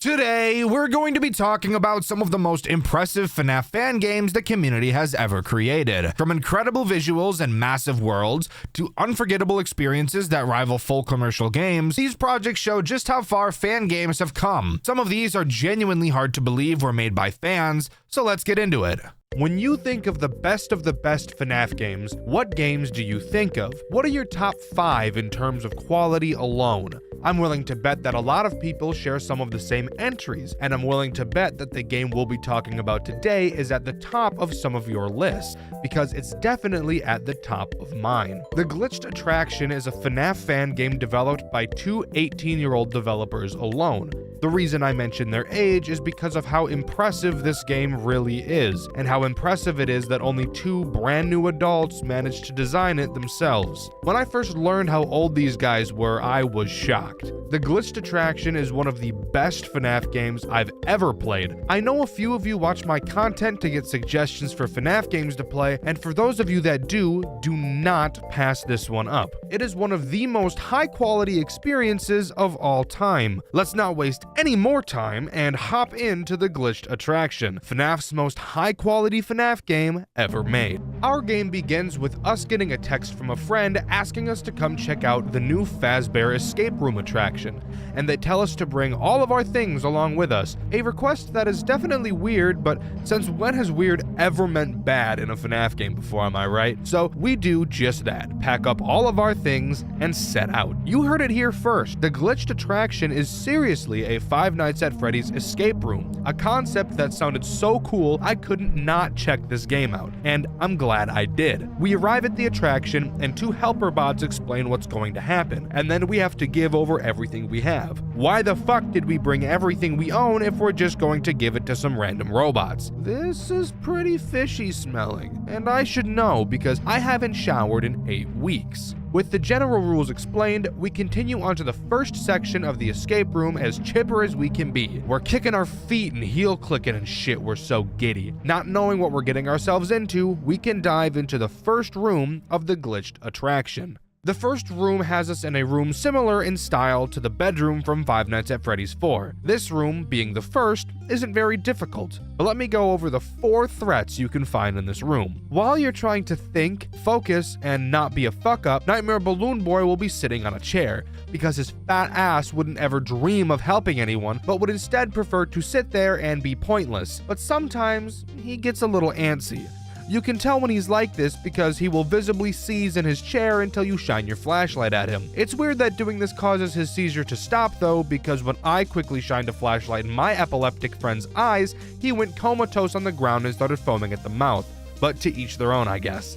Today, we're going to be talking about some of the most impressive FNAF fan games the community has ever created. From incredible visuals and massive worlds, to unforgettable experiences that rival full commercial games, these projects show just how far fan games have come. Some of these are genuinely hard to believe were made by fans, so let's get into it. When you think of the best FNAF games, what games do you think of? What are your top 5 in terms of quality alone? I'm willing to bet that a lot of people share some of the same entries, and I'm willing to bet that the game we'll be talking about today is at the top of some of your lists, because it's definitely at the top of mine. The Glitched Attraction is a FNAF fan game developed by two 18-year-old developers alone. The reason I mention their age is because of how impressive this game really is, and how impressive it is that only two brand new adults managed to design it themselves. When I first learned how old these guys were, I was shocked. The Glitched Attraction is one of the best FNAF games I've ever played. I know a few of you watch my content to get suggestions for FNAF games to play, and for those of you that do not pass this one up. It is one of the most high-quality experiences of all time. Let's not waste any more time and hop into the Glitched Attraction, FNAF's most high-quality FNAF game ever made. Our game begins with us getting a text from a friend asking us to come check out the new Fazbear escape room attraction, and they tell us to bring all of our things along with us. A request that is definitely weird, but since when has weird ever meant bad in a FNAF game before, am I right? So we do just that, pack up all of our things and set out. You heard it here first. The Glitched Attraction is seriously a Five Nights at Freddy's escape room, a concept that sounded so cool I couldn't not check this game out, and I'm glad I did. We arrive at the attraction and two helper bots explain what's going to happen, and then we have to give over everything we have. Why the fuck did we bring everything we own if we're just going to give it to some random robots? This is pretty fishy smelling, and I should know because I haven't showered in 8 weeks. With the general rules explained, we continue onto the first section of the escape room as chipper as we can be. We're kicking our feet and heel clicking and shit, we're so giddy. Not knowing what we're getting ourselves into, we can dive into the first room of the Glitched Attraction. The first room has us in a room similar in style to the bedroom from Five Nights at Freddy's 4. This room, being the first, isn't very difficult, but let me go over the 4 threats you can find in this room. While you're trying to think, focus, and not be a fuck-up, Nightmare Balloon Boy will be sitting on a chair, because his fat ass wouldn't ever dream of helping anyone, but would instead prefer to sit there and be pointless. But sometimes, he gets a little antsy. You can tell when he's like this because he will visibly seize in his chair until you shine your flashlight at him. It's weird that doing this causes his seizure to stop though, because when I quickly shined a flashlight in my epileptic friend's eyes, he went comatose on the ground and started foaming at the mouth. But to each their own, I guess.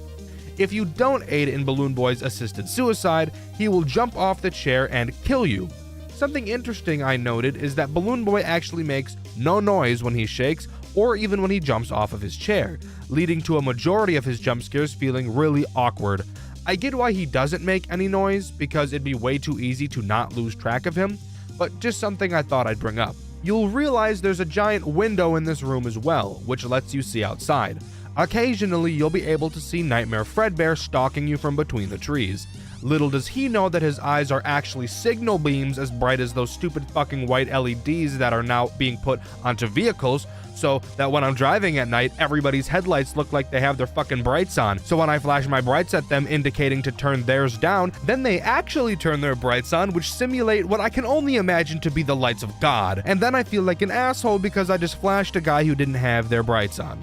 If you don't aid in Balloon Boy's assisted suicide, he will jump off the chair and kill you. Something interesting I noted is that Balloon Boy actually makes no noise when he shakes, or even when he jumps off of his chair, leading to a majority of his jump scares feeling really awkward. I get why he doesn't make any noise, because it'd be way too easy to not lose track of him, but just something I thought I'd bring up. You'll realize there's a giant window in this room as well, which lets you see outside. Occasionally, you'll be able to see Nightmare Fredbear stalking you from between the trees. Little does he know that his eyes are actually signal beams as bright as those stupid fucking white LEDs that are now being put onto vehicles, so that when I'm driving at night, everybody's headlights look like they have their fucking brights on. So when I flash my brights at them indicating to turn theirs down, then they actually turn their brights on, which simulate what I can only imagine to be the lights of God. And then I feel like an asshole because I just flashed a guy who didn't have their brights on.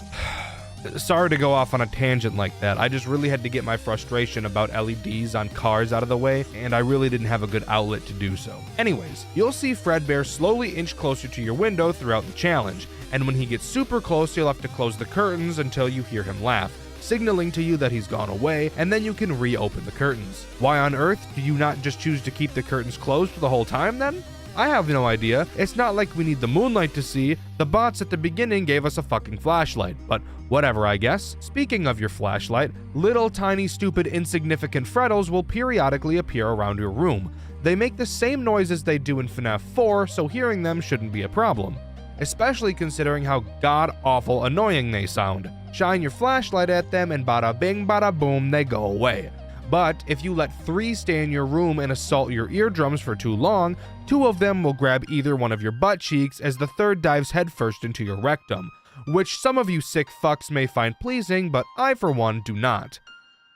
Sorry to go off on a tangent like that. I just really had to get my frustration about LEDs on cars out of the way, and I really didn't have a good outlet to do so. Anyways, you'll see Fredbear slowly inch closer to your window throughout the challenge, and when he gets super close, you'll have to close the curtains until you hear him laugh, signaling to you that he's gone away, and then you can reopen the curtains. Why on earth do you not just choose to keep the curtains closed the whole time then? I have no idea. It's not like we need the moonlight to see. The bots at the beginning gave us a fucking flashlight, but whatever, I guess. Speaking of your flashlight, little tiny stupid insignificant Freddles will periodically appear around your room. They make the same noise as they do in FNAF 4, so hearing them shouldn't be a problem, especially considering how god-awful annoying they sound. Shine your flashlight at them and bada bing bada boom, they go away. But if you let 3 stay in your room and assault your eardrums for too long, 2 of them will grab either one of your butt cheeks as the third dives headfirst into your rectum, which some of you sick fucks may find pleasing, but I for one do not.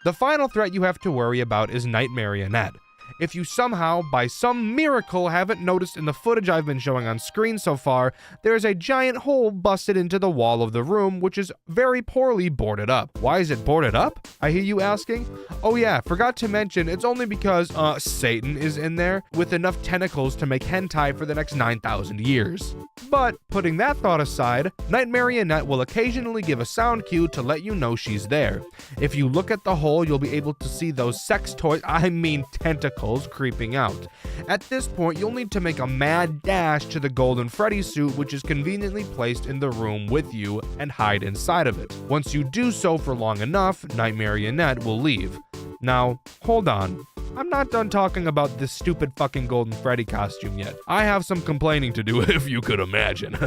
The final threat you have to worry about is Night Marionette. If you somehow, by some miracle, haven't noticed in the footage I've been showing on screen so far, there is a giant hole busted into the wall of the room, which is very poorly boarded up. Why is it boarded up? I hear you asking. Oh yeah, forgot to mention, it's only because, Satan is in there, with enough tentacles to make hentai for the next 9,000 years. But, putting that thought aside, Night Marionette will occasionally give a sound cue to let you know she's there. If you look at the hole, you'll be able to see those tentacles creeping out. At this point, you'll need to make a mad dash to the Golden Freddy suit, which is conveniently placed in the room with you, and hide inside of it. Once you do so for long enough, Night Marionette will leave. Now, hold on. I'm not done talking about this stupid fucking Golden Freddy costume yet. I have some complaining to do, if you could imagine.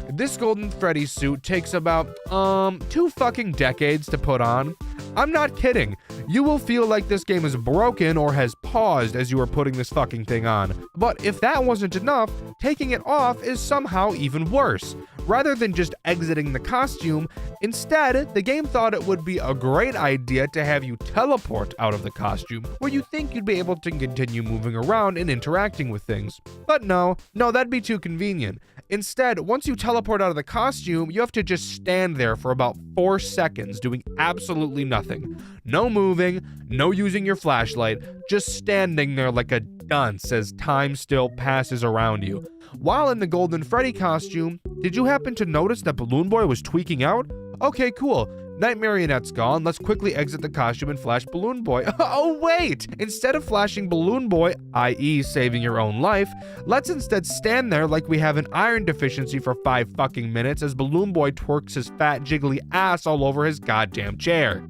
This Golden Freddy suit takes about, 2 fucking decades to put on. I'm not kidding. You will feel like this game is broken or has paused as you are putting this fucking thing on. But if that wasn't enough, taking it off is somehow even worse. Rather than just exiting the costume, instead, the game thought it would be a great idea to have you teleport out of the costume, where you think you'd be able to continue moving around and interacting with things. But no, that'd be too convenient. Instead, once you teleport out of the costume, you have to just stand there for about 4 seconds doing absolutely nothing. No moving, no using your flashlight, just standing there like a dunce as time still passes around you. While in the Golden Freddy costume, did you happen to notice that Balloon Boy was tweaking out? Okay, cool. Night Marionette's gone, let's quickly exit the costume and flash Balloon Boy. Oh wait! Instead of flashing Balloon Boy, i.e. saving your own life, let's instead stand there like we have an iron deficiency for 5 fucking minutes as Balloon Boy twerks his fat jiggly ass all over his goddamn chair.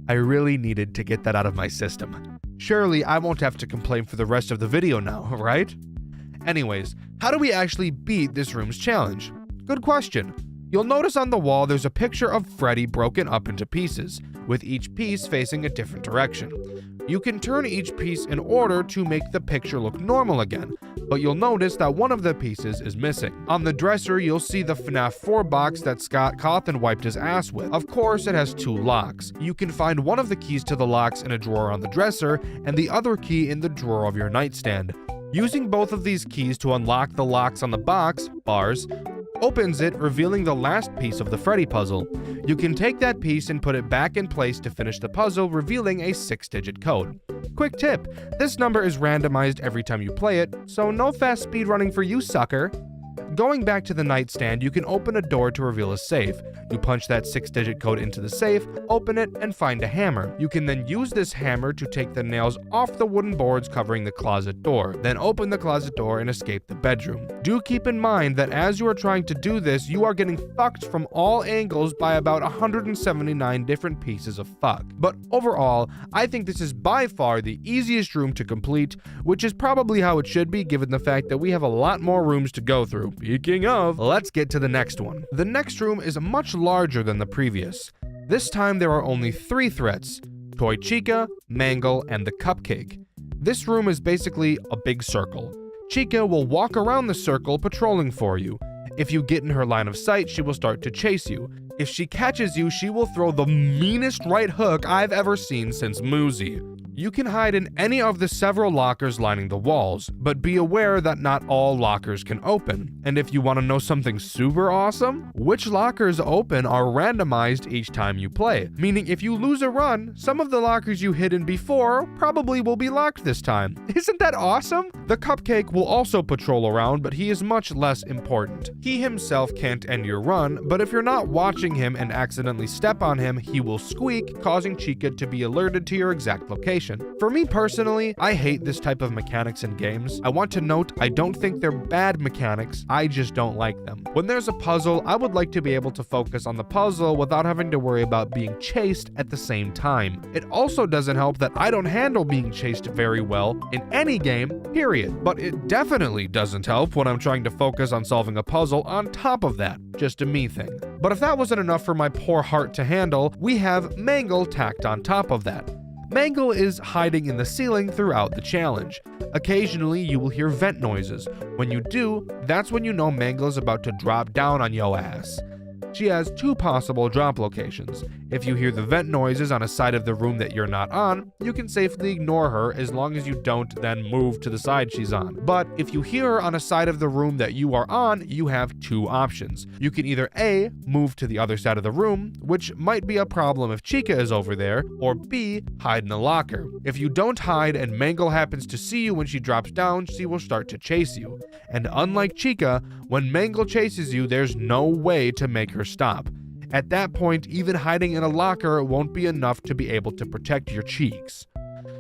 I really needed to get that out of my system. Surely I won't have to complain for the rest of the video now, right? Anyways, how do we actually beat this room's challenge? Good question. You'll notice on the wall there's a picture of Freddy broken up into pieces, with each piece facing a different direction. You can turn each piece in order to make the picture look normal again, but you'll notice that one of the pieces is missing. On the dresser, you'll see the FNAF 4 box that Scott Cawthon wiped his ass with. Of course, it has 2 locks. You can find one of the keys to the locks in a drawer on the dresser, and the other key in the drawer of your nightstand. Using both of these keys to unlock the locks on the box, bars, opens it, revealing the last piece of the Freddy puzzle. You can take that piece and put it back in place to finish the puzzle, revealing a 6-digit code. Quick tip, this number is randomized every time you play it, so no fast speed running for you, sucker. Going back to the nightstand, you can open a door to reveal a safe. You punch that 6-digit code into the safe, open it, and find a hammer. You can then use this hammer to take the nails off the wooden boards covering the closet door, then open the closet door and escape the bedroom. Do keep in mind that as you are trying to do this, you are getting fucked from all angles by about 179 different pieces of fuck. But overall, I think this is by far the easiest room to complete, which is probably how it should be given the fact that we have a lot more rooms to go through. Speaking of, let's get to the next one. The next room is much larger than the previous. This time there are only 3 threats: Toy Chica, Mangle, and the Cupcake. This room is basically a big circle. Chica will walk around the circle patrolling for you. If you get in her line of sight, she will start to chase you. If she catches you, she will throw the meanest right hook I've ever seen since Muzi. You can hide in any of the several lockers lining the walls, but be aware that not all lockers can open. And if you want to know something super awesome, which lockers open are randomized each time you play. Meaning if you lose a run, some of the lockers you hid in before probably will be locked this time. Isn't that awesome? The Cupcake will also patrol around, but he is much less important. He himself can't end your run, but if you're not watching him and accidentally step on him, he will squeak, causing Chica to be alerted to your exact location. For me personally, I hate this type of mechanics in games. I want to note I don't think they're bad mechanics, I just don't like them. When there's a puzzle, I would like to be able to focus on the puzzle without having to worry about being chased at the same time. It also doesn't help that I don't handle being chased very well in any game, period. But it definitely doesn't help when I'm trying to focus on solving a puzzle on top of that. Just a me thing. But if that wasn't enough for my poor heart to handle, we have Mangle tacked on top of that. Mangle is hiding in the ceiling throughout the challenge. Occasionally, you will hear vent noises. When you do, that's when you know Mangle is about to drop down on yo ass. She has two possible drop locations. If you hear the vent noises on a side of the room that you're not on, you can safely ignore her as long as you don't then move to the side she's on. But if you hear her on a side of the room that you are on, you have two options. You can either A, move to the other side of the room, which might be a problem if Chica is over there, or B, hide in a locker. If you don't hide and Mangle happens to see you when she drops down, she will start to chase you. And unlike Chica, when Mangle chases you, there's no way to make her stop. At that point, even hiding in a locker won't be enough to be able to protect your cheeks.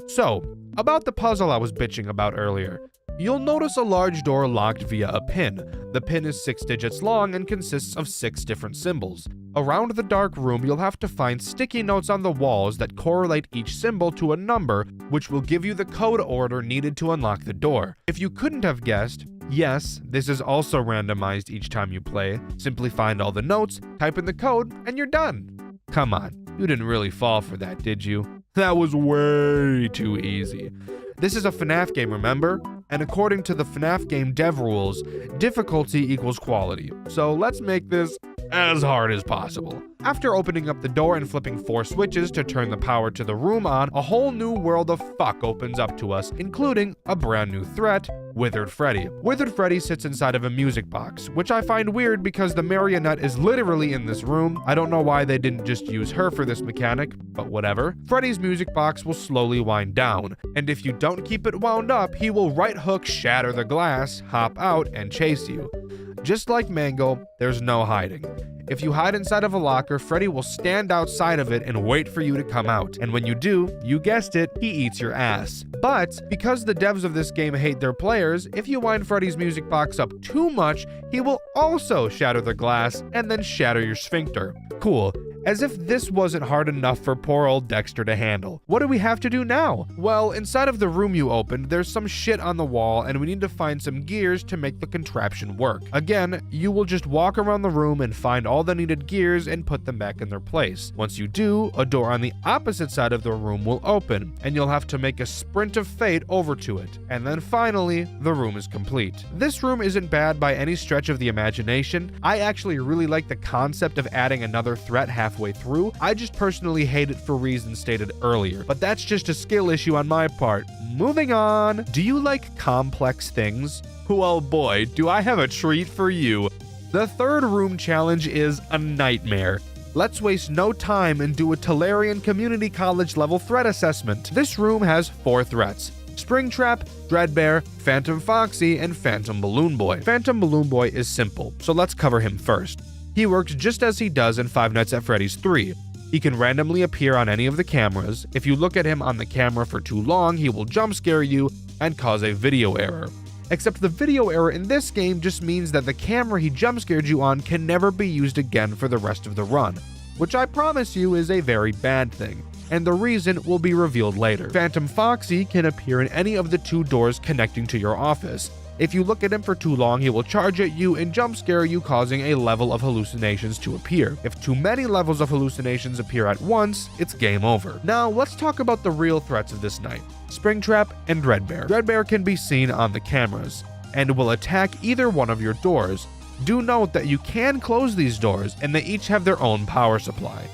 So, about the puzzle I was bitching about earlier. You'll notice a large door locked via a pin. The pin is 6 digits long and consists of 6 different symbols. Around the dark room, you'll have to find sticky notes on the walls that correlate each symbol to a number, which will give you the code order needed to unlock the door. If you couldn't have guessed, yes, this is also randomized each time you play. Simply find all the notes, type in the code, and you're done. Come on, you didn't really fall for that, did you? That was way too easy. This is a FNAF game, remember? And according to the FNAF game dev rules, difficulty equals quality. So let's make this as hard as possible. After opening up the door and flipping 4 switches to turn the power to the room on, a whole new world of fuck opens up to us, including a brand new threat, Withered Freddy. Withered Freddy sits inside of a music box, which I find weird because the marionette is literally in this room. I don't know why they didn't just use her for this mechanic, but whatever. Freddy's music box will slowly wind down, and if you don't keep it wound up, he will right hook, shatter the glass, hop out, and chase you. Just like Mangle, there's no hiding. If you hide inside of a locker, Freddy will stand outside of it and wait for you to come out. And when you do, you guessed it, he eats your ass. But because the devs of this game hate their players, if you wind Freddy's music box up too much, he will also shatter the glass and then shatter your sphincter. Cool. As if this wasn't hard enough for poor old Dexter to handle. What do we have to do now? Well, inside of the room you opened, there's some shit on the wall and we need to find some gears to make the contraption work. Again, you will just walk around the room and find all the needed gears and put them back in their place. Once you do, a door on the opposite side of the room will open and you'll have to make a sprint of fate over to it. And then finally, the room is complete. This room isn't bad by any stretch of the imagination. I actually really like the concept of adding another threat halfway through. I just personally hate it for reasons stated earlier, but that's just a skill issue on my part. Moving on. Do you like complex things? Well boy, do I have a treat for you. The third room challenge is a nightmare. Let's waste no time and do a Tolarian Community College level threat assessment. This room has 4 threats: Springtrap, Dreadbear, Phantom Foxy, and Phantom Balloon Boy. Phantom Balloon Boy is simple, so let's cover him first. He works just as he does in Five Nights at Freddy's 3. He can randomly appear on any of the cameras. If you look at him on the camera for too long, he will jump scare you and cause a video error. Except the video error in this game just means that the camera he jump scared you on can never be used again for the rest of the run, which I promise you is a very bad thing, and the reason will be revealed later. Phantom Foxy can appear in any of the 2 doors connecting to your office. If you look at him for too long, he will charge at you and jump scare you, causing a level of hallucinations to appear. If too many levels of hallucinations appear at once, it's game over. Now, let's talk about the real threats of this night: Springtrap and Dreadbear. Dreadbear can be seen on the cameras and will attack either one of your doors. Do note that you can close these doors and they each have their own power supply.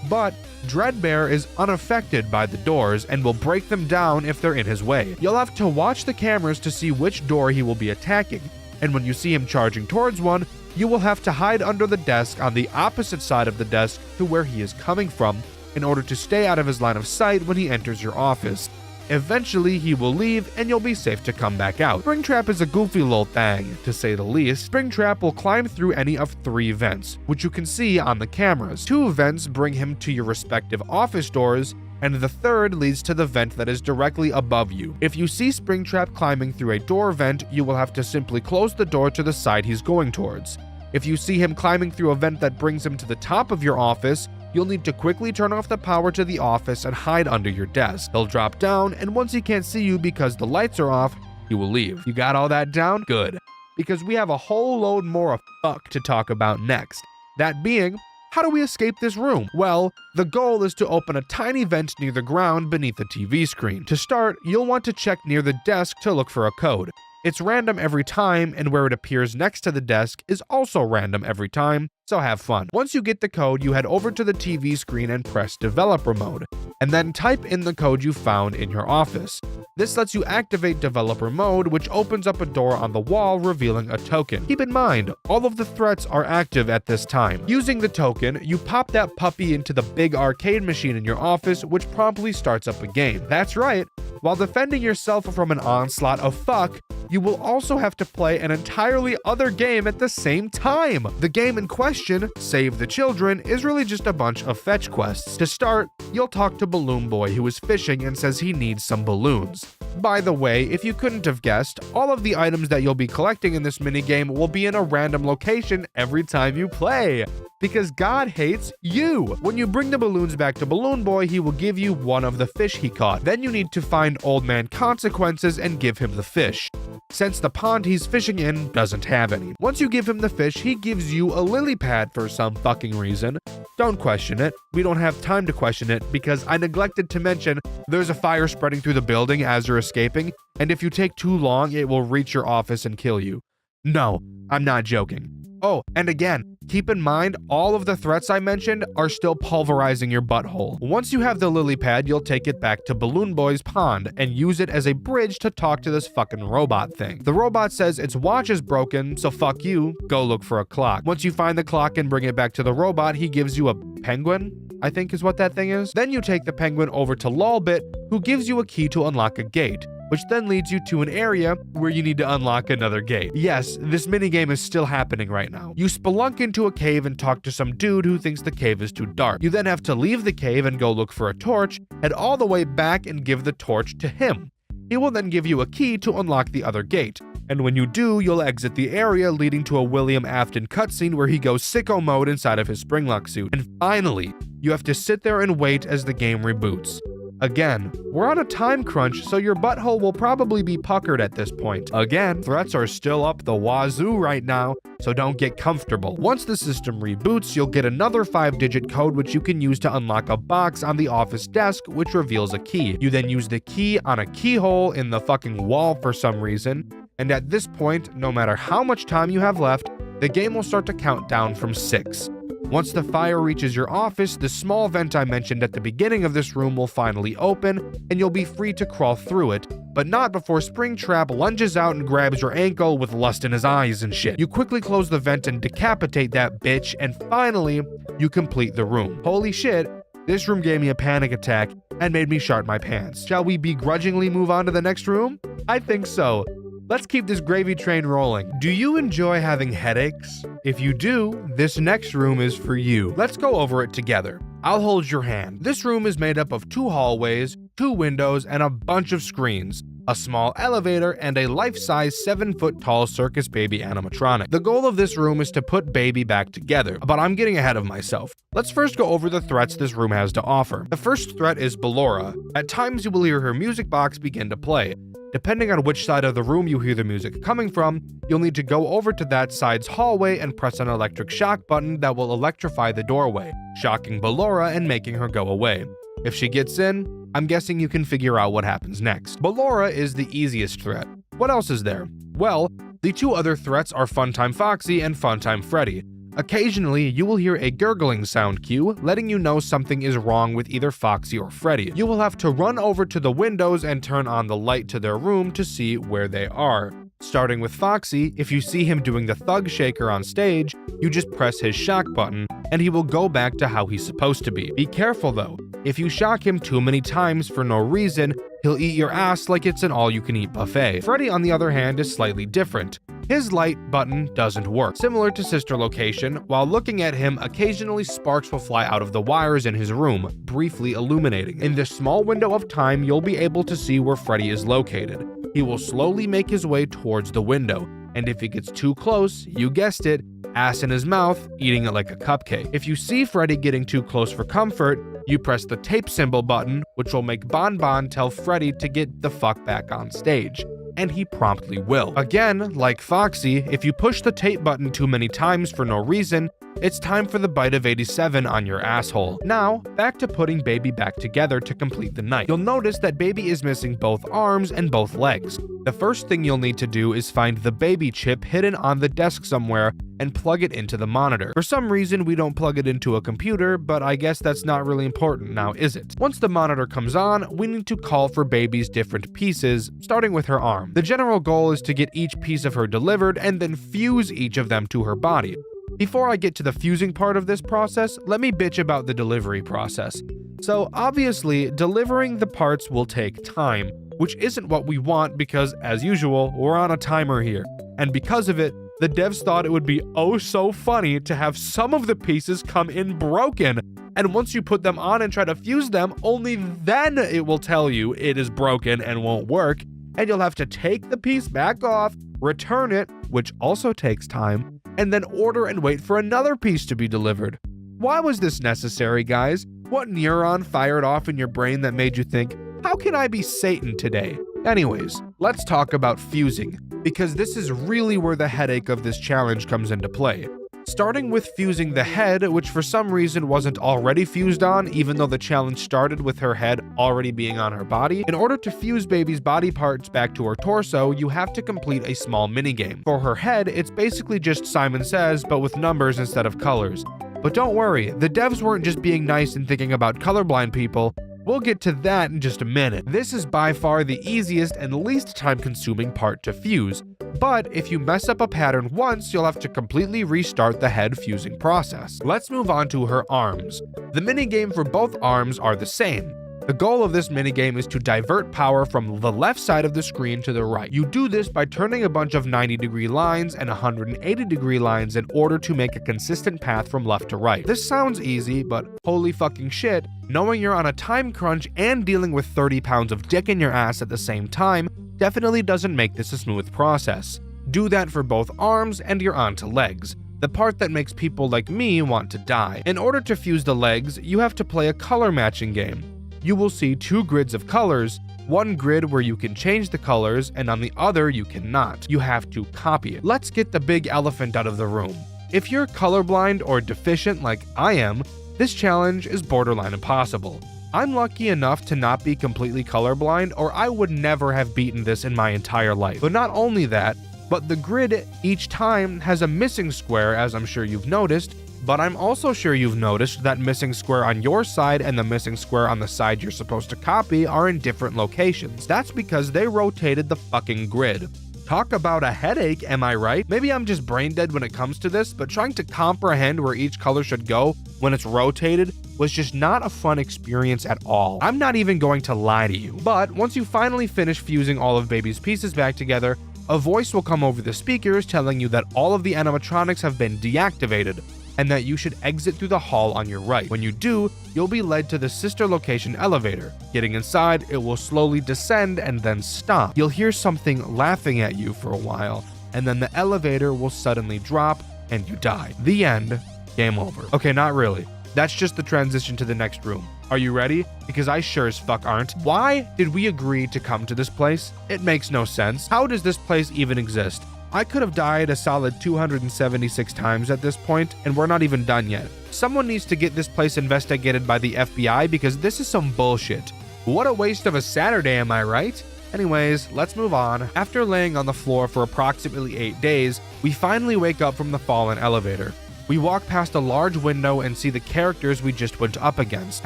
But Dreadbear is unaffected by the doors and will break them down if they're in his way. You'll have to watch the cameras to see which door he will be attacking, and when you see him charging towards one, you will have to hide under the desk on the opposite side of the desk to where he is coming from in order to stay out of his line of sight when he enters your office. Eventually, he will leave and you'll be safe to come back out. Springtrap is a goofy little thing, to say the least. Springtrap will climb through any of 3 vents, which you can see on the cameras. 2 vents bring him to your respective office doors, and the third leads to the vent that is directly above you. If you see Springtrap climbing through a door vent, you will have to simply close the door to the side he's going towards. If you see him climbing through a vent that brings him to the top of your office, you'll need to quickly turn off the power to the office and hide under your desk. He'll drop down, and once he can't see you because the lights are off, he will leave. You got all that down? Good. Because we have a whole load more of fuck to talk about next. That being How do we escape this room? Well, the goal is to open a tiny vent near the ground beneath the TV screen. To start, you'll want to check near the desk to look for a code. It's random every time, and where it appears next to the desk is also random every time, so have fun. Once you get the code, you head over to the TV screen and press developer mode, and then type in the code you found in your office. This lets you activate developer mode, which opens up a door on the wall revealing a token. Keep in mind, all of the threats are active at this time. Using the token, you pop that puppy into the big arcade machine in your office, which promptly starts up a game. That's right, while defending yourself from an onslaught of fuck, you will also have to play an entirely other game at the same time. The game in question, Save the Children, is really just a bunch of fetch quests. To start, you'll talk to Balloon Boy, who is fishing and says he needs some balloons. By the way, if you couldn't have guessed, all of the items that you'll be collecting in this minigame will be in a random location every time you play, because God hates you. When you bring the balloons back to Balloon Boy, he will give you one of the fish he caught. Then you need to find Old Man Consequences and give him the fish, since the pond he's fishing in doesn't have any. Once you give him the fish, he gives you a lily pad for some fucking reason. Don't question it. We don't have time to question it because I neglected to mention there's a fire spreading through the building as you're escaping, and if you take too long, it will reach your office and kill you. No, I'm not joking. Oh, and again, keep in mind, all of the threats I mentioned are still pulverizing your butthole. Once you have the lily pad, you'll take it back to Balloon Boy's pond and use it as a bridge to talk to this fucking robot thing. The robot says its watch is broken, so fuck you, go look for a clock. Once you find the clock and bring it back to the robot, he gives you a penguin, I think is what that thing is. Then you take the penguin over to Lolbit, who gives you a key to unlock a gate, which then leads you to an area where you need to unlock another gate. Yes, this minigame is still happening right now. You spelunk into a cave and talk to some dude who thinks the cave is too dark. You then have to leave the cave and go look for a torch, head all the way back and give the torch to him. He will then give you a key to unlock the other gate, and when you do, you'll exit the area, leading to a William Afton cutscene where he goes sicko mode inside of his Springlock suit. And finally, you have to sit there and wait as the game reboots. Again, we're on a time crunch, so your butthole will probably be puckered at this point. Again, threats are still up the wazoo right now, so don't get comfortable. Once the system reboots, you'll get another 5-digit code which you can use to unlock a box on the office desk, which reveals a key. You then use the key on a keyhole in the fucking wall for some reason, and at this point, no matter how much time you have left, the game will start to count down from 6. Once the fire reaches your office, the small vent I mentioned at the beginning of this room will finally open, and you'll be free to crawl through it, but not before Springtrap lunges out and grabs your ankle with lust in his eyes and shit. You quickly close the vent and decapitate that bitch, and finally, you complete the room. Holy shit, this room gave me a panic attack and made me shart my pants. Shall we begrudgingly move on to the next room? I think so. Let's keep this gravy train rolling. Do you enjoy having headaches? If you do, this next room is for you. Let's go over it together. I'll hold your hand. This room is made up of 2 hallways, 2 windows, and a bunch of screens, a small elevator, and a life-size 7-foot-tall circus baby animatronic. The goal of this room is to put baby back together, but I'm getting ahead of myself. Let's first go over the threats this room has to offer. The first threat is Ballora. At times you will hear her music box begin to play. Depending on which side of the room you hear the music coming from, you'll need to go over to that side's hallway and press an electric shock button that will electrify the doorway, shocking Ballora and making her go away. If she gets in, I'm guessing you can figure out what happens next. Ballora is the easiest threat. What else is there? Well, the 2 other threats are Funtime Foxy and Funtime Freddy. Occasionally, you will hear a gurgling sound cue, letting you know something is wrong with either Foxy or Freddy. You will have to run over to the windows and turn on the light to their room to see where they are. Starting with Foxy, if you see him doing the thug shaker on stage, you just press his shock button, and he will go back to how he's supposed to be. Be careful though, if you shock him too many times for no reason, he'll eat your ass like it's an all-you-can-eat buffet. Freddy, on the other hand, is slightly different. His light button doesn't work. Similar to Sister Location, while looking at him, occasionally sparks will fly out of the wires in his room, briefly illuminating. In this small window of time, you'll be able to see where Freddy is located. He will slowly make his way towards the window, and if he gets too close, you guessed it, ass in his mouth, eating it like a cupcake. If you see Freddy getting too close for comfort, you press the tape symbol button, which will make Bon Bon tell Freddy to get the fuck back on stage. And he promptly will. Again, like Foxy, if you push the tape button too many times for no reason, It's time for the bite of 87 on your asshole. Now, back to putting baby back together to complete the night. You'll notice that baby is missing both arms and both legs. The first thing you'll need to do is find the baby chip hidden on the desk somewhere and plug it into the monitor. For some reason, we don't plug it into a computer, but I guess that's not really important now, is it? Once the monitor comes on, we need to call for baby's different pieces, starting with her arm. The general goal is to get each piece of her delivered and then fuse each of them to her body. Before I get to the fusing part of this process, let me bitch about the delivery process. So obviously, delivering the parts will take time, which isn't what we want because, as usual, we're on a timer here. And because of it, the devs thought it would be oh so funny to have some of the pieces come in broken. And once you put them on and try to fuse them, only then it will tell you it is broken and won't work. And you'll have to take the piece back off, return it, which also takes time, and then order and wait for another piece to be delivered. Why was this necessary, guys? What neuron fired off in your brain that made you think, how can I be Satan today? Anyways, let's talk about fusing, because this is really where the headache of this challenge comes into play. Starting with fusing the head, which for some reason wasn't already fused on, even though the challenge started with her head already being on her body. In order to fuse baby's body parts back to her torso, you have to complete a small minigame. For her head, it's basically just Simon Says, but with numbers instead of colors. But don't worry, the devs weren't just being nice and thinking about colorblind people. We'll get to that in just a minute. This is by far the easiest and least time-consuming part to fuse. But if you mess up a pattern once, you'll have to completely restart the head fusing process. Let's move on to her arms. The minigame for both arms are the same. The goal of this minigame is to divert power from the left side of the screen to the right. You do this by turning a bunch of 90-degree lines and 180-degree lines in order to make a consistent path from left to right. This sounds easy, but holy fucking shit, knowing you're on a time crunch and dealing with 30 pounds of dick in your ass at the same time definitely doesn't make this a smooth process. Do that for both arms and you're on to legs, the part that makes people like me want to die. In order to fuse the legs, you have to play a color matching game. You will see two grids of colors, one grid where you can change the colors and on the other you cannot. You have to copy it. Let's get the big elephant out of the room. If you're colorblind or deficient like I am, this challenge is borderline impossible. I'm lucky enough to not be completely colorblind or I would never have beaten this in my entire life. But not only that, but the grid each time has a missing square, as I'm sure you've noticed, but I'm also sure you've noticed that missing square on your side and the missing square on the side you're supposed to copy are in different locations. That's because they rotated the fucking grid. Talk about a headache, am I right? Maybe I'm just brain dead when it comes to this, but trying to comprehend where each color should go when it's rotated was just not a fun experience at all. I'm not even going to lie to you. But once you finally finish fusing all of baby's pieces back together, a voice will come over the speakers telling you that all of the animatronics have been deactivated, and that you should exit through the hall on your right. When you do, you'll be led to the sister location elevator. Getting inside, it will slowly descend and then stop. You'll hear something laughing at you for a while, and then the elevator will suddenly drop and you die. The end. Game over. Okay, not really. That's just the transition to the next room. Are you ready? Because I sure as fuck aren't. Why did we agree to come to this place? It makes no sense. How does this place even exist? I could have died a solid 276 times at this point, and we're not even done yet. Someone needs to get this place investigated by the FBI because this is some bullshit. What a waste of a Saturday, am I right? Anyways, let's move on. After laying on the floor for approximately 8 days, we finally wake up from the fallen elevator. We walk past a large window and see the characters we just went up against.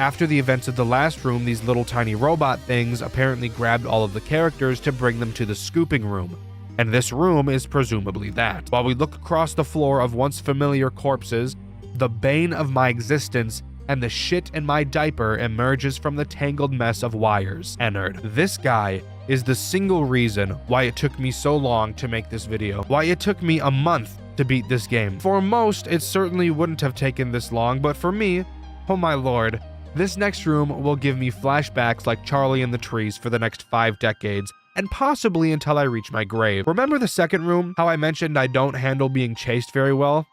After the events of the last room, these little tiny robot things apparently grabbed all of the characters to bring them to the scooping room. And this room is presumably that. While we look across the floor of once familiar corpses, the bane of my existence and the shit in my diaper emerges from the tangled mess of wires. Ennard. This guy is the single reason why it took me so long to make this video. Why it took me a month to beat this game. For most, it certainly wouldn't have taken this long, but for me, oh my lord, this next room will give me flashbacks like Charlie in the Trees for the next 5 decades. And possibly until I reach my grave. Remember the second room? How I mentioned I don't handle being chased very well?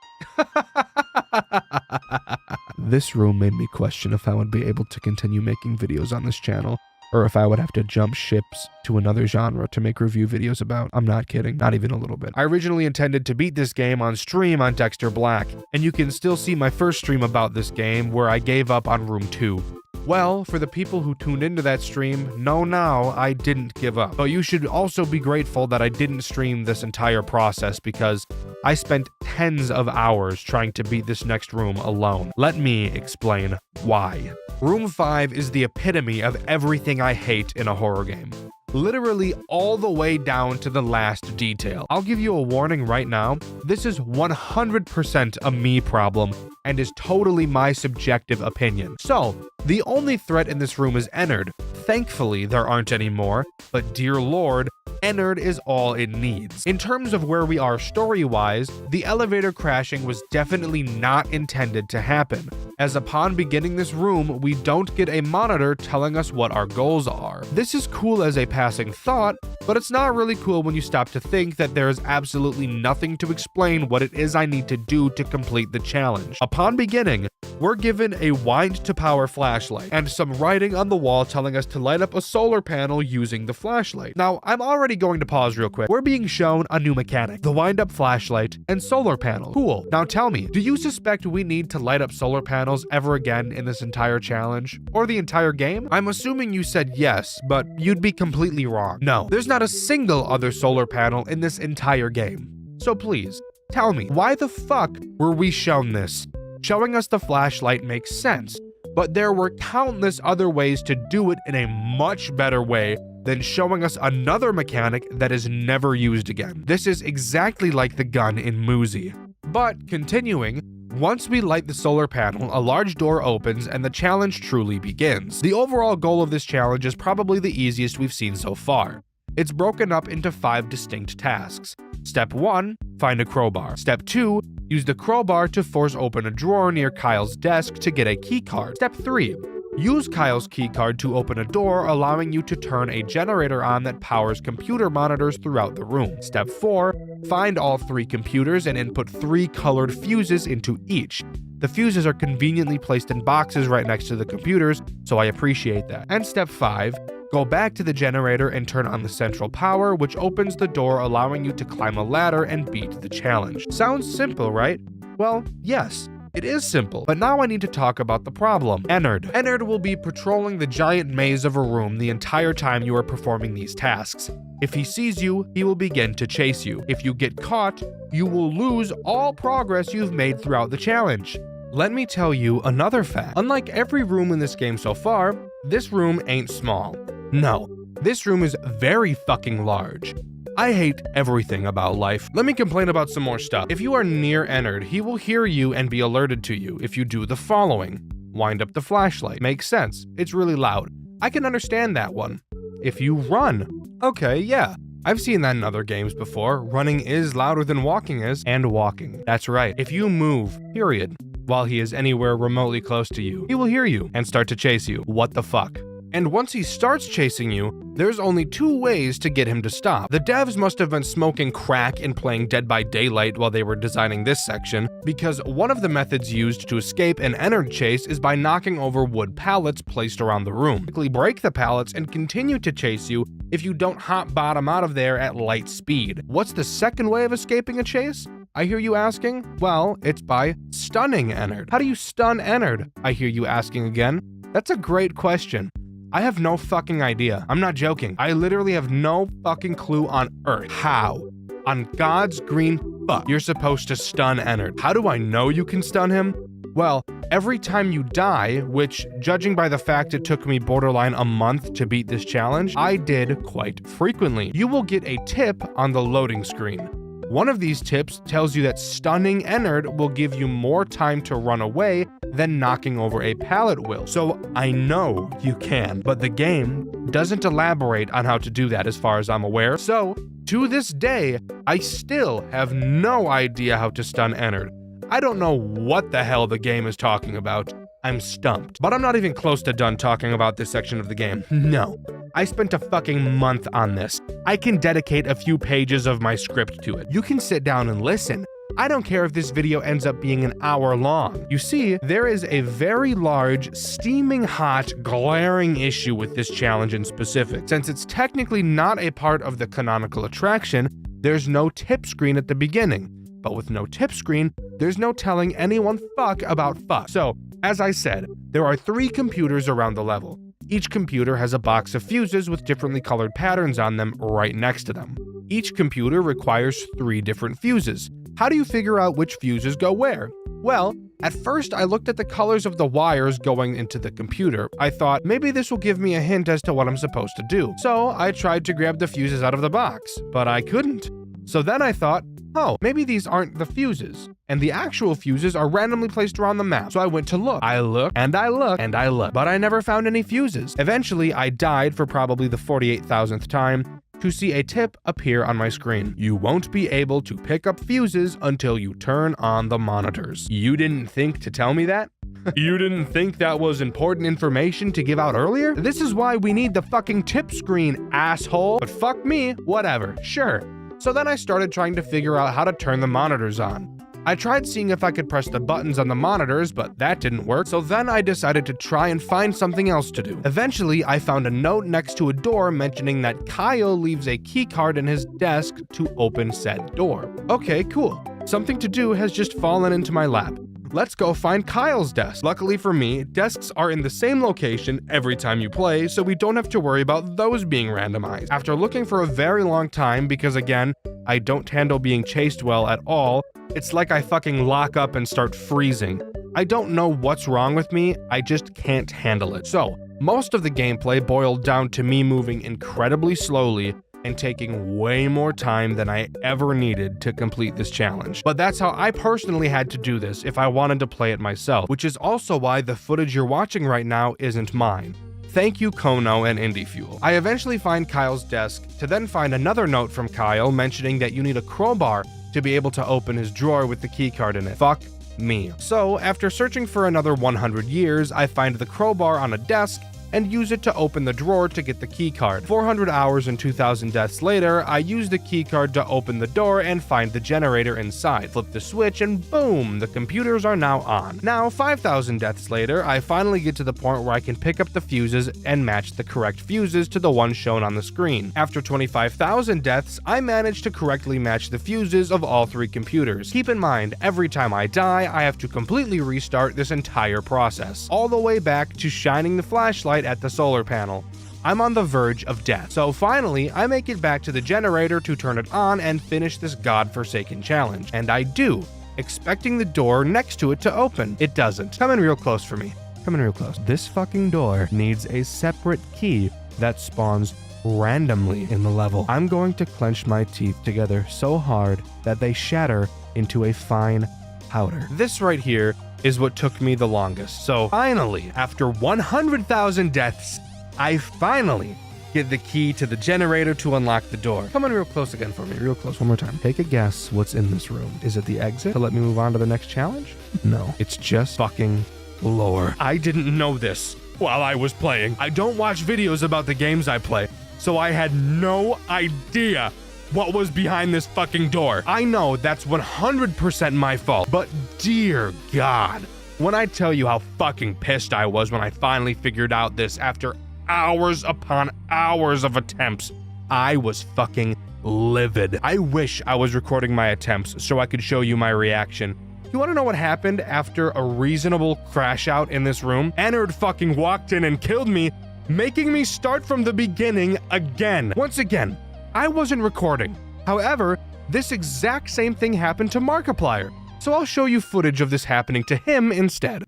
This room made me question if I would be able to continue making videos on this channel. or if I would have to jump ships to another genre to make review videos about. I'm not kidding, not even a little bit. I originally intended to beat this game on stream on Dexter Black, and you can still see my first stream about this game where I gave up on Room 2. Well, for the people who tuned into that stream, know now I didn't give up. But you should also be grateful that I didn't stream this entire process because I spent tens of hours trying to beat this next room alone. Let me explain why. Room 5 is the epitome of everything I hate in a horror game. Literally all the way down to the last detail. I'll give you a warning right now. This is 100% a me problem and is totally my subjective opinion. So, the only threat in this room is Ennard. Thankfully, there aren't any more, but dear lord, Ennard is all it needs. In terms of where we are story-wise, the elevator crashing was definitely not intended to happen, as upon beginning this room, we don't get a monitor telling us what our goals are. This is cool as a passing thought, but it's not really cool when you stop to think that there is absolutely nothing to explain what it is I need to do to complete the challenge. Upon beginning, we're given a wind to power flashlight and some writing on the wall telling us to light up a solar panel using the flashlight. Now, I'm already going to pause real quick. We're being shown a new mechanic, the wind up flashlight and solar panel. Cool. Now tell me, do you suspect we need to light up solar panels ever again in this entire challenge? Or the entire game? I'm assuming you said yes, but you'd be completely wrong. No, there's not a single other solar panel in this entire game. So please, tell me, why the fuck were we shown this? Showing us the flashlight makes sense, but there were countless other ways to do it in a much better way than showing us another mechanic that is never used again. This is exactly like the gun in Muzi. But continuing, once we light the solar panel, a large door opens and the challenge truly begins. The overall goal of this challenge is probably the easiest we've seen so far. It's broken up into 5 distinct tasks. Step 1, find a crowbar. Step 2, use the crowbar to force open a drawer near Kyle's desk to get a keycard. Step 3, use Kyle's keycard to open a door, allowing you to turn a generator on that powers computer monitors throughout the room. Step 4, find all 3 computers and input 3 colored fuses into each. The fuses are conveniently placed in boxes right next to the computers, so I appreciate that. And step 5, go back to the generator and turn on the central power, which opens the door, allowing you to climb a ladder and beat the challenge. Sounds simple, right? Well, yes. It is simple, but now I need to talk about the problem. Ennard. Ennard will be patrolling the giant maze of a room the entire time you are performing these tasks. If he sees you, he will begin to chase you. If you get caught, you will lose all progress you've made throughout the challenge. Let me tell you another fact. Unlike every room in this game so far, this room ain't small. No, this room is very fucking large. I hate everything about life. Let me complain about some more stuff. If you are near Ennard, he will hear you and be alerted to you if you do the following. Wind up the flashlight. Makes sense. It's really loud. I can understand that one. If you run. Okay, yeah. I've seen that in other games before. Running is louder than walking is, and walking. That's right. If you move, period, while he is anywhere remotely close to you, he will hear you and start to chase you. What the fuck? And once he starts chasing you, there's only 2 ways to get him to stop. The devs must have been smoking crack and playing Dead by Daylight while they were designing this section, because one of the methods used to escape an Ennard chase is by knocking over wood pallets placed around the room. Quickly break the pallets and continue to chase you if you don't hot bottom out of there at light speed. What's the second way of escaping a chase? I hear you asking? Well, it's by stunning Ennard. How do you stun Ennard? I hear you asking again. That's a great question. I have no fucking idea. I'm not joking. I literally have no fucking clue on earth how, on God's green fuck, you're supposed to stun Ennard. How do I know you can stun him? Well, every time you die, which, judging by the fact it took me borderline a month to beat this challenge, I did quite frequently, you will get a tip on the loading screen. One of these tips tells you that stunning Ennard will give you more time to run away than knocking over a pallet will. So I know you can, but the game doesn't elaborate on how to do that as far as I'm aware. So to this day, I still have no idea how to stun Ennard. I don't know what the hell the game is talking about. I'm stumped. But I'm not even close to done talking about this section of the game. No. I spent a fucking month on this. I can dedicate a few pages of my script to it. You can sit down and listen, I don't care if this video ends up being an hour long. You see, there is a very large, steaming hot, glaring issue with this challenge in specific. Since it's technically not a part of the canonical attraction, there's no tip screen at the beginning. But with no tip screen, there's no telling anyone fuck about fuck. So, as I said, there are 3 computers around the level. Each computer has a box of fuses with differently colored patterns on them right next to them. Each computer requires 3 different fuses. How do you figure out which fuses go where? Well, at first I looked at the colors of the wires going into the computer. I thought maybe this will give me a hint as to what I'm supposed to do. So I tried to grab the fuses out of the box, but I couldn't. So then I thought, oh, maybe these aren't the fuses, and the actual fuses are randomly placed around the map. So I went to look. I looked, and I looked, and I looked, but I never found any fuses. Eventually, I died for probably the 48,000th time to see a tip appear on my screen. You won't be able to pick up fuses until you turn on the monitors. You didn't think to tell me that? You didn't think that was important information to give out earlier? This is why we need the fucking tip screen, asshole. But fuck me, whatever, sure. So then I started trying to figure out how to turn the monitors on. I tried seeing if I could press the buttons on the monitors, but that didn't work, so then I decided to try and find something else to do. Eventually, I found a note next to a door mentioning that Kyle leaves a keycard in his desk to open said door. Okay, cool. Something to do has just fallen into my lap. Let's go find Kyle's desk. Luckily for me, desks are in the same location every time you play, so we don't have to worry about those being randomized. After looking for a very long time, because again, I don't handle being chased well at all, it's like I fucking lock up and start freezing. I don't know what's wrong with me, I just can't handle it. So, most of the gameplay boiled down to me moving incredibly slowly and taking way more time than I ever needed to complete this challenge. But that's how I personally had to do this if I wanted to play it myself, which is also why the footage you're watching right now isn't mine. Thank you, Kono and Indie Fuel. I eventually find Kyle's desk to then find another note from Kyle mentioning that you need a crowbar to be able to open his drawer with the keycard in it. Fuck me. So, after searching for another 100 years, I find the crowbar on a desk and use it to open the drawer to get the keycard. 400 hours and 2,000 deaths later, I use the keycard to open the door and find the generator inside. Flip the switch and boom, the computers are now on. Now, 5,000 deaths later, I finally get to the point where I can pick up the fuses and match the correct fuses to the one shown on the screen. After 25,000 deaths, I managed to correctly match the fuses of all 3 computers. Keep in mind, every time I die, I have to completely restart this entire process, all the way back to shining the flashlight at the solar panel. I'm on the verge of death. So finally, I make it back to the generator to turn it on and finish this godforsaken challenge. And I do, expecting the door next to it to open. It doesn't. Come in real close for me. Come in real close. This fucking door needs a separate key that spawns randomly in the level. I'm going to clench my teeth together so hard that they shatter into a fine powder. This right here is what took me the longest. So finally, after 100,000 deaths, I finally get the key to the generator to unlock the door. Come on real close again for me, real close one more time. Take a guess what's in this room. Is it the exit to let me move on to the next challenge? No, it's just fucking lore. I didn't know this while I was playing. I don't watch videos about the games I play, so I had no idea what was behind this fucking door. I know that's 100% my fault, but dear God, when I tell you how fucking pissed I was when I finally figured out this after hours upon hours of attempts, I was fucking livid. I wish I was recording my attempts so I could show you my reaction. You wanna know what happened after a reasonable crash out in this room? Ennard fucking walked in and killed me, making me start from the beginning again. Once again, I wasn't recording. However, this exact same thing happened to Markiplier, so I'll show you footage of this happening to him instead.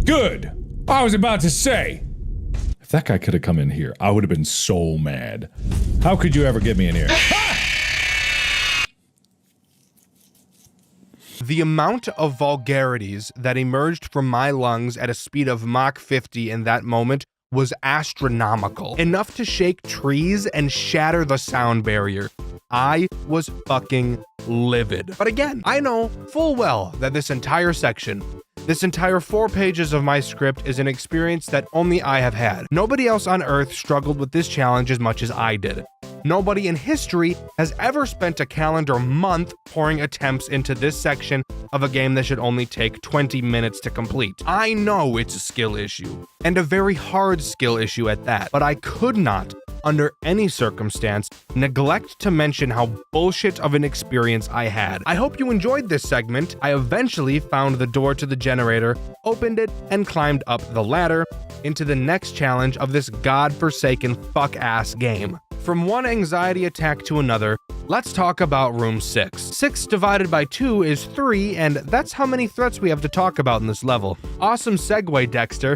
Good. I was about to say, if that guy could have come in here, I would have been so mad. How could you ever get me in here? The amount of vulgarities that emerged from my lungs at a speed of Mach 50 in that moment was astronomical, enough to shake trees and shatter the sound barrier. I was fucking livid. But again, I know full well that this entire section, this entire 4 pages of my script is an experience that only I have had. Nobody else on Earth struggled with this challenge as much as I did. Nobody in history has ever spent a calendar month pouring attempts into this section of a game that should only take 20 minutes to complete. I know it's a skill issue, and a very hard skill issue at that, but I could not, under any circumstance, neglect to mention how bullshit of an experience I had. I hope you enjoyed this segment. I eventually found the door to the generator, opened it, and climbed up the ladder into the next challenge of this godforsaken fuck-ass game. From one anxiety attack to another, let's talk about room 6. 6 divided by 2 is 3, and that's how many threats we have to talk about in this level. Awesome segue, Dexter.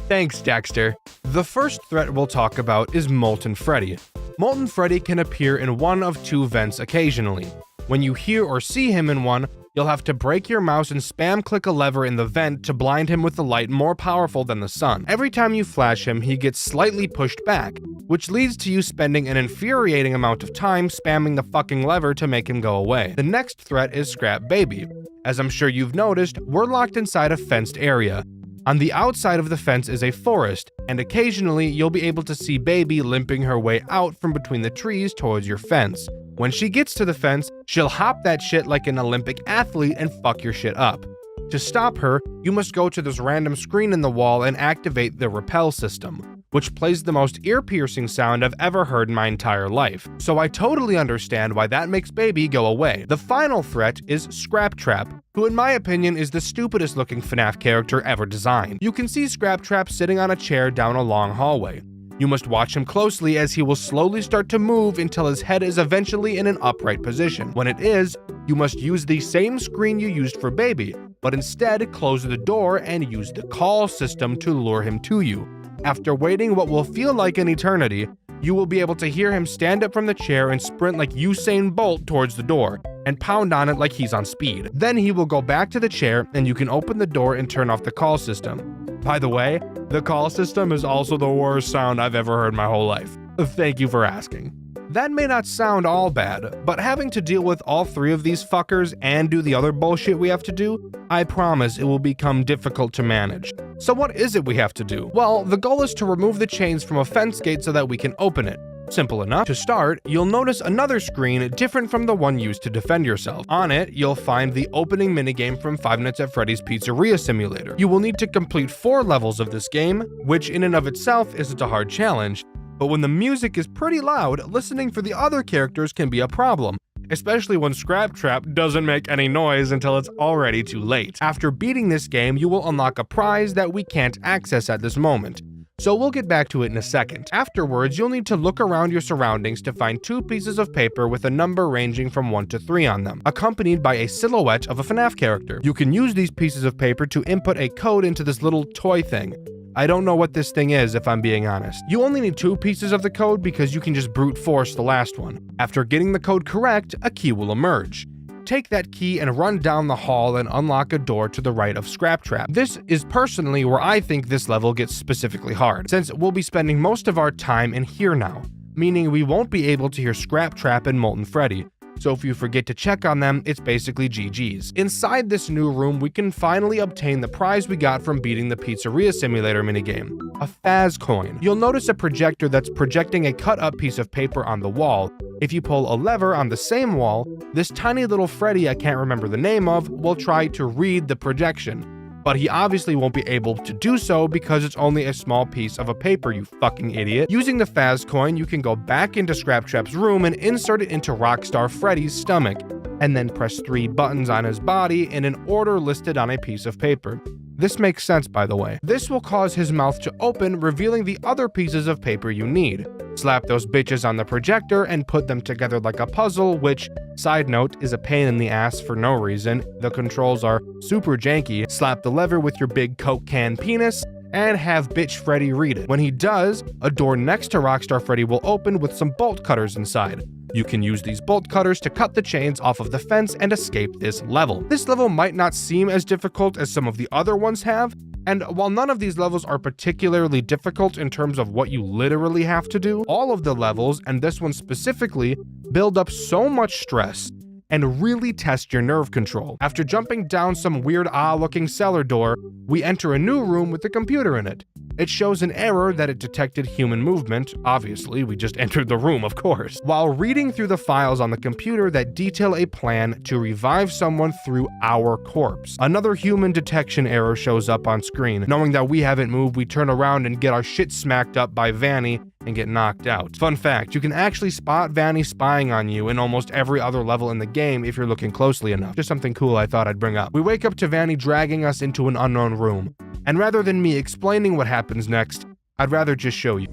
Thanks, Dexter. The first threat we'll talk about is Molten Freddy. Molten Freddy can appear in one of 2 vents occasionally. When you hear or see him in one, you'll have to break your mouse and spam click a lever in the vent to blind him with a light more powerful than the sun. Every time you flash him, he gets slightly pushed back, which leads to you spending an infuriating amount of time spamming the fucking lever to make him go away. The next threat is Scrap Baby. As I'm sure you've noticed, we're locked inside a fenced area. On the outside of the fence is a forest, and occasionally you'll be able to see Baby limping her way out from between the trees towards your fence. When she gets to the fence, she'll hop that shit like an Olympic athlete and fuck your shit up. To stop her, you must go to this random screen in the wall and activate the repel system, which plays the most ear-piercing sound I've ever heard in my entire life. So I totally understand why that makes Baby go away. The final threat is Scrap Trap, who in my opinion is the stupidest looking FNAF character ever designed. You can see Scrap Trap sitting on a chair down a long hallway. You must watch him closely as he will slowly start to move until his head is eventually in an upright position. When it is, you must use the same screen you used for Baby, but instead close the door and use the call system to lure him to you. After waiting what will feel like an eternity, you will be able to hear him stand up from the chair and sprint like Usain Bolt towards the door, and pound on it like he's on speed. Then he will go back to the chair and you can open the door and turn off the call system. By the way, the call system is also the worst sound I've ever heard in my whole life. Thank you for asking. That may not sound all bad, but having to deal with all 3 of these fuckers and do the other bullshit we have to do, I promise it will become difficult to manage. So what is it we have to do? Well, the goal is to remove the chains from a fence gate so that we can open it. Simple enough. To start, you'll notice another screen different from the one used to defend yourself. On it, you'll find the opening minigame from Five Nights at Freddy's Pizzeria Simulator. You will need to complete 4 levels of this game, which in and of itself isn't a hard challenge, but when the music is pretty loud, listening for the other characters can be a problem, especially when Scrap Trap doesn't make any noise until it's already too late. After beating this game, you will unlock a prize that we can't access at this moment, so we'll get back to it in a second. Afterwards, you'll need to look around your surroundings to find 2 pieces of paper with a number ranging from 1 to 3 on them, accompanied by a silhouette of a FNAF character. You can use these pieces of paper to input a code into this little toy thing. I don't know what this thing is, if I'm being honest. You only need 2 pieces of the code because you can just brute force the last one. After getting the code correct, a key will emerge. Take that key and run down the hall and unlock a door to the right of Scrap Trap. This is personally where I think this level gets specifically hard, since we'll be spending most of our time in here now, meaning we won't be able to hear Scrap Trap and Molten Freddy. So if you forget to check on them, it's basically GG's. Inside this new room, we can finally obtain the prize we got from beating the Pizzeria Simulator minigame, a Faz coin. You'll notice a projector that's projecting a cut-up piece of paper on the wall. If you pull a lever on the same wall, this tiny little Freddy I can't remember the name of will try to read the projection. But he obviously won't be able to do so because it's only a small piece of a paper, you fucking idiot. Using the Faz coin, you can go back into Scrap Trap's room and insert it into Rockstar Freddy's stomach, and then press 3 buttons on his body in an order listed on a piece of paper. This makes sense, by the way. This will cause his mouth to open, revealing the other pieces of paper you need. Slap those bitches on the projector and put them together like a puzzle, which, side note, is a pain in the ass for no reason. The controls are super janky. Slap the lever with your big Coke can penis, and have bitch Freddy read it. When he does, a door next to Rockstar Freddy will open with some bolt cutters inside. You can use these bolt cutters to cut the chains off of the fence and escape this level. This level might not seem as difficult as some of the other ones have, and while none of these levels are particularly difficult in terms of what you literally have to do, all of the levels, and this one specifically, build up so much stress and really test your nerve control. After jumping down some weird looking cellar door, we enter a new room with a computer in it. It shows an error that it detected human movement. Obviously, we just entered the room, of course. While reading through the files on the computer that detail a plan to revive someone through our corpse. Another human detection error shows up on screen. Knowing that we haven't moved, we turn around and get our shit smacked up by Vanny and get knocked out. Fun fact, you can actually spot Vanny spying on you in almost every other level in the game if you're looking closely enough. Just something cool I thought I'd bring up. We wake up to Vanny dragging us into an unknown room. And rather than me explaining what happens next, I'd rather just show you.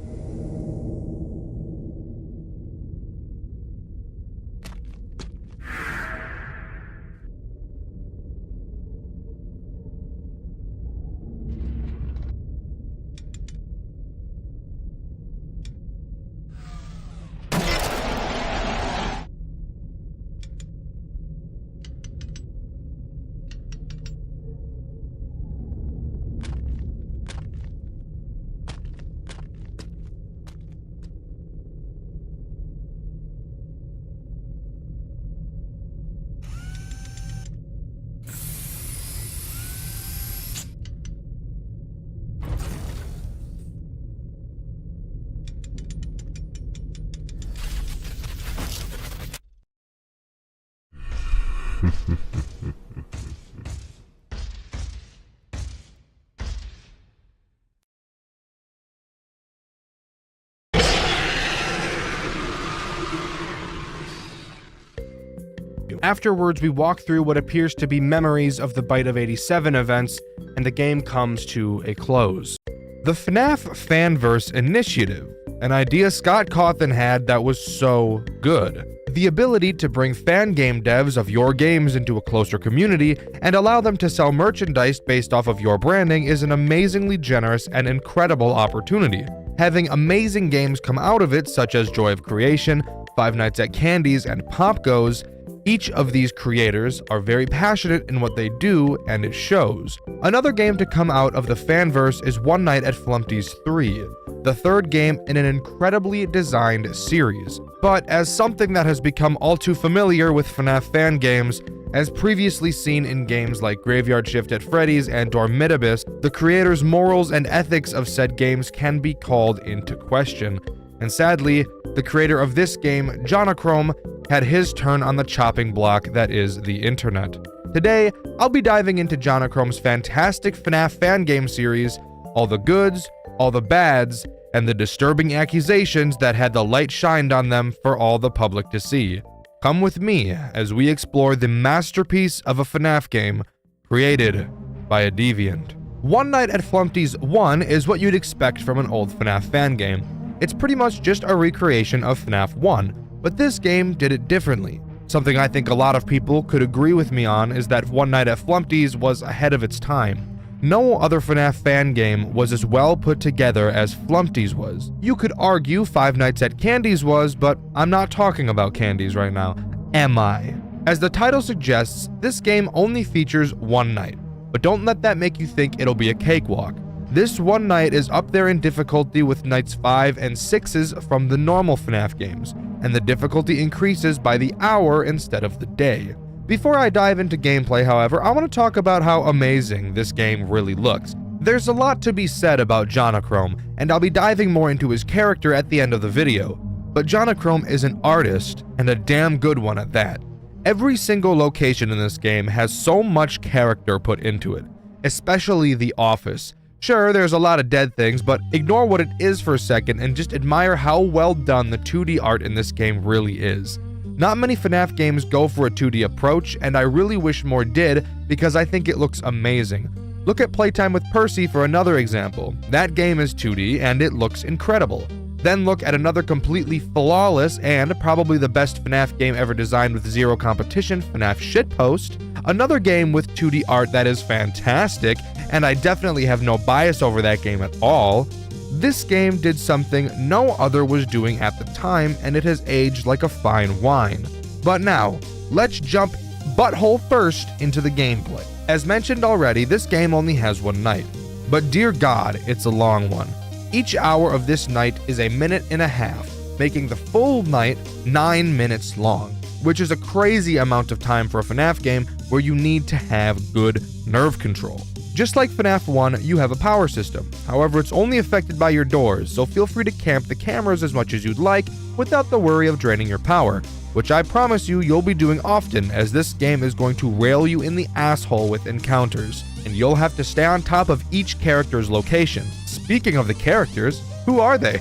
Afterwards, we walk through what appears to be memories of the Bite of 87 events, and the game comes to a close. The FNAF Fanverse Initiative, an idea Scott Cawthon had that was so good. The ability to bring fan game devs of your games into a closer community and allow them to sell merchandise based off of your branding is an amazingly generous and incredible opportunity. Having amazing games come out of it, such as Joy of Creation, Five Nights at Candy's, and Pop Goes, each of these creators are very passionate in what they do, and it shows. Another game to come out of the fanverse is One Night at Flumpty's 3, the third game in an incredibly designed series. But as something that has become all too familiar with FNAF fan games, as previously seen in games like Graveyard Shift at Freddy's and Dormitibus, the creators' morals and ethics of said games can be called into question. And sadly, the creator of this game, Jonachrome, had his turn on the chopping block that is the internet. Today, I'll be diving into Jonachrome's fantastic FNAF fan game series, all the goods, all the bads, and the disturbing accusations that had the light shined on them for all the public to see. Come with me as we explore the masterpiece of a FNAF game created by a deviant. One Night at Flumpty's 1 is what you'd expect from an old FNAF fan game. It's pretty much just a recreation of FNAF 1, but this game did it differently. Something I think a lot of people could agree with me on is that One Night at Flumpty's was ahead of its time. No other FNAF fan game was as well put together as Flumpty's was. You could argue Five Nights at Candy's was, but I'm not talking about Candy's right now, am I? As the title suggests, this game only features one night, but don't let that make you think it'll be a cakewalk. This one night is up there in difficulty with nights 5 and 6's from the normal FNAF games, and the difficulty increases by the hour instead of the day. Before I dive into gameplay, however, I want to talk about how amazing this game really looks. There's a lot to be said about Jonachrome, and I'll be diving more into his character at the end of the video. But Jonachrome is an artist, and a damn good one at that. Every single location in this game has so much character put into it, especially the office. Sure, there's a lot of dead things, but ignore what it is for a second and just admire how well done the 2D art in this game really is. Not many FNAF games go for a 2D approach, and I really wish more did because I think it looks amazing. Look at Playtime with Percy for another example. That game is 2D and it looks incredible. Then look at another completely flawless and probably the best FNAF game ever designed with zero competition, FNAF Shitpost. Another game with 2D art that is fantastic, and I definitely have no bias over that game at all. This game did something no other was doing at the time, and it has aged like a fine wine. But now, let's jump butthole first into the gameplay. As mentioned already, this game only has one night. But dear God, it's a long one. Each hour of this night is a minute and a half, making the full night 9 minutes long. which is a crazy amount of time for a FNAF game where you need to have good nerve control. Just like FNAF 1, you have a power system. However, it's only affected by your doors, so feel free to camp the cameras as much as you'd like without the worry of draining your power, which I promise you'll be doing often, as this game is going to rail you in the asshole with encounters, and you'll have to stay on top of each character's location. Speaking of the characters, who are they?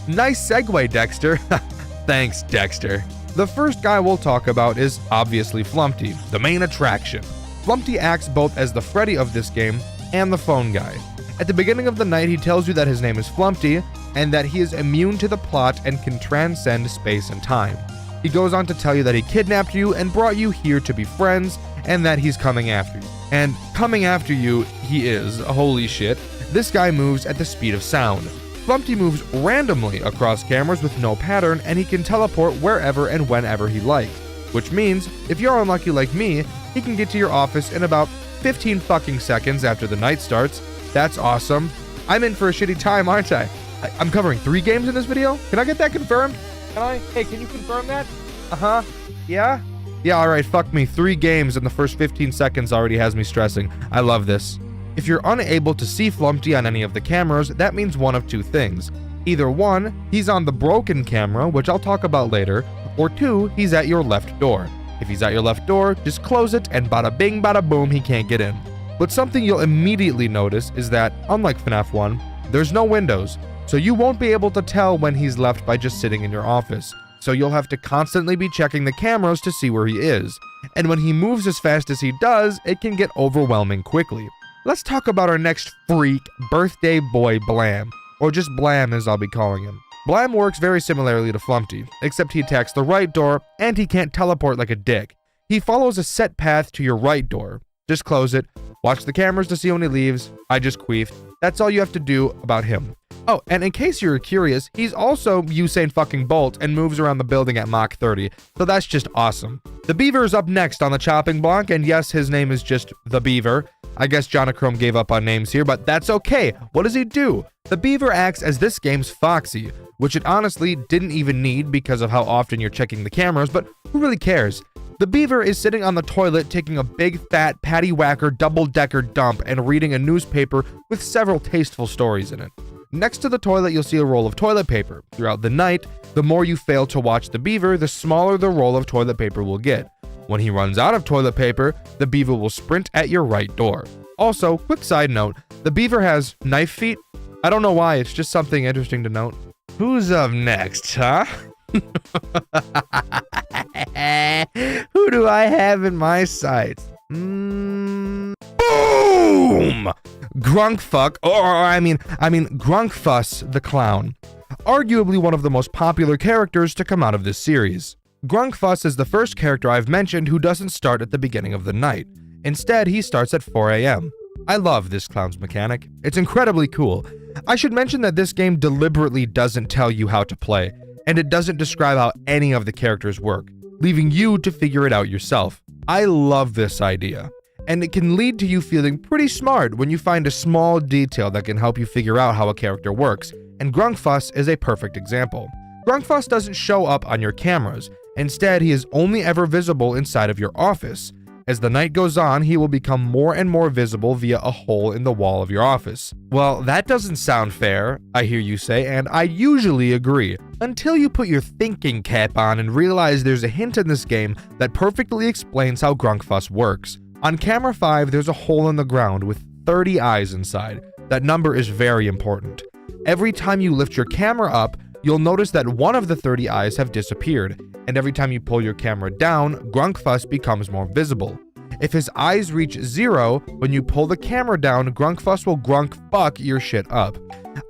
Nice segue, Dexter. Thanks, Dexter. The first guy we'll talk about is obviously Flumpty, the main attraction. Flumpty acts both as the Freddy of this game and the phone guy. At the beginning of the night, he tells you that his name is Flumpty and that he is immune to the plot and can transcend space and time. He goes on to tell you that he kidnapped you and brought you here to be friends and that he's coming after you. And coming after you, he is. Holy shit. This guy moves at the speed of sound. Flumpty moves randomly across cameras with no pattern, and he can teleport wherever and whenever he likes. Which means, if you're unlucky like me, he can get to your office in about 15 fucking seconds after the night starts. That's awesome. I'm in for a shitty time, aren't I? I'm covering 3 games in this video? Can I get that confirmed? Hey, can you confirm that? Yeah? Yeah, alright, fuck me. 3 games in the first 15 seconds already has me stressing. I love this. If you're unable to see Flumpty on any of the cameras, that means one of 2 things. Either 1, he's on the broken camera, which I'll talk about later, or 2, he's at your left door. If he's at your left door, just close it and bada bing bada boom, he can't get in. But something you'll immediately notice is that, unlike FNAF 1, there's no windows, so you won't be able to tell when he's left by just sitting in your office. So you'll have to constantly be checking the cameras to see where he is. And when he moves as fast as he does, it can get overwhelming quickly. Let's talk about our next freak, birthday boy Blam, or just Blam as I'll be calling him. Blam works very similarly to Flumpty, except he attacks the right door and he can't teleport like a dick. He follows a set path to your right door. Just close it, watch the cameras to see when he leaves. I just queefed. That's all you have to do about him. Oh, and in case you're curious, he's also Usain fucking Bolt and moves around the building at Mach 30, so that's just awesome. The Beaver is up next on the chopping block, and yes, his name is just the Beaver. I guess Jonachrome gave up on names here, but that's okay. What does he do? The Beaver acts as this game's Foxy, which it honestly didn't even need because of how often you're checking the cameras, but who really cares? The Beaver is sitting on the toilet taking a big fat patty whacker double-decker dump and reading a newspaper with several tasteful stories in it. Next to the toilet, you'll see a roll of toilet paper. Throughout the night, the more you fail to watch the Beaver, the smaller the roll of toilet paper will get. When he runs out of toilet paper, the Beaver will sprint at your right door. Also, quick side note, the Beaver has knife feet. I don't know why, it's just something interesting to note. Who's up next, huh? Who do I have in my sights? Boom! Grunkfuck, Grunkfuss the Clown. Arguably one of the most popular characters to come out of this series. Grunkfuss is the first character I've mentioned who doesn't start at the beginning of the night. Instead, he starts at 4 a.m. I love this clown's mechanic. It's incredibly cool. I should mention that this game deliberately doesn't tell you how to play, and it doesn't describe how any of the characters work, leaving you to figure it out yourself. I love this idea, and it can lead to you feeling pretty smart when you find a small detail that can help you figure out how a character works, and Grunkfuss is a perfect example. Grunkfuss doesn't show up on your cameras. Instead, he is only ever visible inside of your office. As the night goes on, he will become more and more visible via a hole in the wall of your office. Well, that doesn't sound fair, I hear you say, and I usually agree, until you put your thinking cap on and realize there's a hint in this game that perfectly explains how Grunkfuss works. On camera 5, there's a hole in the ground with 30 eyes inside. That number is very important. Every time you lift your camera up, you'll notice that one of the 30 eyes have disappeared, and every time you pull your camera down, Grunkfuss becomes more visible. If his eyes reach 0, when you pull the camera down, Grunkfuss will grunk-fuck your shit up.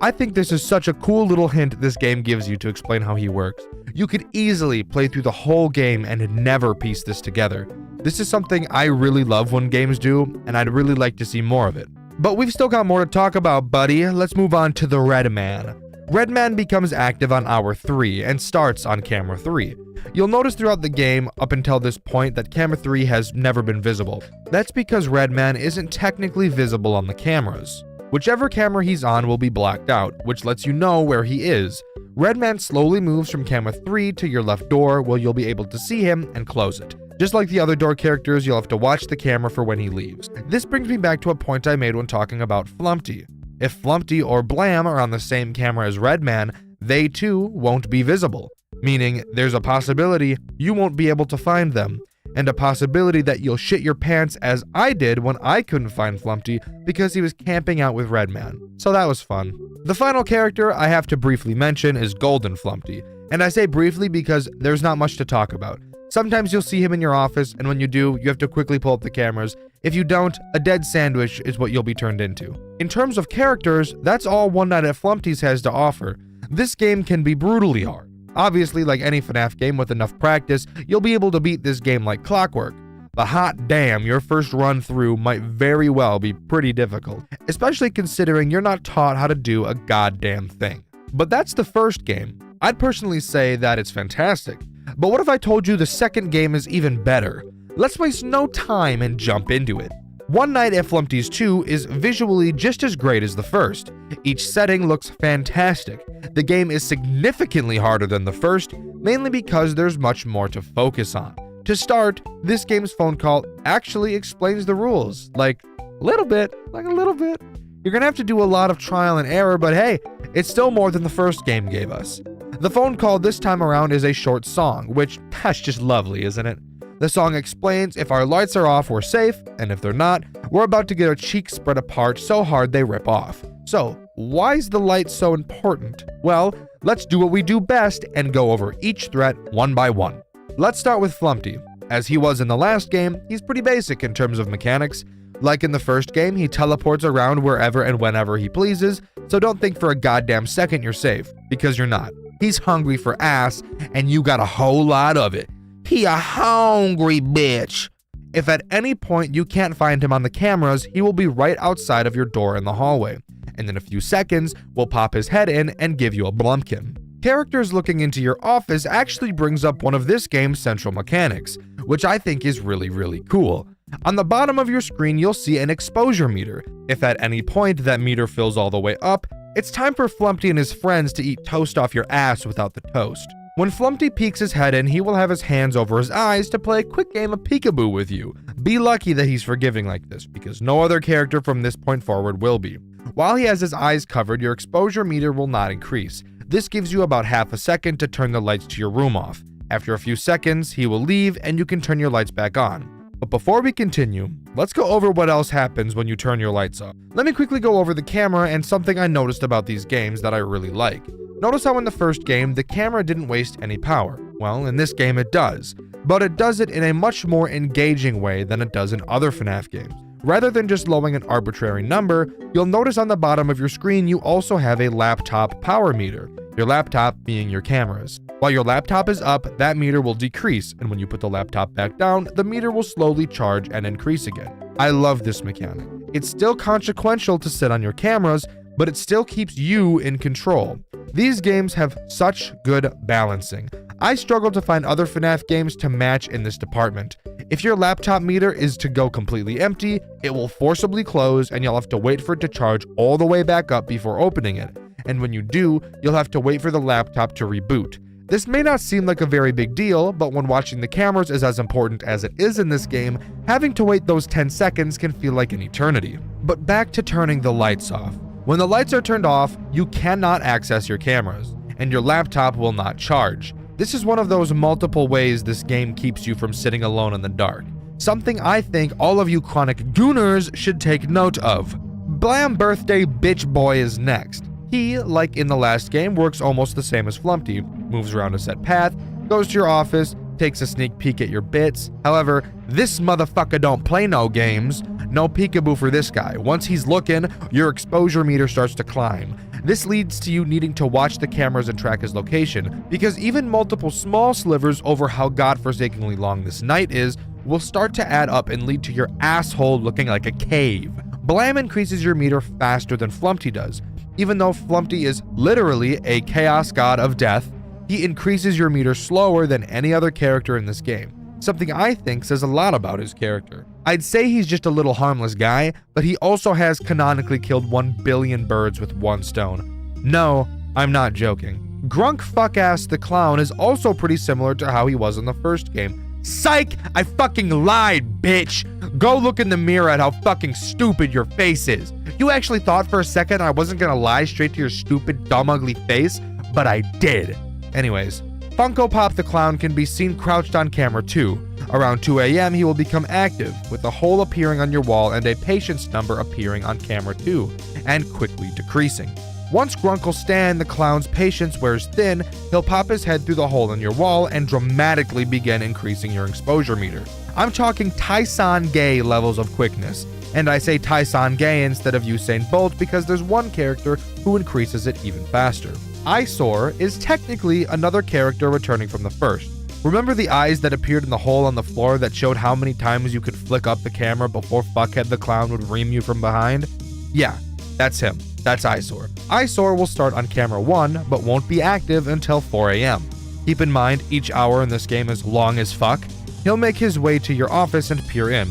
I think this is such a cool little hint this game gives you to explain how he works. You could easily play through the whole game and never piece this together. This is something I really love when games do, and I'd really like to see more of it. But we've still got more to talk about, buddy. Let's move on to the Red Man. Red Man becomes active on hour 3 and starts on camera 3. You'll notice throughout the game up until this point that camera 3 has never been visible. That's because Red Man isn't technically visible on the cameras. Whichever camera he's on will be blacked out, which lets you know where he is. Redman slowly moves from camera 3 to your left door where you'll be able to see him and close it. Just like the other door characters, you'll have to watch the camera for when he leaves. This brings me back to a point I made when talking about Flumpty. If Flumpty or Blam are on the same camera as Redman, they too won't be visible, meaning there's a possibility you won't be able to find them, and a possibility that you'll shit your pants as I did when I couldn't find Flumpty because he was camping out with Redman. So that was fun. The final character I have to briefly mention is Golden Flumpty, and I say briefly because there's not much to talk about. Sometimes you'll see him in your office, and when you do, you have to quickly pull up the cameras. If you don't, a dead sandwich is what you'll be turned into. In terms of characters, that's all One Night at Flumpty's has to offer. This game can be brutally hard. Obviously, like any FNAF game with enough practice, you'll be able to beat this game like clockwork. But hot damn, your first run through might very well be pretty difficult, especially considering you're not taught how to do a goddamn thing. But that's the first game. I'd personally say that it's fantastic. But what if I told you the second game is even better? Let's waste no time and jump into it. One Night at Flumpty's 2 is visually just as great as the first. Each setting looks fantastic. The game is significantly harder than the first, mainly because there's much more to focus on. To start, this game's phone call actually explains the rules, like a little bit. You're gonna have to do a lot of trial and error, but hey, it's still more than the first game gave us. The phone call this time around is a short song, which, that's just lovely, isn't it? The song explains if our lights are off, we're safe, and if they're not, we're about to get our cheeks spread apart so hard they rip off. So, why is the light so important? Well, let's do what we do best and go over each threat one by one. Let's start with Flumpty. As he was in the last game, he's pretty basic in terms of mechanics. Like in the first game, he teleports around wherever and whenever he pleases, so don't think for a goddamn second you're safe, because you're not. He's hungry for ass, and you got a whole lot of it. He a hungry bitch. If at any point you can't find him on the cameras, he will be right outside of your door in the hallway, and in a few seconds, will pop his head in and give you a blumpkin. Characters looking into your office actually brings up one of this game's central mechanics, which I think is really cool. On the bottom of your screen, you'll see an exposure meter. If at any point that meter fills all the way up, it's time for Flumpty and his friends to eat toast off your ass without the toast. When Flumpty peeks his head in, he will have his hands over his eyes to play a quick game of peekaboo with you. Be lucky that he's forgiving like this, because no other character from this point forward will be. While he has his eyes covered, your exposure meter will not increase. This gives you about half a second to turn the lights to your room off. After a few seconds, he will leave and you can turn your lights back on. But before we continue, let's go over what else happens when you turn your lights off. Let me quickly go over the camera and something I noticed about these games that I really like. Notice how in the first game, the camera didn't waste any power. Well, in this game it does, but it does it in a much more engaging way than it does in other FNAF games. Rather than just lowering an arbitrary number, you'll notice on the bottom of your screen you also have a laptop power meter, your laptop being your cameras. While your laptop is up, that meter will decrease, and when you put the laptop back down, the meter will slowly charge and increase again. I love this mechanic. It's still consequential to sit on your cameras, but it still keeps you in control. These games have such good balancing. I struggle to find other FNAF games to match in this department. If your laptop meter is to go completely empty, it will forcibly close and you'll have to wait for it to charge all the way back up before opening it. And when you do, you'll have to wait for the laptop to reboot. This may not seem like a very big deal, but when watching the cameras is as important as it is in this game, having to wait those 10 seconds can feel like an eternity. But back to turning the lights off. When the lights are turned off, you cannot access your cameras, and your laptop will not charge. This is one of those multiple ways this game keeps you from sitting alone in the dark. Something I think all of you chronic gooners should take note of. Blam Birthday Bitch Boy is next. He, like in the last game, works almost the same as Flumpty, moves around a set path, goes to your office, takes a sneak peek at your bits. However, this motherfucker don't play no games. No peekaboo for this guy. Once he's looking, your exposure meter starts to climb. This leads to you needing to watch the cameras and track his location, because even multiple small slivers over how godforsakenly long this night is will start to add up and lead to your asshole looking like a cave. Blam increases your meter faster than Flumpty does. Even though Flumpty is literally a chaos god of death, he increases your meter slower than any other character in this game. Something I think says a lot about his character. I'd say he's just a little harmless guy, but he also has canonically killed 1 billion birds with one stone. No, I'm not joking. Grunk Fuckass the Clown is also pretty similar to how he was in the first game. Psych! I fucking lied, bitch! Go look in the mirror at how fucking stupid your face is. You actually thought for a second I wasn't gonna lie straight to your stupid, dumb, ugly face, but I did. Anyways, Funko Pop the Clown can be seen crouched on camera too. Around 2 a.m. he will become active, with a hole appearing on your wall and a patience number appearing on camera too, and quickly decreasing. Once Grunkle Stan the Clown's patience wears thin, he'll pop his head through the hole in your wall and dramatically begin increasing your exposure meter. I'm talking Tyson Gay levels of quickness, and I say Tyson Gay instead of Usain Bolt because there's one character who increases it even faster. Eyesore is technically another character returning from the first. Remember the eyes that appeared in the hole on the floor that showed how many times you could flick up the camera before Fuckhead the Clown would ream you from behind? Yeah, that's him. That's Eyesore. Eyesore will start on camera 1, but won't be active until 4 a.m. Keep in mind, each hour in this game is long as fuck. He'll make his way to your office and peer in.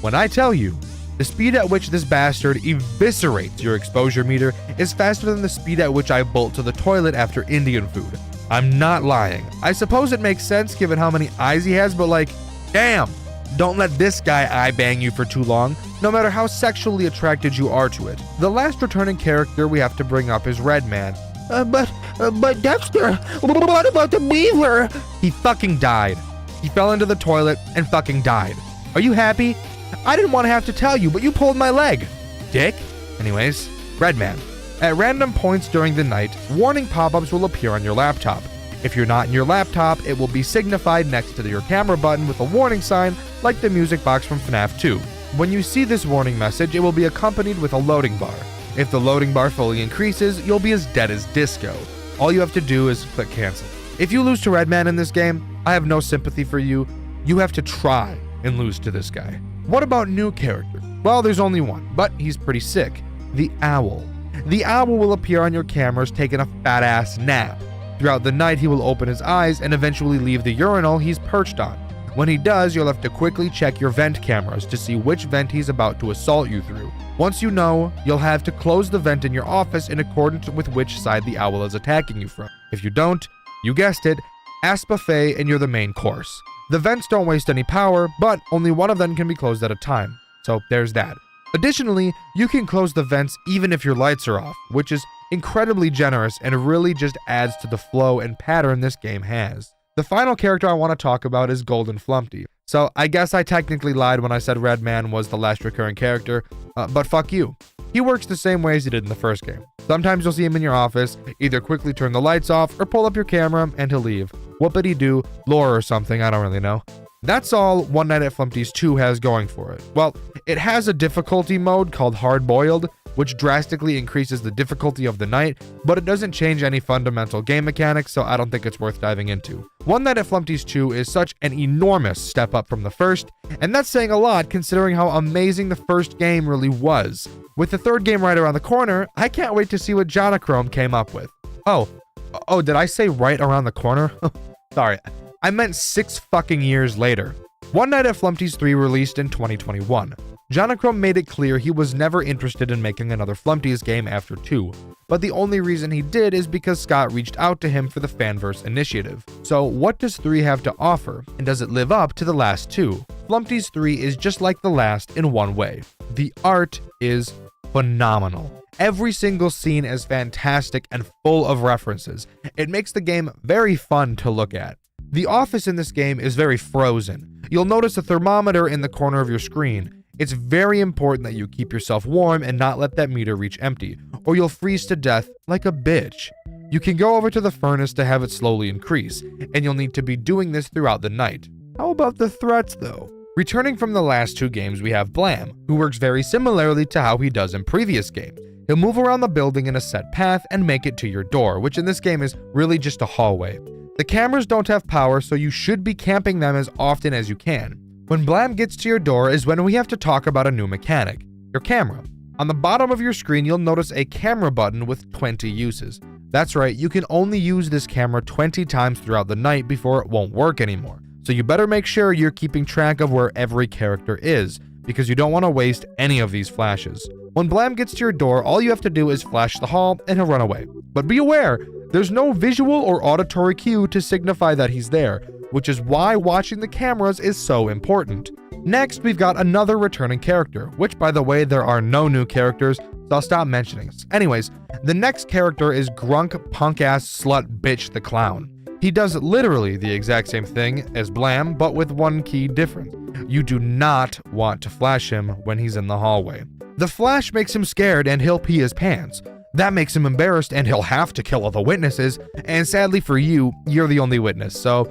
When I tell you, the speed at which this bastard eviscerates your exposure meter is faster than the speed at which I bolt to the toilet after Indian food. I'm not lying. I suppose it makes sense given how many eyes he has, but like, damn, don't let this guy eye bang you for too long, no matter how sexually attracted you are to it. The last returning character we have to bring up is Redman. But Dexter, what about the beaver? He fucking died. He fell into the toilet and fucking died. Are you happy? I didn't want to have to tell you, but you pulled my leg. Dick? Anyways, Redman. At random points during the night, warning pop-ups will appear on your laptop. If you're not in your laptop, it will be signified next to your camera button with a warning sign like the music box from FNAF 2. When you see this warning message, it will be accompanied with a loading bar. If the loading bar fully increases, you'll be as dead as disco. All you have to do is click cancel. If you lose to Redman in this game, I have no sympathy for you. You have to try and lose to this guy. What about new character? Well, there's only one, but he's pretty sick. The Owl. The Owl will appear on your cameras taking a fat-ass nap. Throughout the night, he will open his eyes and eventually leave the urinal he's perched on. When he does, you'll have to quickly check your vent cameras to see which vent he's about to assault you through. Once you know, you'll have to close the vent in your office in accordance with which side the Owl is attacking you from. If you don't, you guessed it, ask buffet and you're the main course. The vents don't waste any power, but only one of them can be closed at a time. So there's that. Additionally, you can close the vents even if your lights are off, which is incredibly generous and really just adds to the flow and pattern this game has. The final character I want to talk about is Golden Flumpty. So I guess I technically lied when I said Redman was the last recurring character, but fuck you. He works the same way as he did in the first game. Sometimes you'll see him in your office, either quickly turn the lights off or pull up your camera and he'll leave. Whoopity-doo, lore or something, I don't really know. That's all One Night at Flumpty's 2 has going for it. Well, it has a difficulty mode called Hard Boiled, which drastically increases the difficulty of the night, but it doesn't change any fundamental game mechanics, so I don't think it's worth diving into. One Night at Flumpty's 2 is such an enormous step up from the first, and that's saying a lot considering how amazing the first game really was. With the third game right around the corner, I can't wait to see what Jonachrome came up with. Oh, did I say right around the corner? Sorry, I meant 6 fucking years later. One Night at Flumpty's 3 released in 2021. Jonachrome made it clear he was never interested in making another Flumpty's game after 2, but the only reason he did is because Scott reached out to him for the Fanverse initiative. So what does 3 have to offer, and does it live up to the last 2? Flumpty's 3 is just like the last in one way. The art is phenomenal. Every single scene is fantastic and full of references. It makes the game very fun to look at. The office in this game is very frozen. You'll notice a thermometer in the corner of your screen. It's very important that you keep yourself warm and not let that meter reach empty, or you'll freeze to death like a bitch. You can go over to the furnace to have it slowly increase, and you'll need to be doing this throughout the night. How about the threats though? Returning from the last 2 games, we have Blam, who works very similarly to how he does in previous games. He'll move around the building in a set path and make it to your door, which in this game is really just a hallway. The cameras don't have power, so you should be camping them as often as you can. When Blam gets to your door is when we have to talk about a new mechanic, your camera. On the bottom of your screen, you'll notice a camera button with 20 uses. That's right, you can only use this camera 20 times throughout the night before it won't work anymore. So you better make sure you're keeping track of where every character is, because you don't want to waste any of these flashes. When Blam gets to your door, all you have to do is flash the hall and he'll run away. But be aware, There's no visual or auditory cue to signify that he's there, which is why watching the cameras is so important. Next, we've got another returning character, which by the way, there are no new characters, so I'll stop mentioning this. Anyways, the next character is Grunk Punk-Ass Slut Bitch the Clown. He does literally the exact same thing as Blam, but with one key difference. You do not want to flash him when he's in the hallway. The flash makes him scared and he'll pee his pants. That makes him embarrassed and he'll have to kill all the witnesses, and sadly for you, you're the only witness, so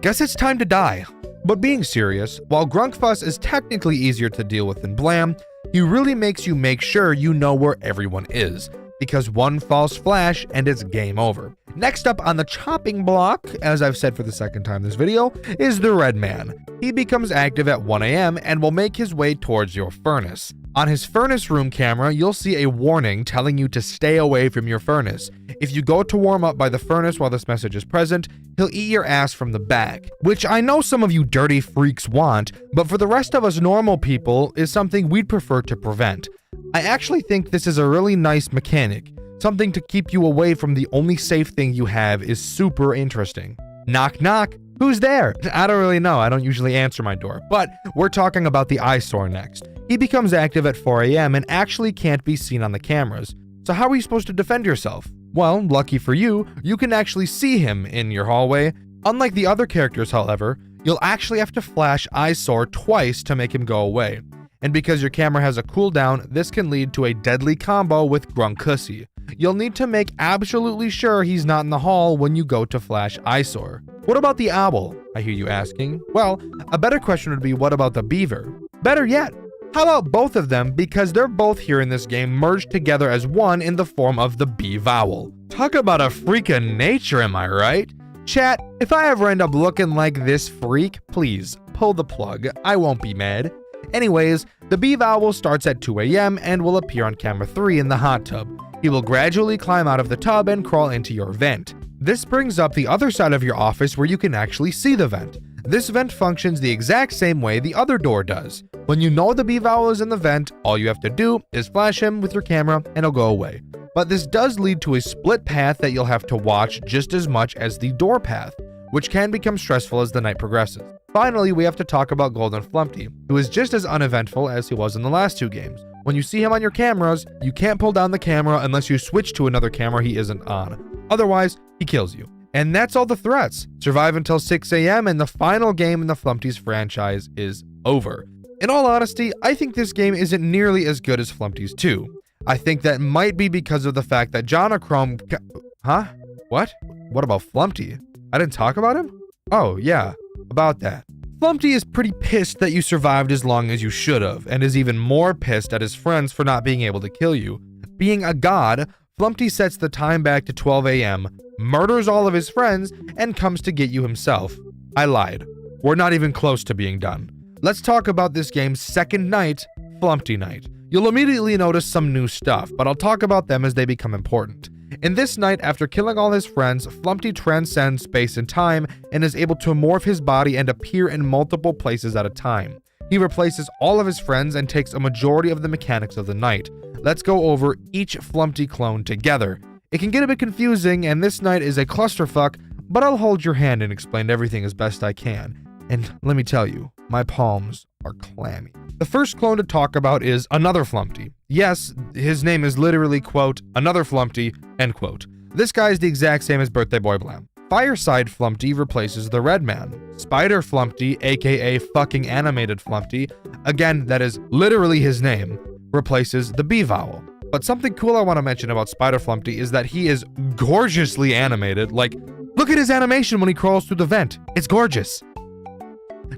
guess it's time to die. But being serious, while Grunkfuss is technically easier to deal with than Blam, he really makes you make sure you know where everyone is, because one false flash and it's game over. Next up on the chopping block, as I've said for the second time this video, is the Red Man. He becomes active at 1 AM and will make his way towards your furnace. On his furnace room camera, you'll see a warning telling you to stay away from your furnace. If you go to warm up by the furnace while this message is present, he'll eat your ass from the back, which I know some of you dirty freaks want, but for the rest of us normal people is something we'd prefer to prevent. I actually think this is a really nice mechanic. Something to keep you away from the only safe thing you have is super interesting. Knock knock, who's there? I don't really know, I don't usually answer my door, but we're talking about the eyesore next. He becomes active at 4 AM and actually can't be seen on the cameras. So how are you supposed to defend yourself? Well, lucky for you, you can actually see him in your hallway. Unlike the other characters, however, you'll actually have to flash eyesore twice to make him go away. And because your camera has a cooldown, this can lead to a deadly combo with Grunkussy. You'll need to make absolutely sure he's not in the hall when you go to flash eyesore. What about the owl? I hear you asking. Well, a better question would be, what about the beaver? Better yet, how about both of them, because they're both here in this game merged together as one in the form of the bee-vowel. Talk about a freak of nature, am I right? Chat, if I ever end up looking like this freak, please pull the plug, I won't be mad. Anyways, the bee-vowel starts at 2 AM and will appear on camera 3 in the hot tub. He will gradually climb out of the tub and crawl into your vent. This brings up the other side of your office where you can actually see the vent. This vent functions the exact same way the other door does. When you know the bee-vowel is in the vent, all you have to do is flash him with your camera and he'll go away. But this does lead to a split path that you'll have to watch just as much as the door path, which can become stressful as the night progresses. Finally, we have to talk about Golden Flumpty, who is just as uneventful as he was in the last two games. When you see him on your cameras, you can't pull down the camera unless you switch to another camera he isn't on. Otherwise, he kills you. And that's all the threats. Survive until 6 AM and the final game in the Flumpty's franchise is over. In all honesty, I think this game isn't nearly as good as Flumpty's 2. I think that might be because of the fact that Jonachrome Huh? What? What about Flumpty? I didn't talk about him? Oh, yeah, about that. Flumpty is pretty pissed that you survived as long as you should have, and is even more pissed at his friends for not being able to kill you. Being a god, Flumpty sets the time back to 12 AM, murders all of his friends, and comes to get you himself. I lied. We're not even close to being done. Let's talk about this game's second night, Flumpty Night. You'll immediately notice some new stuff, but I'll talk about them as they become important. In this night, after killing all his friends, Flumpty transcends space and time and is able to morph his body and appear in multiple places at a time. He replaces all of his friends and takes a majority of the mechanics of the night. Let's go over each Flumpty clone together. It can get a bit confusing, and this night is a clusterfuck, but I'll hold your hand and explain everything as best I can. And let me tell you, my palms are clammy. The first clone to talk about is Another Flumpty. Yes, his name is literally, quote, Another Flumpty, end quote. This guy is the exact same as Birthday Boy Blam. Fireside Flumpty replaces the Red Man. Spider Flumpty, aka fucking animated Flumpty, again, that is literally his name, replaces the bee-vowel. But something cool I want to mention about Spider Flumpty is that he is gorgeously animated. Like, look at his animation when he crawls through the vent. It's gorgeous.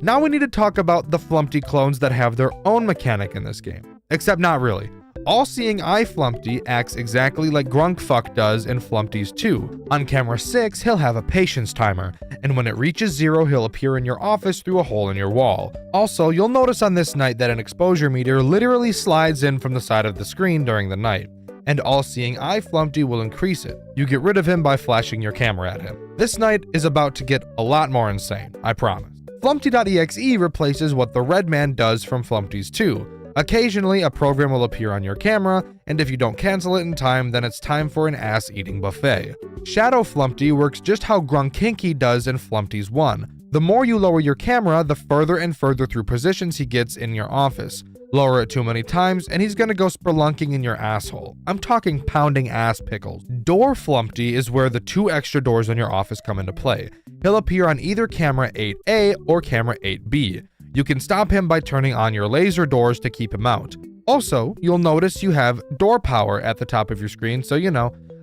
Now we need to talk about the Flumpty clones that have their own mechanic in this game. Except not really. All-Seeing Eye Flumpty acts exactly like Grunkfuck does in Flumpty's 2. On camera 6, he'll have a patience timer, and when it reaches 0, he'll appear in your office through a hole in your wall. Also, you'll notice on this night that an exposure meter literally slides in from the side of the screen during the night, and All-Seeing Eye Flumpty will increase it. You get rid of him by flashing your camera at him. This night is about to get a lot more insane, I promise. Flumpty.exe replaces what the Red Man does from Flumpty's 2. Occasionally, a program will appear on your camera, and if you don't cancel it in time, then it's time for an ass-eating buffet. Shadow Flumpty works just how Grunkinky does in Flumpty's 1. The more you lower your camera, the further and further through positions he gets in your office. Lower it too many times, and he's gonna go spelunking in your asshole. I'm talking pounding ass pickles. Door Flumpty is where the 2 extra doors on your office come into play. He'll appear on either camera 8A or camera 8B. You can stop him by turning on your laser doors to keep him out. Also, you'll notice you have door power at the top of your screen, so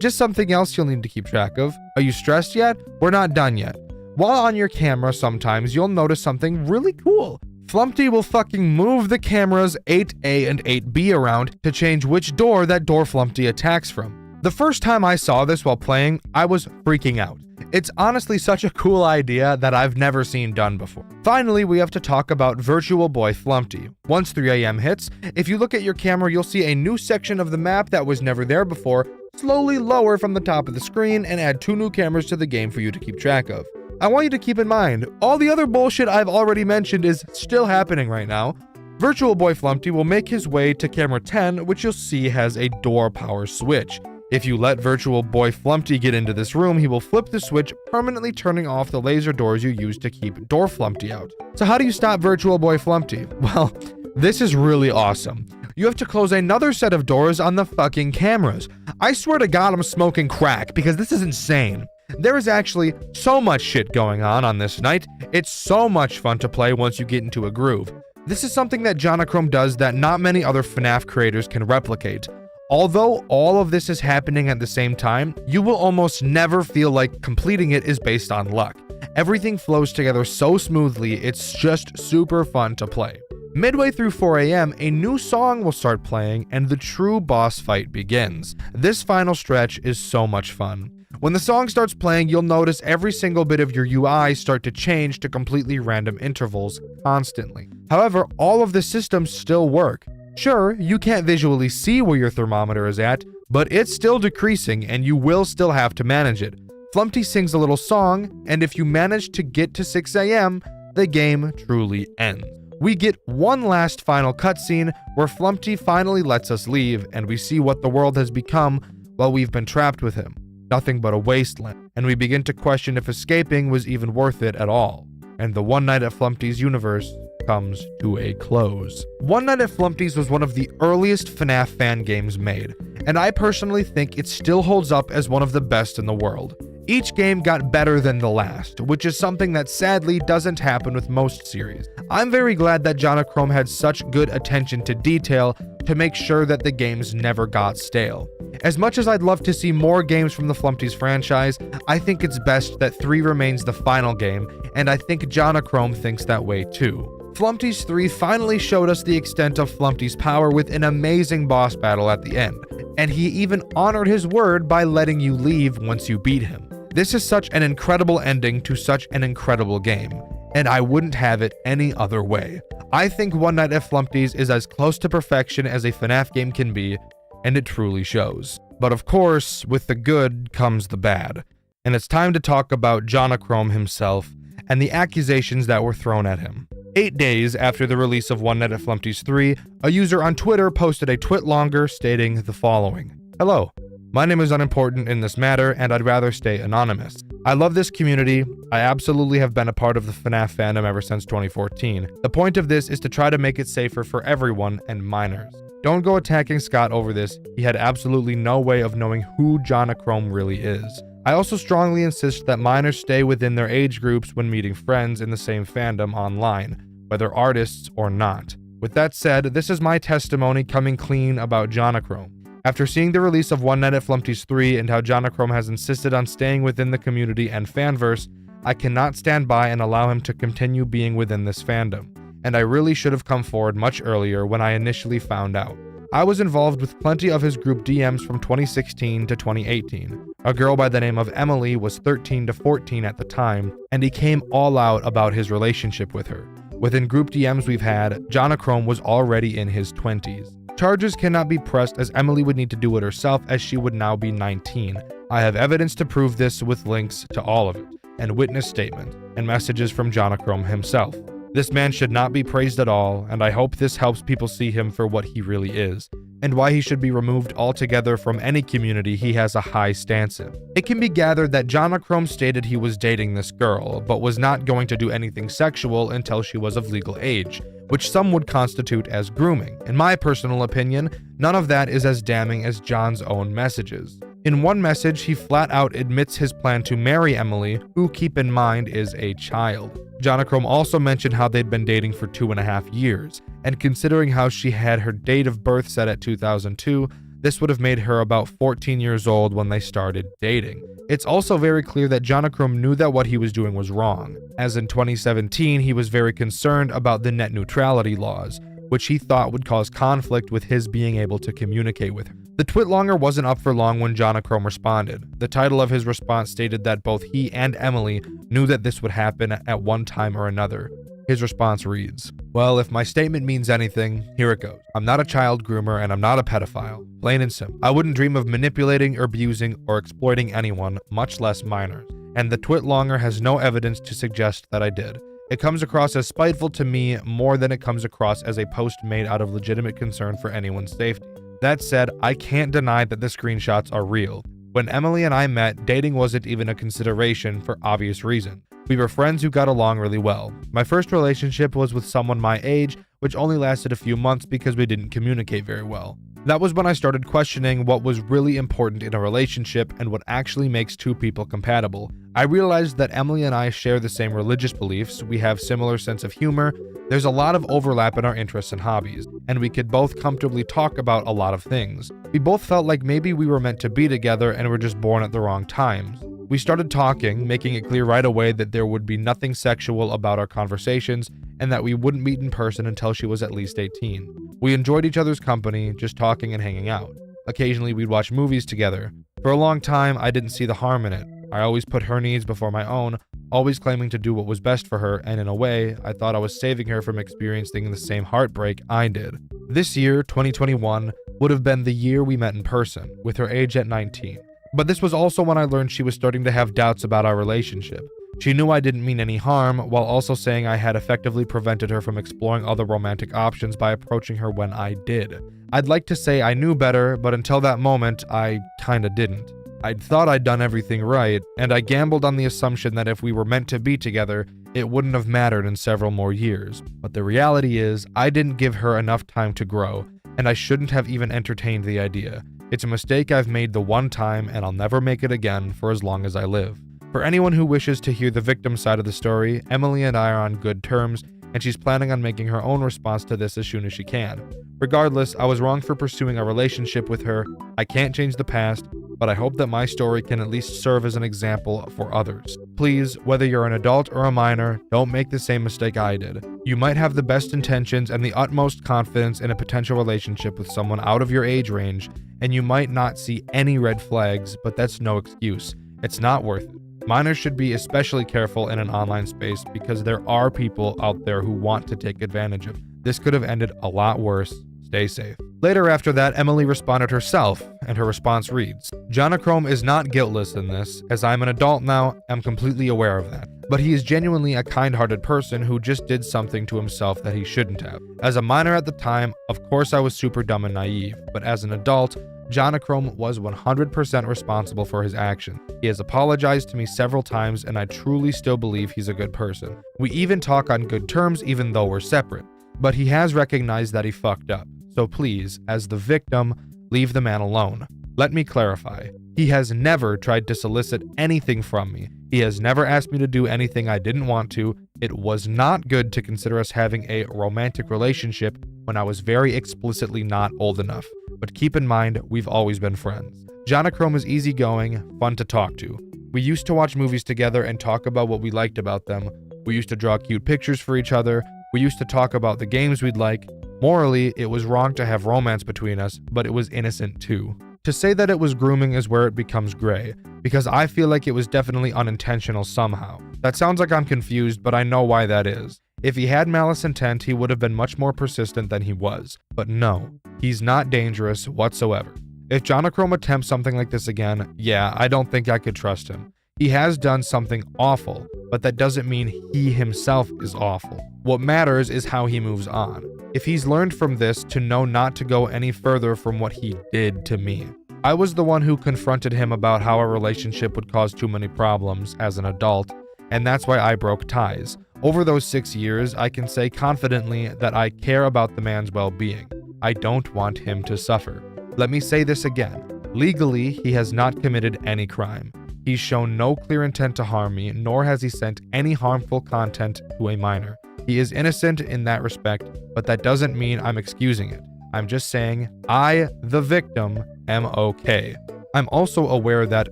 just something else you'll need to keep track of. Are you stressed yet? We're not done yet. While on your camera, sometimes you'll notice something really cool. Flumpty will fucking move the cameras 8A and 8B around to change which door that Door Flumpty attacks from. The first time I saw this while playing, I was freaking out. It's honestly such a cool idea that I've never seen done before. Finally, we have to talk about Virtual Boy Flumpty. Once 3 AM hits, if you look at your camera, you'll see a new section of the map that was never there before slowly lower from the top of the screen and add 2 new cameras to the game for you to keep track of. I want you to keep in mind, all the other bullshit I've already mentioned is still happening right now. Virtual Boy Flumpty will make his way to camera 10, which you'll see has a door power switch. If you let Virtual Boy Flumpty get into this room, he will flip the switch, permanently turning off the laser doors you use to keep Door Flumpty out. So how do you stop Virtual Boy Flumpty? Well, this is really awesome. You have to close another set of doors on the fucking cameras. I swear to God I'm smoking crack because this is insane. There is actually so much shit going on this night. It's so much fun to play once you get into a groove. This is something that Jonachrome does that not many other FNAF creators can replicate. Although all of this is happening at the same time, you will almost never feel like completing it is based on luck. Everything flows together so smoothly, it's just super fun to play. Midway through 4 AM, a new song will start playing and the true boss fight begins. This final stretch is so much fun. When the song starts playing, you'll notice every single bit of your UI start to change to completely random intervals constantly. However, all of the systems still work. Sure, you can't visually see where your thermometer is at, but it's still decreasing and you will still have to manage it. Flumpty sings a little song, and if you manage to get to 6 AM, the game truly ends. We get one last final cutscene where Flumpty finally lets us leave, and we see what the world has become while we've been trapped with him. Nothing but a wasteland, and we begin to question if escaping was even worth it at all. And the One Night at Flumpty's universe comes to a close. One Night at Flumpty's was one of the earliest FNAF fan games made, and I personally think it still holds up as one of the best in the world. Each game got better than the last, which is something that sadly doesn't happen with most series. I'm very glad that Jonachrome had such good attention to detail to make sure that the games never got stale. As much as I'd love to see more games from the Flumpty's franchise, I think it's best that 3 remains the final game, and I think Jonachrome thinks that way too. Flumpty's 3 finally showed us the extent of Flumpty's power with an amazing boss battle at the end, and he even honored his word by letting you leave once you beat him. This is such an incredible ending to such an incredible game, and I wouldn't have it any other way. I think One Night at Flumpty's is as close to perfection as a FNAF game can be, and it truly shows. But of course, with the good comes the bad, and it's time to talk about Jonachrome himself and the accusations that were thrown at him. 8 days after the release of One Night at Flumpty's 3, a user on Twitter posted a twit longer stating the following. Hello, my name is unimportant in this matter, and I'd rather stay anonymous. I love this community. I absolutely have been a part of the FNAF fandom ever since 2014. The point of this is to try to make it safer for everyone and minors. Don't go attacking Scott over this. He had absolutely no way of knowing who Jonachrome really is. I also strongly insist that minors stay within their age groups when meeting friends in the same fandom online, whether artists or not. With that said, this is my testimony coming clean about Jonachrome. After seeing the release of One Night at Flumpty's 3 and how Jonachrome has insisted on staying within the community and fanverse, I cannot stand by and allow him to continue being within this fandom, and I really should have come forward much earlier when I initially found out. I was involved with plenty of his group DMs from 2016 to 2018. A girl by the name of Emily was 13 to 14 at the time, and he came all out about his relationship with her. Within group DMs we've had, Jonachrome was already in his 20s. Charges cannot be pressed as Emily would need to do it herself as she would now be 19. I have evidence to prove this with links to all of it, and witness statement, and messages from Jonachrome himself. This man should not be praised at all, and I hope this helps people see him for what he really is, and why he should be removed altogether from any community he has a high stance in. It can be gathered that Jonachrome stated he was dating this girl, but was not going to do anything sexual until she was of legal age, which some would constitute as grooming. In my personal opinion, none of that is as damning as John's own messages. In one message, he flat out admits his plan to marry Emily, who, keep in mind, is a child. Jonachrome also mentioned how they'd been dating for 2.5 years, and considering how she had her date of birth set at 2002, this would have made her about 14 years old when they started dating. It's also very clear that Jonachrome knew that what he was doing was wrong, as in 2017 he was very concerned about the net neutrality laws, which he thought would cause conflict with his being able to communicate with her. The twitlonger wasn't up for long when Jonachrome responded. The title of his response stated that both he and Emily knew that this would happen at one time or another. His response reads, "Well, if my statement means anything, here it goes. I'm not a child groomer and I'm not a pedophile. Plain and simple. I wouldn't dream of manipulating, abusing, or exploiting anyone, much less minors. And the twitlonger has no evidence to suggest that I did. It comes across as spiteful to me more than it comes across as a post made out of legitimate concern for anyone's safety. That said, I can't deny that the screenshots are real. When Emily and I met, dating wasn't even a consideration for obvious reason. We were friends who got along really well. My first relationship was with someone my age, which only lasted a few months because we didn't communicate very well. That was when I started questioning what was really important in a relationship and what actually makes two people compatible. I realized that Emily and I share the same religious beliefs, we have similar sense of humor, there's a lot of overlap in our interests and hobbies, and we could both comfortably talk about a lot of things. We both felt like maybe we were meant to be together and were just born at the wrong times. We started talking, making it clear right away that there would be nothing sexual about our conversations and that we wouldn't meet in person until she was at least 18. We enjoyed each other's company, just talking and hanging out. Occasionally we'd watch movies together. For a long time, I didn't see the harm in it. I always put her needs before my own, always claiming to do what was best for her, and in a way, I thought I was saving her from experiencing the same heartbreak I did. This year, 2021, would have been the year we met in person, with her age at 19. But this was also when I learned she was starting to have doubts about our relationship. She knew I didn't mean any harm, while also saying I had effectively prevented her from exploring other romantic options by approaching her when I did. I'd like to say I knew better, but until that moment, I kinda didn't. I'd thought I'd done everything right, and I gambled on the assumption that if we were meant to be together, it wouldn't have mattered in several more years. But the reality is, I didn't give her enough time to grow, and I shouldn't have even entertained the idea. It's a mistake I've made the one time, and I'll never make it again for as long as I live. For anyone who wishes to hear the victim side of the story, Emily and I are on good terms, and she's planning on making her own response to this as soon as she can. Regardless, I was wrong for pursuing a relationship with her. I can't change the past, but I hope that my story can at least serve as an example for others. Please, whether you're an adult or a minor, don't make the same mistake I did. You might have the best intentions and the utmost confidence in a potential relationship with someone out of your age range, and you might not see any red flags, but that's no excuse. It's not worth it. Minors should be especially careful in an online space because there are people out there who want to take advantage of it. This could have ended a lot worse. Stay safe. Later after that, Emily responded herself, and her response reads, "Jonachrome is not guiltless in this, as I'm an adult now, I'm completely aware of that. But he is genuinely a kind-hearted person who just did something to himself that he shouldn't have. As a minor at the time, of course I was super dumb and naive, but as an adult, Jonachrome was 100% responsible for his action. He has apologized to me several times, and I truly still believe he's a good person. We even talk on good terms even though we're separate. But he has recognized that he fucked up. So please, as the victim, leave the man alone. Let me clarify. He has never tried to solicit anything from me. He has never asked me to do anything I didn't want to. It was not good to consider us having a romantic relationship when I was very explicitly not old enough. But keep in mind, we've always been friends. Jonachrome is easygoing, fun to talk to. We used to watch movies together and talk about what we liked about them. We used to draw cute pictures for each other. We used to talk about the games we'd like. Morally, it was wrong to have romance between us, but it was innocent too. To say that it was grooming is where it becomes gray, because I feel like it was definitely unintentional somehow. That sounds like I'm confused, but I know why that is. If he had malice intent, he would have been much more persistent than he was. But no, he's not dangerous whatsoever. If Jonachrome attempts something like this again, yeah, I don't think I could trust him. He has done something awful, but that doesn't mean he himself is awful. What matters is how he moves on. If he's learned from this to know not to go any further from what he did to me. I was the one who confronted him about how our relationship would cause too many problems as an adult, and that's why I broke ties. Over those 6 years, I can say confidently that I care about the man's well-being. I don't want him to suffer. Let me say this again. Legally, he has not committed any crime. He's shown no clear intent to harm me, nor has he sent any harmful content to a minor. He is innocent in that respect, but that doesn't mean I'm excusing it. I'm just saying I, the victim, am okay. I'm also aware that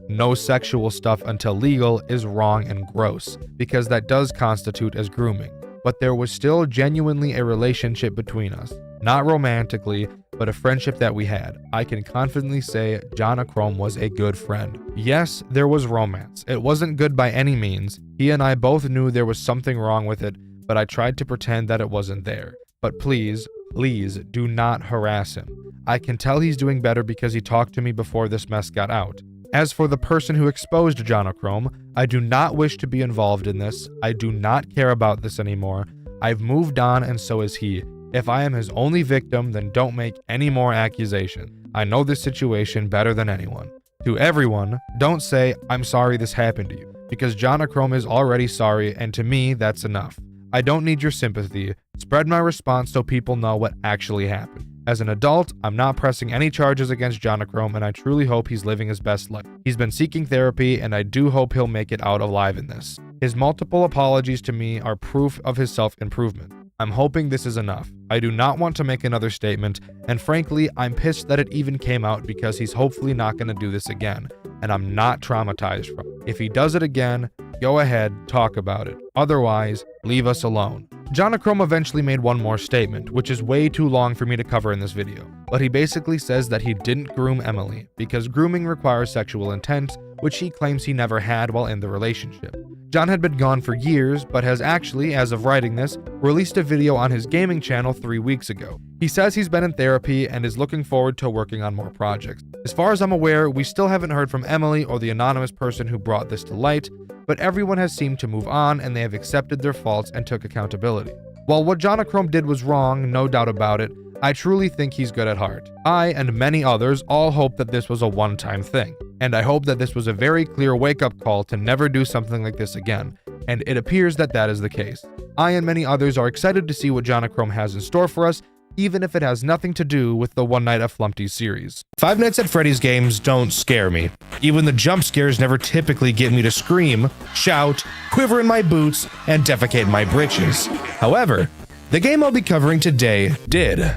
no sexual stuff until legal is wrong and gross, because that does constitute as grooming. But there was still genuinely a relationship between us. Not romantically, but a friendship that we had. I can confidently say Jonachrome was a good friend. Yes, there was romance. It wasn't good by any means. He and I both knew there was something wrong with it, but I tried to pretend that it wasn't there. But please do not harass him. I can tell he's doing better because he talked to me before this mess got out. As for the person who exposed Jonachrome, I do not wish to be involved in this. I do not care about this anymore. I've moved on and so has he. If I am his only victim, then don't make any more accusations. I know this situation better than anyone. To everyone, don't say, I'm sorry this happened to you, because Jonachrome is already sorry, and to me, that's enough. I don't need your sympathy. Spread my response so people know what actually happened. As an adult, I'm not pressing any charges against Jonachrome, and I truly hope he's living his best life. He's been seeking therapy, and I do hope he'll make it out alive in this. His multiple apologies to me are proof of his self-improvement. I'm hoping this is enough. I do not want to make another statement, and frankly, I'm pissed that it even came out because he's hopefully not going to do this again, and I'm not traumatized from it. If he does it again, go ahead, talk about it. Otherwise, leave us alone. Jonachrome eventually made one more statement, which is way too long for me to cover in this video, but he basically says that he didn't groom Emily, because grooming requires sexual intent, which he claims he never had while in the relationship. John had been gone for years, but has actually, as of writing this, released a video on his gaming channel 3 weeks ago. He says he's been in therapy and is looking forward to working on more projects. As far as I'm aware, we still haven't heard from Emily or the anonymous person who brought this to light, but everyone has seemed to move on and they have accepted their faults and took accountability. While what Jonachrome did was wrong, no doubt about it, I truly think he's good at heart. I and many others all hope that this was a one-time thing, and I hope that this was a very clear wake-up call to never do something like this again, and it appears that that is the case. I and many others are excited to see what Jonachrome has in store for us, even if it has nothing to do with the One Night at Flumpty's series. Five Nights at Freddy's games don't scare me. Even the jump scares never typically get me to scream, shout, quiver in my boots, and defecate in my britches. However, the game I'll be covering today did.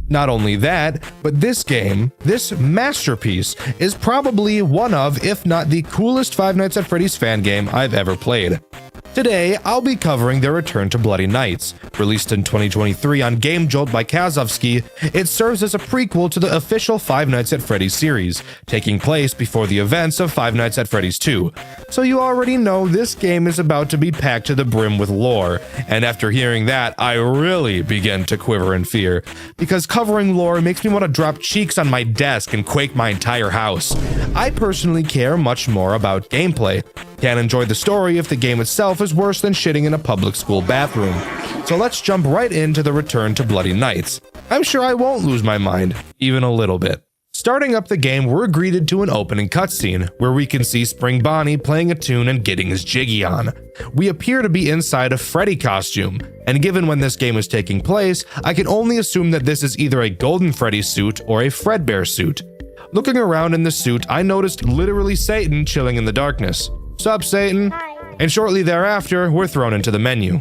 Not only that, but this game, this masterpiece, is probably one of, if not the coolest Five Nights at Freddy's fan game I've ever played. Today, I'll be covering their return to Bloody Nights. Released in 2023 on Game Jolt by Kazovsky, it serves as a prequel to the official Five Nights at Freddy's series, taking place before the events of Five Nights at Freddy's 2. So you already know this game is about to be packed to the brim with lore, and after hearing that, I really begin to quiver in fear, because covering lore makes me want to drop cheeks on my desk and quake my entire house. I personally care much more about gameplay. Can't enjoy the story if the game itself is worse than shitting in a public school bathroom. So let's jump right into the return to Bloody Nights. I'm sure I won't lose my mind, even a little bit. Starting up the game, we're greeted to an opening cutscene, where we can see Spring Bonnie playing a tune and getting his jiggy on. We appear to be inside a Freddy costume, and given when this game is taking place, I can only assume that this is either a Golden Freddy suit or a Fredbear suit. Looking around in the suit, I noticed literally Satan chilling in the darkness. Sup, Satan? And shortly thereafter, we're thrown into the menu.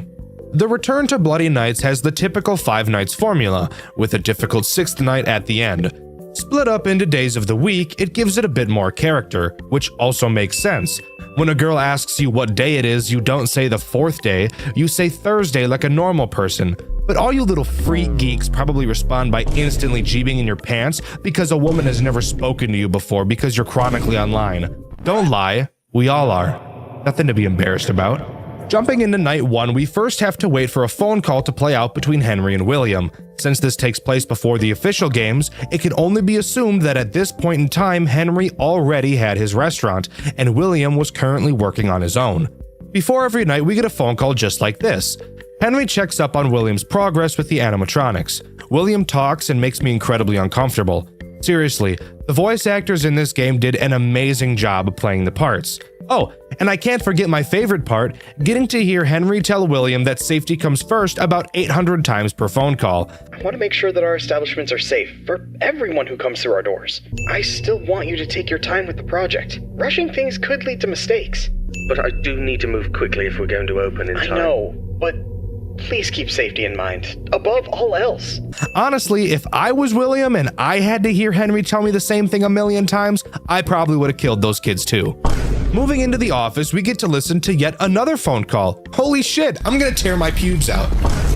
The return to Bloody Nights has the typical Five Nights formula, with a difficult 6th night at the end. Split up into days of the week, it gives it a bit more character, which also makes sense. When a girl asks you what day it is, you don't say the 4th day, you say Thursday like a normal person. But all you little freak geeks probably respond by instantly jeebing in your pants because a woman has never spoken to you before because you're chronically online. Don't lie. We all are. Nothing to be embarrassed about. Jumping into night 1, we first have to wait for a phone call to play out between Henry and William. Since this takes place before the official games, it can only be assumed that at this point in time, Henry already had his restaurant, and William was currently working on his own. Before every night, we get a phone call just like this. Henry checks up on William's progress with the animatronics. William talks and makes me incredibly uncomfortable. Seriously, the voice actors in this game did an amazing job of playing the parts. Oh, and I can't forget my favorite part, getting to hear Henry tell William that safety comes first about 800 times per phone call. I want to make sure that our establishments are safe for everyone who comes through our doors. I still want you to take your time with the project. Rushing things could lead to mistakes. But I do need to move quickly if we're going to open in time. I know, but please keep safety in mind, above all else. Honestly, if I was William and I had to hear Henry tell me the same thing a million times, I probably would have killed those kids too. Moving into the office, we get to listen to yet another phone call. Holy shit, I'm gonna tear my pubes out.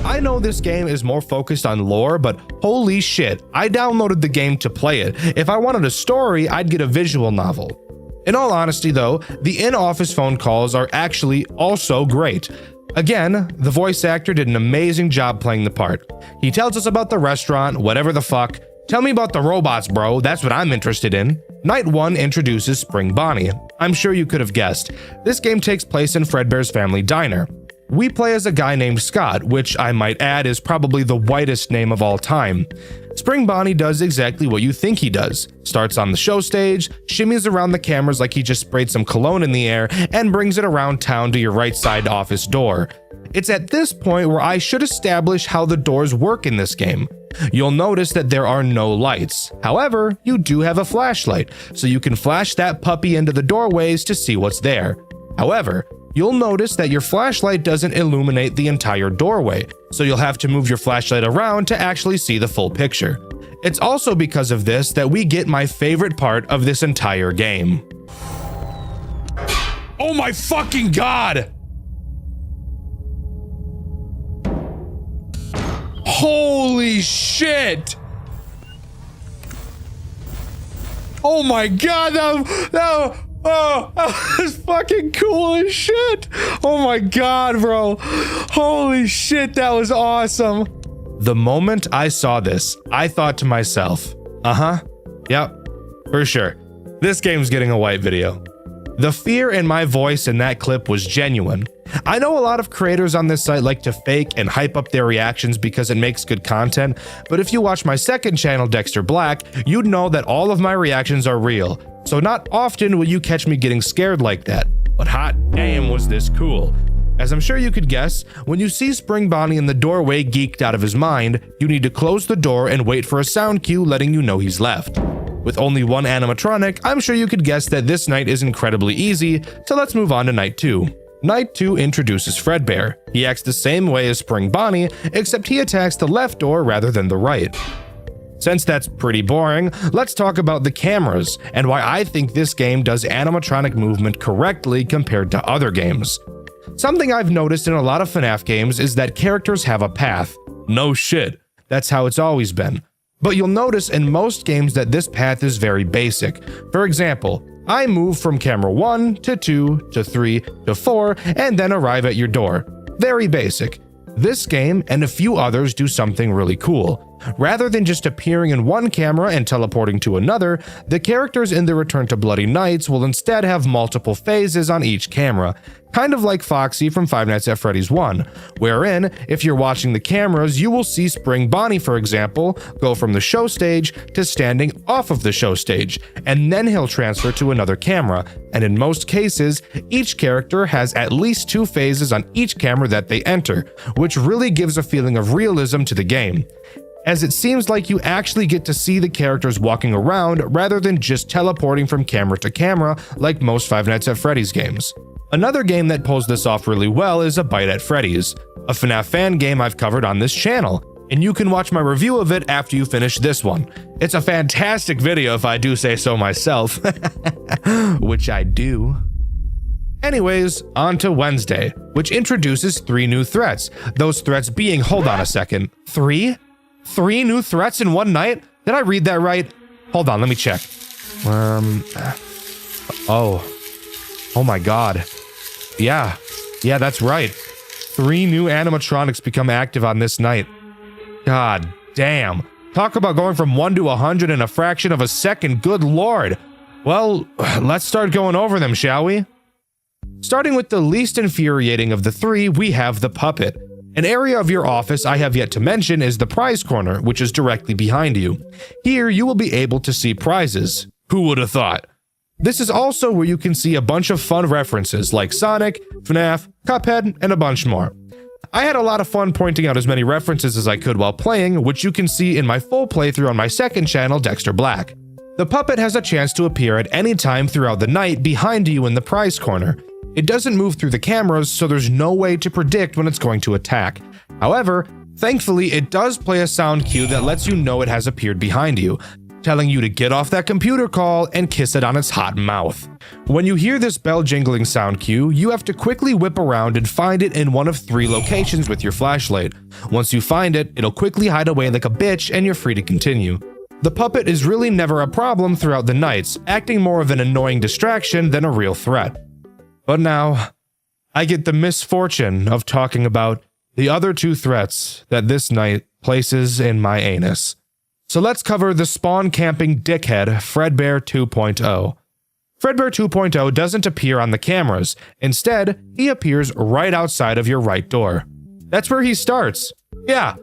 I know this game is more focused on lore, but holy shit, I downloaded the game to play it. If I wanted a story, I'd get a visual novel. In all honesty though, the in-office phone calls are actually also great. Again, the voice actor did an amazing job playing the part. He tells us about the restaurant, whatever the fuck. Tell me about the robots, bro. That's what I'm interested in. Night 1 introduces Spring Bonnie. I'm sure you could have guessed. This game takes place in Fredbear's family diner. We play as a guy named Scott, which I might add is probably the whitest name of all time. Spring Bonnie does exactly what you think he does. Starts on the show stage, shimmies around the cameras like he just sprayed some cologne in the air, and brings it around town to your right side office door. It's at this point where I should establish how the doors work in this game. You'll notice that there are no lights. However, you do have a flashlight, so you can flash that puppy into the doorways to see what's there. However, you'll notice that your flashlight doesn't illuminate the entire doorway, so you'll have to move your flashlight around to actually see the full picture. It's also because of this that we get my favorite part of this entire game. Oh my fucking god! Holy shit! Oh my god, that was fucking cool as shit! Oh my god, bro. Holy shit, that was awesome. The moment I saw this, I thought to myself, yep, for sure. This game's getting a white video. The fear in my voice in that clip was genuine. I know a lot of creators on this site like to fake and hype up their reactions because it makes good content, but if you watch my second channel, Dexter Black, you'd know that all of my reactions are real. So not often will you catch me getting scared like that, but hot damn was this cool. As I'm sure you could guess, when you see Spring Bonnie in the doorway geeked out of his mind, you need to close the door and wait for a sound cue letting you know he's left. With only one animatronic, I'm sure you could guess that this night is incredibly easy, so let's move on to night 2. Night 2 introduces Fredbear. He acts the same way as Spring Bonnie, except he attacks the left door rather than the right. Since that's pretty boring, let's talk about the cameras and why I think this game does animatronic movement correctly compared to other games. Something I've noticed in a lot of FNAF games is that characters have a path. No shit, that's how it's always been. But you'll notice in most games that this path is very basic. For example, I move from camera 1 to 2 to 3 to 4 and then arrive at your door. Very basic. This game and a few others do something really cool. Rather than just appearing in one camera and teleporting to another, the characters in the Return to Bloody Nights will instead have multiple phases on each camera, kind of like Foxy from Five Nights at Freddy's 1, wherein, if you're watching the cameras, you will see Spring Bonnie, for example, go from the show stage to standing off of the show stage, and then he'll transfer to another camera, and in most cases, each character has at least 2 phases on each camera that they enter, which really gives a feeling of realism to the game, as it seems like you actually get to see the characters walking around rather than just teleporting from camera to camera like most Five Nights at Freddy's games. Another game that pulls this off really well is A Bite at Freddy's, a FNAF fan game I've covered on this channel, and you can watch my review of it after you finish this one. It's a fantastic video if I do say so myself, which I do. Anyways, on to Wednesday, which introduces 3 new threats, those threats being, hold on a second, 3 new threats in one night? Did I read that right? Hold on, let me check. Oh my god. Yeah, that's right. 3 new animatronics become active on this night. God damn. Talk about going from 1 to 100 in a fraction of a second, good lord. Well, let's start going over them, shall we? Starting with the least infuriating of the three, we have the puppet. An area of your office I have yet to mention is the prize corner, which is directly behind you. Here you will be able to see prizes. Who would have thought? This is also where you can see a bunch of fun references like Sonic, FNAF, Cuphead, and a bunch more. I had a lot of fun pointing out as many references as I could while playing, which you can see in my full playthrough on my second channel, Dexter Black. The puppet has a chance to appear at any time throughout the night behind you in the prize corner. It doesn't move through the cameras, so there's no way to predict when it's going to attack. However, thankfully it does play a sound cue that lets you know it has appeared behind you, telling you to get off that computer call and kiss it on its hot mouth. When you hear this bell jingling sound cue, you have to quickly whip around and find it in one of 3 locations with your flashlight. Once you find it, it'll quickly hide away like a bitch and you're free to continue. The puppet is really never a problem throughout the nights, acting more of an annoying distraction than a real threat. But now, I get the misfortune of talking about the other 2 threats that this night places in my anus. So let's cover the spawn-camping dickhead Fredbear 2.0. Fredbear 2.0 doesn't appear on the cameras. Instead, he appears right outside of your right door. That's where he starts. Yeah,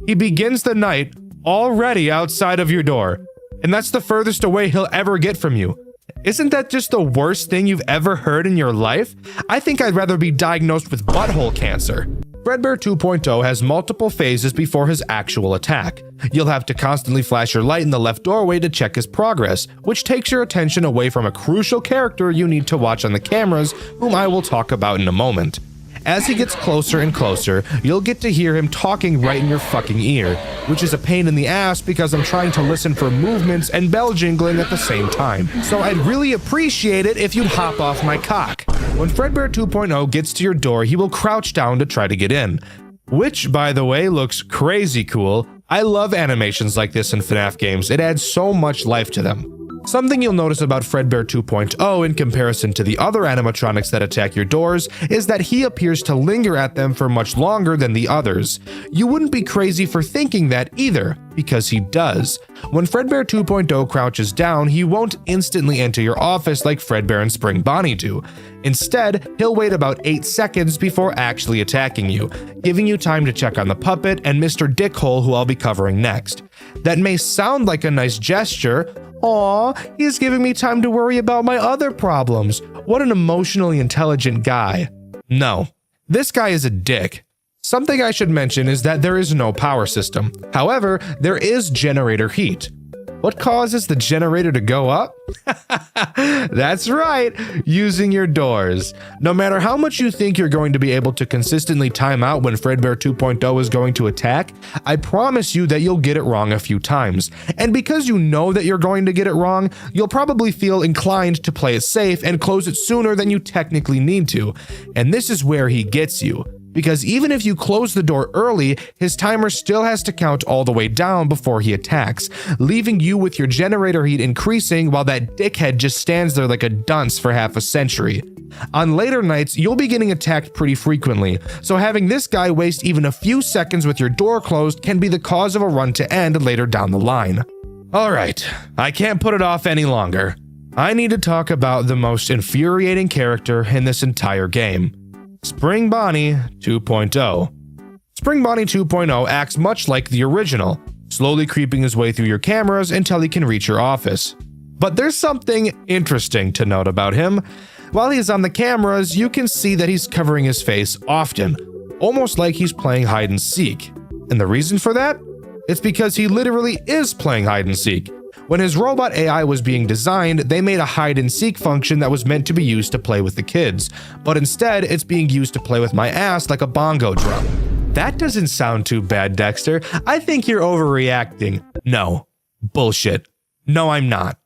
he begins the night already outside of your door. And that's the furthest away he'll ever get from you. Isn't that just the worst thing you've ever heard in your life? I think I'd rather be diagnosed with butthole cancer. Fredbear 2.0 has multiple phases before his actual attack. You'll have to constantly flash your light in the left doorway to check his progress, which takes your attention away from a crucial character you need to watch on the cameras, whom I will talk about in a moment. As he gets closer and closer, you'll get to hear him talking right in your fucking ear, which is a pain in the ass because I'm trying to listen for movements and bell jingling at the same time. So I'd really appreciate it if you'd hop off my cock. When Fredbear 2.0 gets to your door, he will crouch down to try to get in. Which, by the way, looks crazy cool. I love animations like this in FNAF games. It adds so much life to them. Something you'll notice about Fredbear 2.0 in comparison to the other animatronics that attack your doors is that he appears to linger at them for much longer than the others. You wouldn't be crazy for thinking that either, because he does. When Fredbear 2.0 crouches down, he won't instantly enter your office like Fredbear and Spring Bonnie do. Instead, he'll wait about 8 seconds before actually attacking you, giving you time to check on the puppet and Mr. Dickhole, who I'll be covering next. That may sound like a nice gesture. Aw, he's giving me time to worry about my other problems. What an emotionally intelligent guy. No, this guy is a dick. Something I should mention is that there is no power system. However, there is generator heat. What causes the generator to go up? That's right, using your doors. No matter how much you think you're going to be able to consistently time out when Fredbear 2.0 is going to attack, I promise you that you'll get it wrong a few times. And because you know that you're going to get it wrong, you'll probably feel inclined to play it safe and close it sooner than you technically need to. And this is where he gets you. Because even if you close the door early, his timer still has to count all the way down before he attacks, leaving you with your generator heat increasing while that dickhead just stands there like a dunce for half a century. On later nights, you'll be getting attacked pretty frequently, so having this guy waste even a few seconds with your door closed can be the cause of a run to end later down the line. Alright, I can't put it off any longer. I need to talk about the most infuriating character in this entire game. Spring Bonnie 2.0. Spring Bonnie 2.0 acts much like the original, slowly creeping his way through your cameras until he can reach your office. But there's something interesting to note about him. While he's on the cameras, you can see that he's covering his face often, almost like he's playing hide and seek. And the reason for that? It's because he literally is playing hide and seek. When his robot AI was being designed, they made a hide and seek function that was meant to be used to play with the kids, but instead it's being used to play with my ass like a bongo drum. That doesn't sound too bad, Dexter. I think you're overreacting. No. Bullshit. No, I'm not.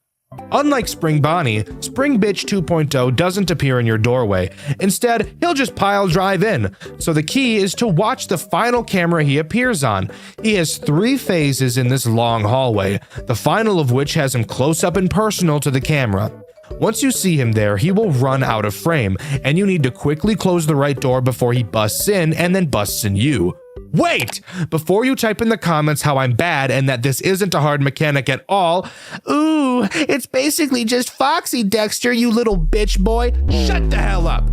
Unlike Spring Bonnie, Spring Bitch 2.0 doesn't appear in your doorway. Instead, he'll just pile drive in. So the key is to watch the final camera he appears on. He has 3 phases in this long hallway, the final of which has him close up and personal to the camera. Once you see him there, he will run out of frame, and you need to quickly close the right door before he busts in and then busts in you. Wait! Before you type in the comments how I'm bad and that this isn't a hard mechanic at all, ooh, it's basically just Foxy, Dexter, you little bitch boy. Shut the hell up.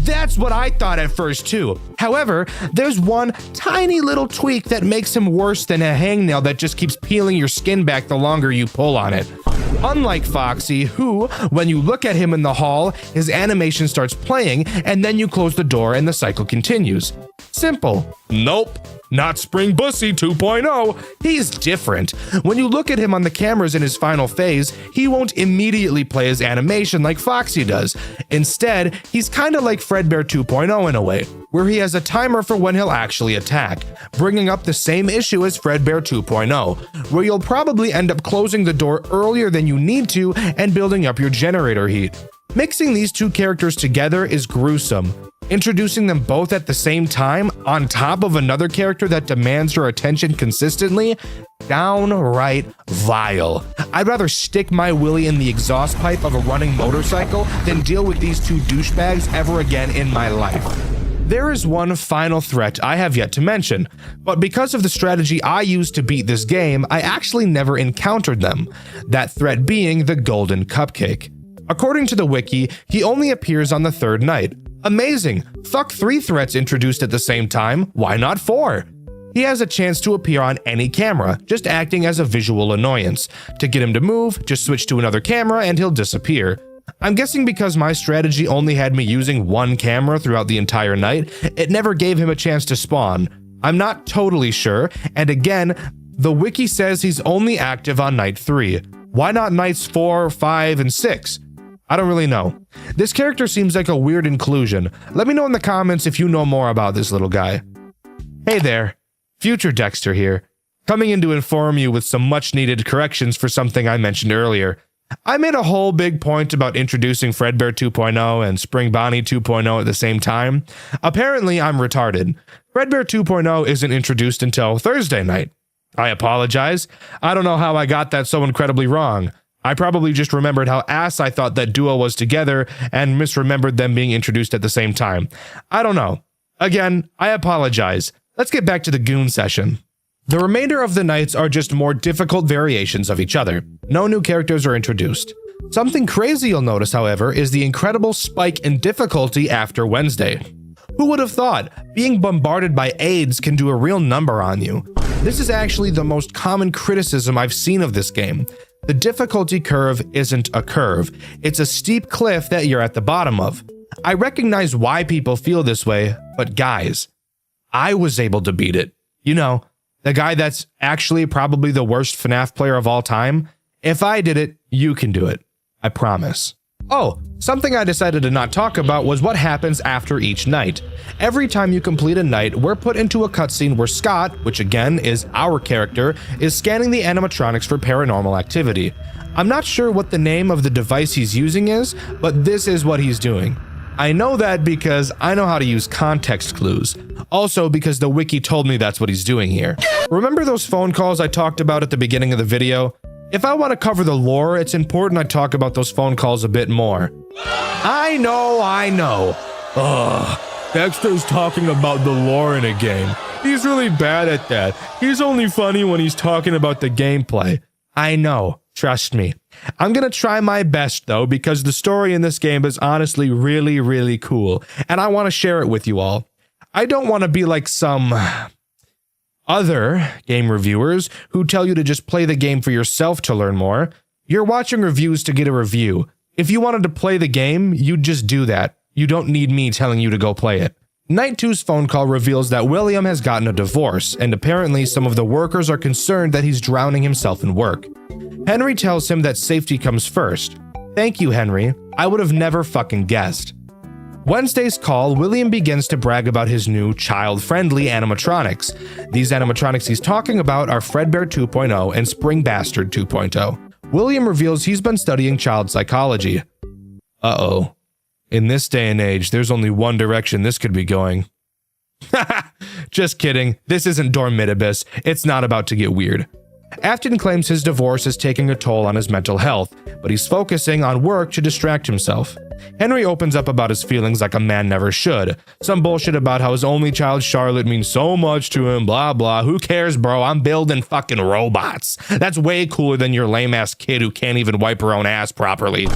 That's what I thought at first too. However, there's one tiny little tweak that makes him worse than a hangnail that just keeps peeling your skin back the longer you pull on it. Unlike Foxy, who, when you look at him in the hall, his animation starts playing and then you close the door and the cycle continues. Simple. Nope. Not Spring Bussy 2.0. He's different. When you look at him on the cameras in his final phase, he won't immediately play his animation like Foxy does. Instead, he's kinda like Fredbear 2.0 in a way, where he has a timer for when he'll actually attack, bringing up the same issue as Fredbear 2.0, where you'll probably end up closing the door earlier than you need to and building up your generator heat. Mixing these two characters together is gruesome. Introducing them both at the same time, on top of another character that demands your attention consistently, downright vile. I'd rather stick my willy in the exhaust pipe of a running motorcycle than deal with these two douchebags ever again in my life. There is one final threat I have yet to mention, but because of the strategy I used to beat this game, I actually never encountered them, that threat being the Golden Cupcake. According to the wiki, he only appears on the third night. Amazing! Fuck 3 threats introduced at the same time, why not 4? He has a chance to appear on any camera, just acting as a visual annoyance. To get him to move, just switch to another camera and he'll disappear. I'm guessing because my strategy only had me using one camera throughout the entire night, it never gave him a chance to spawn. I'm not totally sure, and again, the wiki says he's only active on night 3. Why not nights 4, 5, and 6? I don't really know. This character seems like a weird inclusion. Let me know in the comments if you know more about this little guy. Hey there, Future Dexter here, coming in to inform you with some much needed corrections for something I mentioned earlier. I made a whole big point about introducing Fredbear 2.0 and Spring Bonnie 2.0 at the same time. Apparently I'm retarded. Fredbear 2.0 isn't introduced until Thursday night. I apologize. I don't know how I got that so incredibly wrong. I probably just remembered how ass I thought that duo was together and misremembered them being introduced at the same time. I don't know. Again, I apologize. Let's get back to the goon session. The remainder of the nights are just more difficult variations of each other. No new characters are introduced. Something crazy you'll notice, however, is the incredible spike in difficulty after Wednesday. Who would have thought being bombarded by AIDS can do a real number on you? This is actually the most common criticism I've seen of this game. The difficulty curve isn't a curve, it's a steep cliff that you're at the bottom of. I recognize why people feel this way, but guys, I was able to beat it. You know, the guy that's actually probably the worst FNAF player of all time. If I did it, you can do it. I promise. Oh, something I decided to not talk about was what happens after each night. Every time you complete a night, we're put into a cutscene where Scott, which again is our character, is scanning the animatronics for paranormal activity. I'm not sure what the name of the device he's using is, but this is what he's doing. I know that because I know how to use context clues. Also because the wiki told me that's what he's doing here. Remember those phone calls I talked about at the beginning of the video? If I want to cover the lore, it's important I talk about those phone calls a bit more. I know. Ugh, Dexter's talking about the lore in a game. He's really bad at that. He's only funny when he's talking about the gameplay. I know, trust me. I'm gonna try my best though, because the story in this game is honestly really, really cool, and I want to share it with you all. I don't want to be like some other game reviewers who tell you to just play the game for yourself to learn more. You're watching reviews to get a review. If you wanted to play the game, you'd just do that. You don't need me telling you to go play it. Night 2's phone call reveals that William has gotten a divorce, and apparently some of the workers are concerned that he's drowning himself in work. Henry tells him that safety comes first. Thank you, Henry. I would have never fucking guessed. Wednesday's call, William begins to brag about his new child-friendly animatronics. These animatronics he's talking about are Fredbear 2.0 and Spring Bastard 2.0. William reveals he's been studying child psychology. Uh-oh. In this day and age, there's only one direction this could be going. Just kidding. This isn't Dormitibus. It's not about to get weird. Afton claims his divorce is taking a toll on his mental health, but he's focusing on work to distract himself. Henry opens up about his feelings like a man never should. Some bullshit about how his only child Charlotte means so much to him, blah blah. Who cares, bro? I'm building fucking robots. That's way cooler than your lame ass kid who can't even wipe her own ass properly.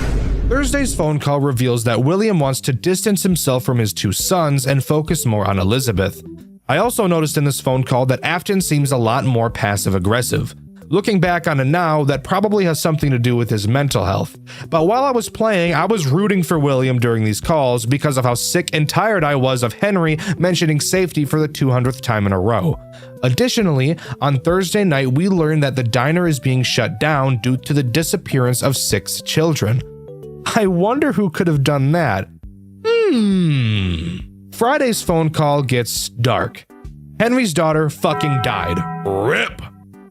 Thursday's phone call reveals that William wants to distance himself from his two sons and focus more on Elizabeth. I also noticed in this phone call that Afton seems a lot more passive-aggressive. Looking back on it now, that probably has something to do with his mental health. But while I was playing, I was rooting for William during these calls because of how sick and tired I was of Henry mentioning safety for the 200th time in a row. Additionally, on Thursday night, we learned that the diner is being shut down due to the disappearance of 6 children. I wonder who could have done that. Friday's phone call gets dark. Henry's daughter fucking died. RIP.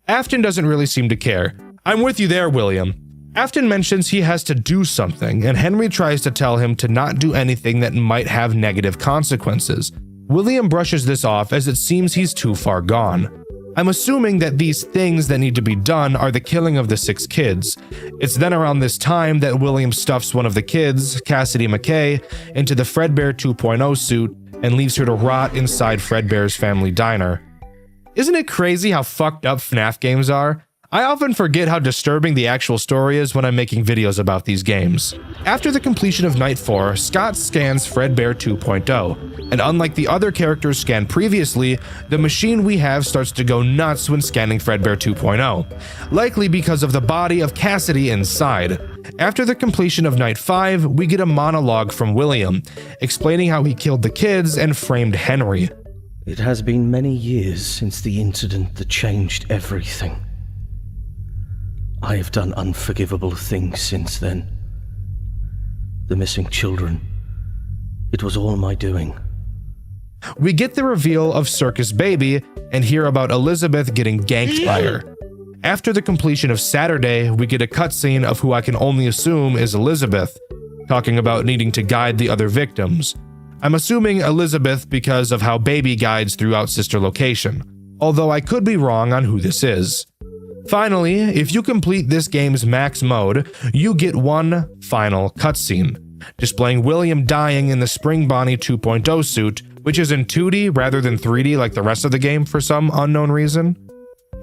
Afton doesn't really seem to care. I'm with you there, William. Afton mentions he has to do something, and Henry tries to tell him to not do anything that might have negative consequences. William brushes this off as it seems he's too far gone. I'm assuming that these things that need to be done are the killing of the 6 kids. It's then around this time that William stuffs one of the kids, Cassidy McKay, into the Fredbear 2.0 suit and leaves her to rot inside Fredbear's family diner. Isn't it crazy how fucked up FNAF games are? I often forget how disturbing the actual story is when I'm making videos about these games. After the completion of Night 4, Scott scans Fredbear 2.0, and unlike the other characters scanned previously, the machine we have starts to go nuts when scanning Fredbear 2.0, likely because of the body of Cassidy inside. After the completion of Night 5, we get a monologue from William, explaining how he killed the kids and framed Henry. It has been many years since the incident that changed everything. I have done unforgivable things since then. The missing children. It was all my doing. We get the reveal of Circus Baby and hear about Elizabeth getting ganked by her. After the completion of Saturday, we get a cutscene of who I can only assume is Elizabeth, talking about needing to guide the other victims. I'm assuming Elizabeth because of how Baby guides throughout Sister Location, although I could be wrong on who this is. Finally, if you complete this game's max mode, you get one final cutscene, displaying William dying in the Spring Bonnie 2.0 suit, which is in 2D rather than 3D like the rest of the game for some unknown reason.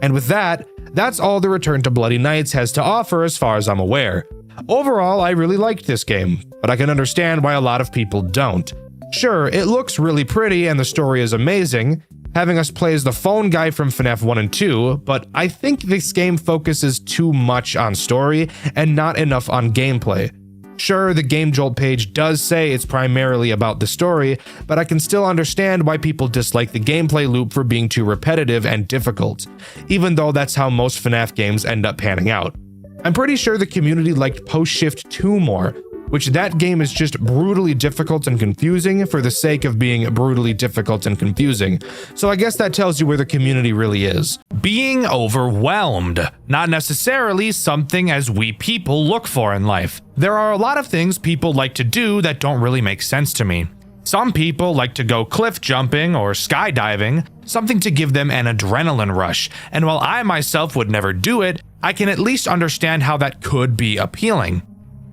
And with that, that's all the Return to Bloody Nights has to offer as far as I'm aware. Overall, I really liked this game, but I can understand why a lot of people don't. Sure, it looks really pretty and the story is amazing, having us play as the phone guy from FNAF 1 and 2, but I think this game focuses too much on story and not enough on gameplay. Sure, the Game Jolt page does say it's primarily about the story, but I can still understand why people dislike the gameplay loop for being too repetitive and difficult, even though that's how most FNAF games end up panning out. I'm pretty sure the community liked Post Shift 2 more, which that game is just brutally difficult and confusing for the sake of being brutally difficult and confusing. So I guess that tells you where the community really is. Being overwhelmed, not necessarily something as we people look for in life. There are a lot of things people like to do that don't really make sense to me. Some people like to go cliff jumping or skydiving, something to give them an adrenaline rush, and while I myself would never do it, I can at least understand how that could be appealing.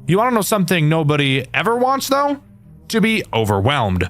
You want to know something nobody ever wants though? To be overwhelmed.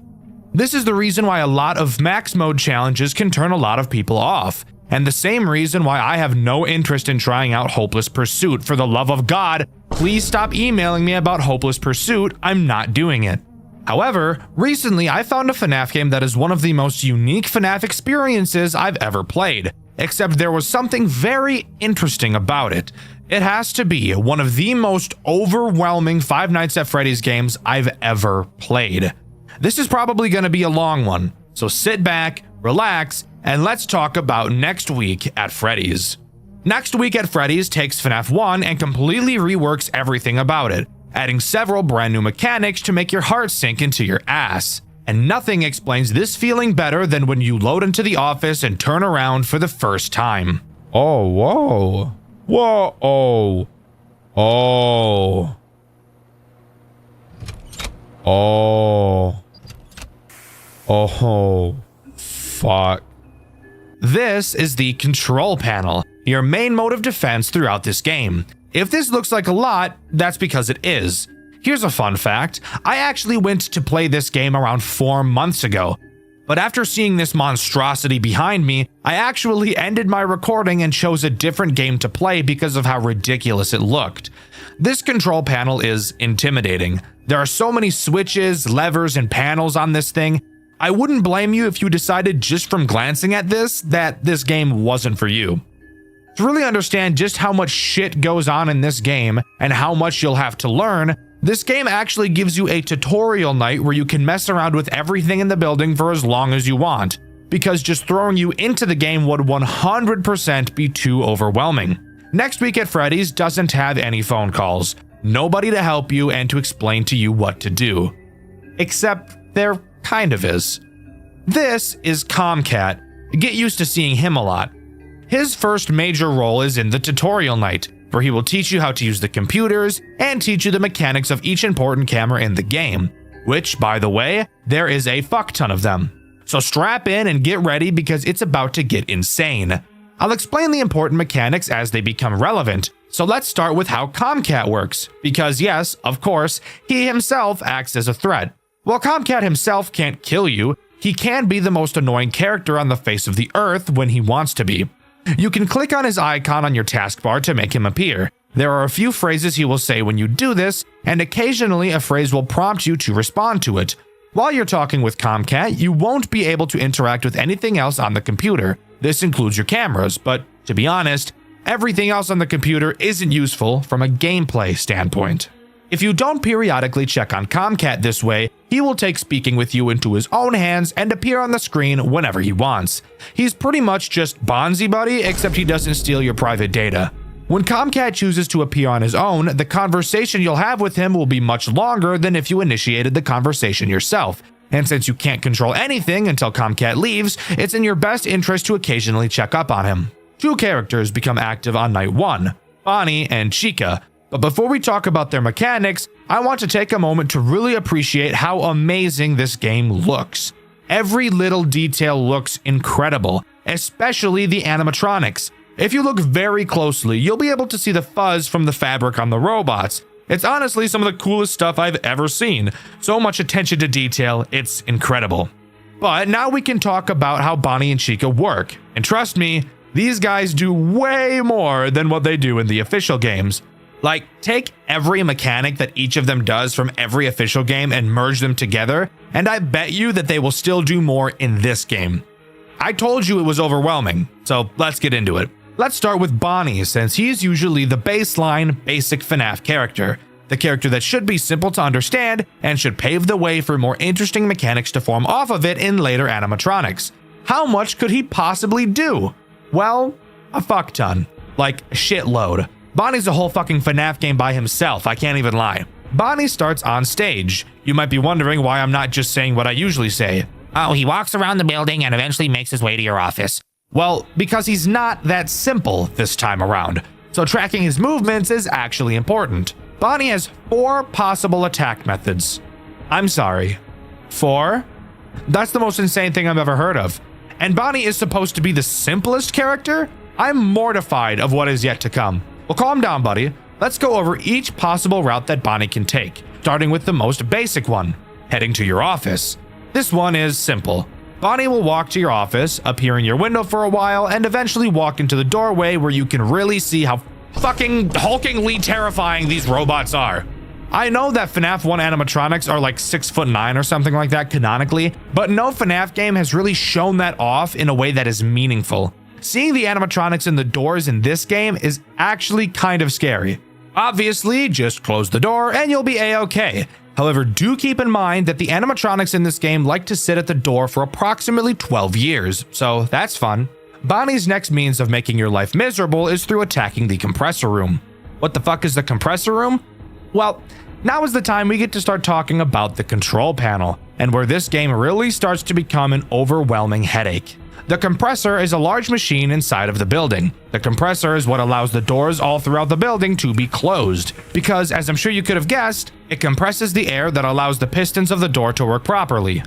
This is the reason why a lot of max mode challenges can turn a lot of people off, and the same reason why I have no interest in trying out Hopeless Pursuit. For the love of God, please stop emailing me about Hopeless Pursuit, I'm not doing it. However, recently I found a FNAF game that is one of the most unique FNAF experiences I've ever played, except there was something very interesting about it. It has to be one of the most overwhelming Five Nights at Freddy's games I've ever played. This is probably going to be a long one, so sit back, relax, and let's talk about Next Week at Freddy's. Next Week at Freddy's takes FNAF 1 and completely reworks everything about it, adding several brand new mechanics to make your heart sink into your ass. And nothing explains this feeling better than when you load into the office and turn around for the first time. Oh, whoa. Whoa, oh. Oh. Oh. Oh. Fuck. This is the control panel, your main mode of defense throughout this game. If this looks like a lot, that's because it is. Here's a fun fact. I actually went to play this game around 4 months ago. But after seeing this monstrosity behind me, I actually ended my recording and chose a different game to play because of how ridiculous it looked. This control panel is intimidating. There are so many switches, levers, and panels on this thing. I wouldn't blame you if you decided just from glancing at this that this game wasn't for you. To really understand just how much shit goes on in this game and how much you'll have to learn, this game actually gives you a tutorial night where you can mess around with everything in the building for as long as you want, because just throwing you into the game would 100% be too overwhelming. Next Week at Freddy's doesn't have any phone calls, nobody to help you and to explain to you what to do. Except there kind of is. This is Comcat. Get used to seeing him a lot. His first major role is in the tutorial night, where he will teach you how to use the computers and teach you the mechanics of each important camera in the game, which, by the way, there is a fuck ton of them. So strap in and get ready because it's about to get insane. I'll explain the important mechanics as they become relevant, so let's start with how Comcat works, because yes, of course, he himself acts as a threat. While Comcat himself can't kill you, he can be the most annoying character on the face of the earth when he wants to be. You can click on his icon on your taskbar to make him appear. There are a few phrases he will say when you do this, and occasionally a phrase will prompt you to respond to it. While you're talking with Comcat, you won't be able to interact with anything else on the computer. This includes your cameras, but to be honest, everything else on the computer isn't useful from a gameplay standpoint. If you don't periodically check on Comcat this way, he will take speaking with you into his own hands and appear on the screen whenever he wants. He's pretty much just Bonzi Buddy, except he doesn't steal your private data. When Comcat chooses to appear on his own, the conversation you'll have with him will be much longer than if you initiated the conversation yourself. And since you can't control anything until Comcat leaves, it's in your best interest to occasionally check up on him. 2 characters become active on night 1, Bonnie and Chica. But before we talk about their mechanics, I want to take a moment to really appreciate how amazing this game looks. Every little detail looks incredible, especially the animatronics. If you look very closely, you'll be able to see the fuzz from the fabric on the robots. It's honestly some of the coolest stuff I've ever seen. So much attention to detail, it's incredible. But now we can talk about how Bonnie and Chica work. And trust me, these guys do way more than what they do in the official games. Like, take every mechanic that each of them does from every official game and merge them together, and I bet you that they will still do more in this game. I told you it was overwhelming, so let's get into it. Let's start with Bonnie, since he's usually the baseline, basic FNAF character. The character that should be simple to understand and should pave the way for more interesting mechanics to form off of it in later animatronics. How much could he possibly do? Well, a fuck ton. Like, a shitload. Bonnie's a whole fucking FNAF game by himself, I can't even lie. Bonnie starts on stage. You might be wondering why I'm not just saying what I usually say. Oh, he walks around the building and eventually makes his way to your office. Well, because he's not that simple this time around, so tracking his movements is actually important. Bonnie has 4 possible attack methods. I'm sorry, 4? That's the most insane thing I've ever heard of. And Bonnie is supposed to be the simplest character? I'm mortified of what is yet to come. Well, calm down, buddy. Let's go over each possible route that Bonnie can take, starting with the most basic one, heading to your office. This one is simple. Bonnie will walk to your office, appear in your window for a while, and eventually walk into the doorway where you can really see how fucking hulkingly terrifying these robots are. I know that FNAF 1 animatronics are like 6'9" or something like that canonically, but no FNAF game has really shown that off in a way that is meaningful. Seeing the animatronics in the doors in this game is actually kind of scary. Obviously, just close the door and you'll be a-okay. However, do keep in mind that the animatronics in this game like to sit at the door for approximately 12 years, so that's fun. Bonnie's next means of making your life miserable is through attacking the compressor room. What the fuck is the compressor room? Well, now is the time we get to start talking about the control panel, and where this game really starts to become an overwhelming headache. The compressor is a large machine inside of the building. The compressor is what allows the doors all throughout the building to be closed, because as I'm sure you could have guessed, it compresses the air that allows the pistons of the door to work properly.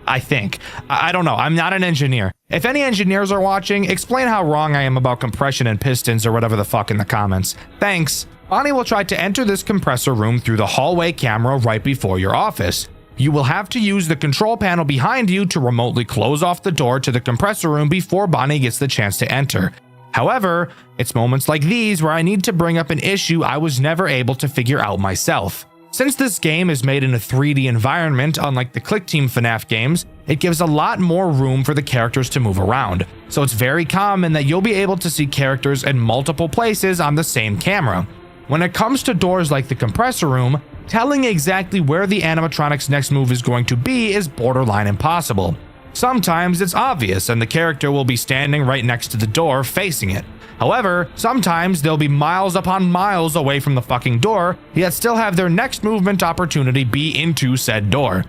I think. I don't know, I'm not an engineer. If any engineers are watching, explain how wrong I am about compression and pistons or whatever the fuck in the comments. Thanks. Bonnie will try to enter this compressor room through the hallway camera right before your office. You will have to use the control panel behind you to remotely close off the door to the compressor room before Bonnie gets the chance to enter. However, it's moments like these where I need to bring up an issue I was never able to figure out myself. Since this game is made in a 3D environment, unlike the Click Team FNAF games, it gives a lot more room for the characters to move around. So it's very common that you'll be able to see characters in multiple places on the same camera. When it comes to doors like the compressor room, telling exactly where the animatronic's next move is going to be is borderline impossible. Sometimes it's obvious and the character will be standing right next to the door facing it. However, sometimes they'll be miles upon miles away from the fucking door, yet still have their next movement opportunity be into said door.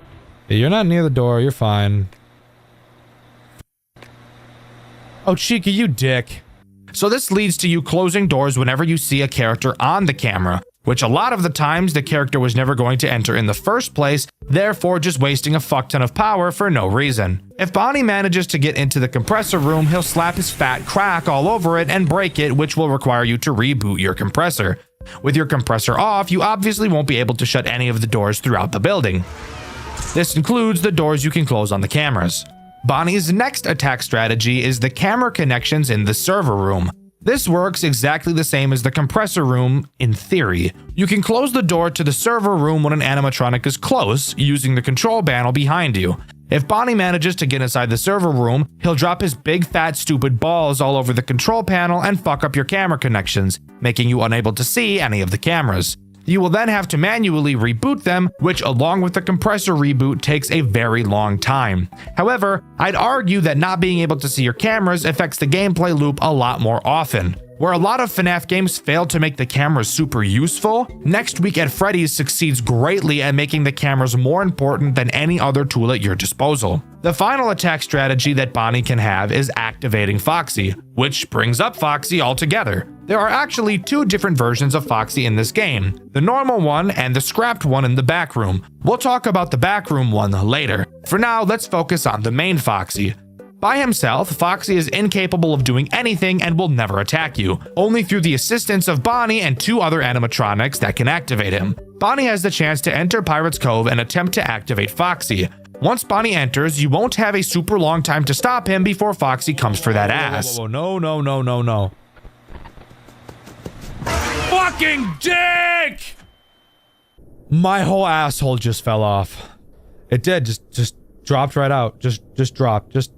You're not near the door, you're fine. Oh, Chica, you dick. So this leads to you closing doors whenever you see a character on the camera, which a lot of the times the character was never going to enter in the first place, therefore just wasting a fuck ton of power for no reason. If Bonnie manages to get into the compressor room, he'll slap his fat crack all over it and break it, which will require you to reboot your compressor. With your compressor off, you obviously won't be able to shut any of the doors throughout the building. This includes the doors you can close on the cameras. Bonnie's next attack strategy is the camera connections in the server room. This works exactly the same as the compressor room in theory. You can close the door to the server room when an animatronic is close, using the control panel behind you. If Bonnie manages to get inside the server room, he'll drop his big fat stupid balls all over the control panel and fuck up your camera connections, making you unable to see any of the cameras. You will then have to manually reboot them, which along with the compressor reboot takes a very long time. However, I'd argue that not being able to see your cameras affects the gameplay loop a lot more often. Where a lot of FNAF games fail to make the cameras super useful, Next Week at Freddy's succeeds greatly at making the cameras more important than any other tool at your disposal. The final attack strategy that Bonnie can have is activating Foxy, which brings up Foxy altogether. There are actually two different versions of Foxy in this game, the normal one and the scrapped one in the back room. We'll talk about the back room one later. For now, let's focus on the main Foxy. By himself, Foxy is incapable of doing anything and will never attack you, only through the assistance of Bonnie and two other animatronics that can activate him. Bonnie has the chance to enter Pirate's Cove and attempt to activate Foxy. Once Bonnie enters, you won't have a super long time to stop him before Foxy comes for that ass. Whoa, no. Fucking dick! My whole asshole just fell off. It did, just dropped right out. Just dropped, just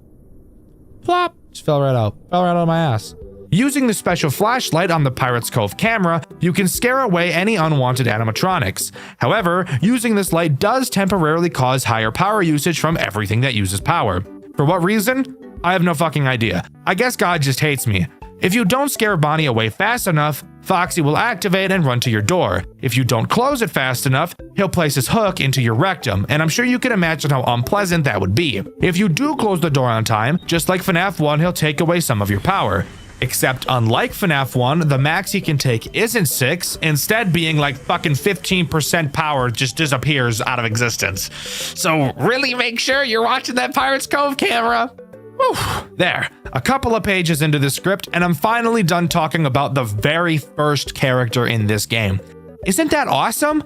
plop, just fell right out of my ass. Using the special flashlight on the Pirate's Cove camera, you can scare away any unwanted animatronics. However, using this light does temporarily cause higher power usage from everything that uses power. For what reason? I have no fucking idea. I guess God just hates me. If you don't scare Bonnie away fast enough, Foxy will activate and run to your door. If you don't close it fast enough, he'll place his hook into your rectum, and I'm sure you can imagine how unpleasant that would be. If you do close the door on time, just like FNAF 1, he'll take away some of your power. Except unlike FNAF 1, the max he can take isn't 6, instead being like fucking 15% power just disappears out of existence. So really make sure you're watching that Pirate's Cove camera. Whew. There, a couple of pages into the script, and I'm finally done talking about the very first character in this game. Isn't that awesome?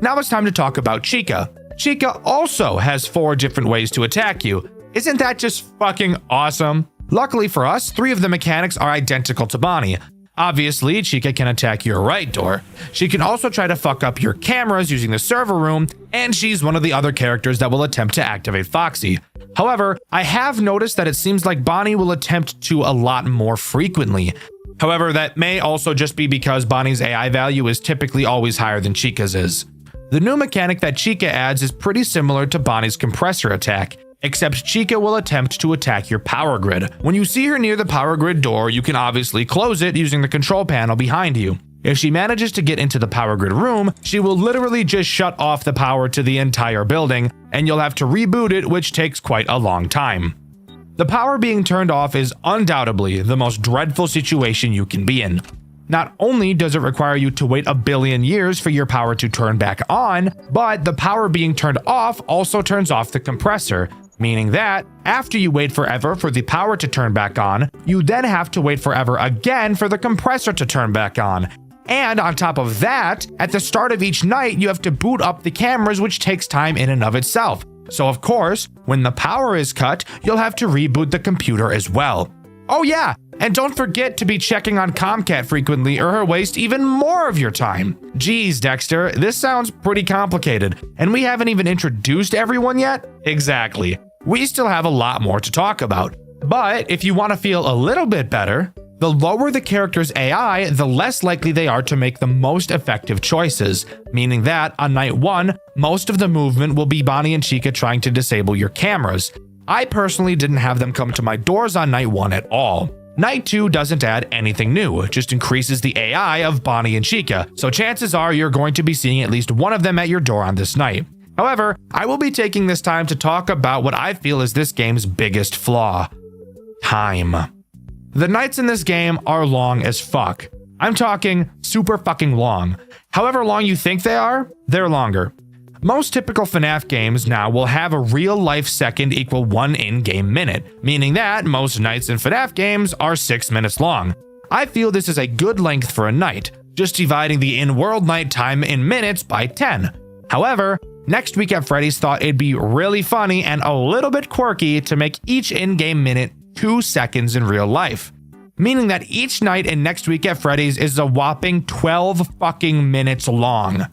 Now it's time to talk about Chica. Chica also has 4 different ways to attack you. Isn't that just fucking awesome? Luckily for us, 3 of the mechanics are identical to Bonnie. Obviously, Chica can attack your right door. She can also try to fuck up your cameras using the server room, and she's one of the other characters that will attempt to activate Foxy. However, I have noticed that it seems like Bonnie will attempt to a lot more frequently. However, that may also just be because Bonnie's AI value is typically always higher than Chica's is. The new mechanic that Chica adds is pretty similar to Bonnie's compressor attack, except Chica will attempt to attack your power grid. When you see her near the power grid door, you can obviously close it using the control panel behind you. If she manages to get into the power grid room, she will literally just shut off the power to the entire building, and you'll have to reboot it, which takes quite a long time. The power being turned off is undoubtedly the most dreadful situation you can be in. Not only does it require you to wait a billion years for your power to turn back on, but the power being turned off also turns off the compressor, meaning that after you wait forever for the power to turn back on, you then have to wait forever again for the compressor to turn back on. And on top of that, at the start of each night, you have to boot up the cameras, which takes time in and of itself. So of course, when the power is cut, you'll have to reboot the computer as well. Oh yeah, and don't forget to be checking on Comcat frequently or he'll waste even more of your time. Geez, Dexter, this sounds pretty complicated, and we haven't even introduced everyone yet? Exactly. We still have a lot more to talk about. But if you want to feel a little bit better, the lower the character's AI, the less likely they are to make the most effective choices, meaning that on night 1, most of the movement will be Bonnie and Chica trying to disable your cameras. I personally didn't have them come to my doors on night 1 at all. Night 2 doesn't add anything new, just increases the AI of Bonnie and Chica, so chances are you're going to be seeing at least one of them at your door on this night. However, I will be taking this time to talk about what I feel is this game's biggest flaw: time. The nights in this game are long as fuck. I'm talking super fucking long. However long you think they are, they're longer. Most typical FNAF games now will have a real-life second equal 1 in-game minute, meaning that most nights in FNAF games are 6 minutes long. I feel this is a good length for a night, just dividing the in-world night time in minutes by 10. However, Next Week at Freddy's thought it'd be really funny and a little bit quirky to make each in-game minute 2 seconds in real life, meaning that each night in Next Week at Freddy's is a whopping 12 fucking minutes long.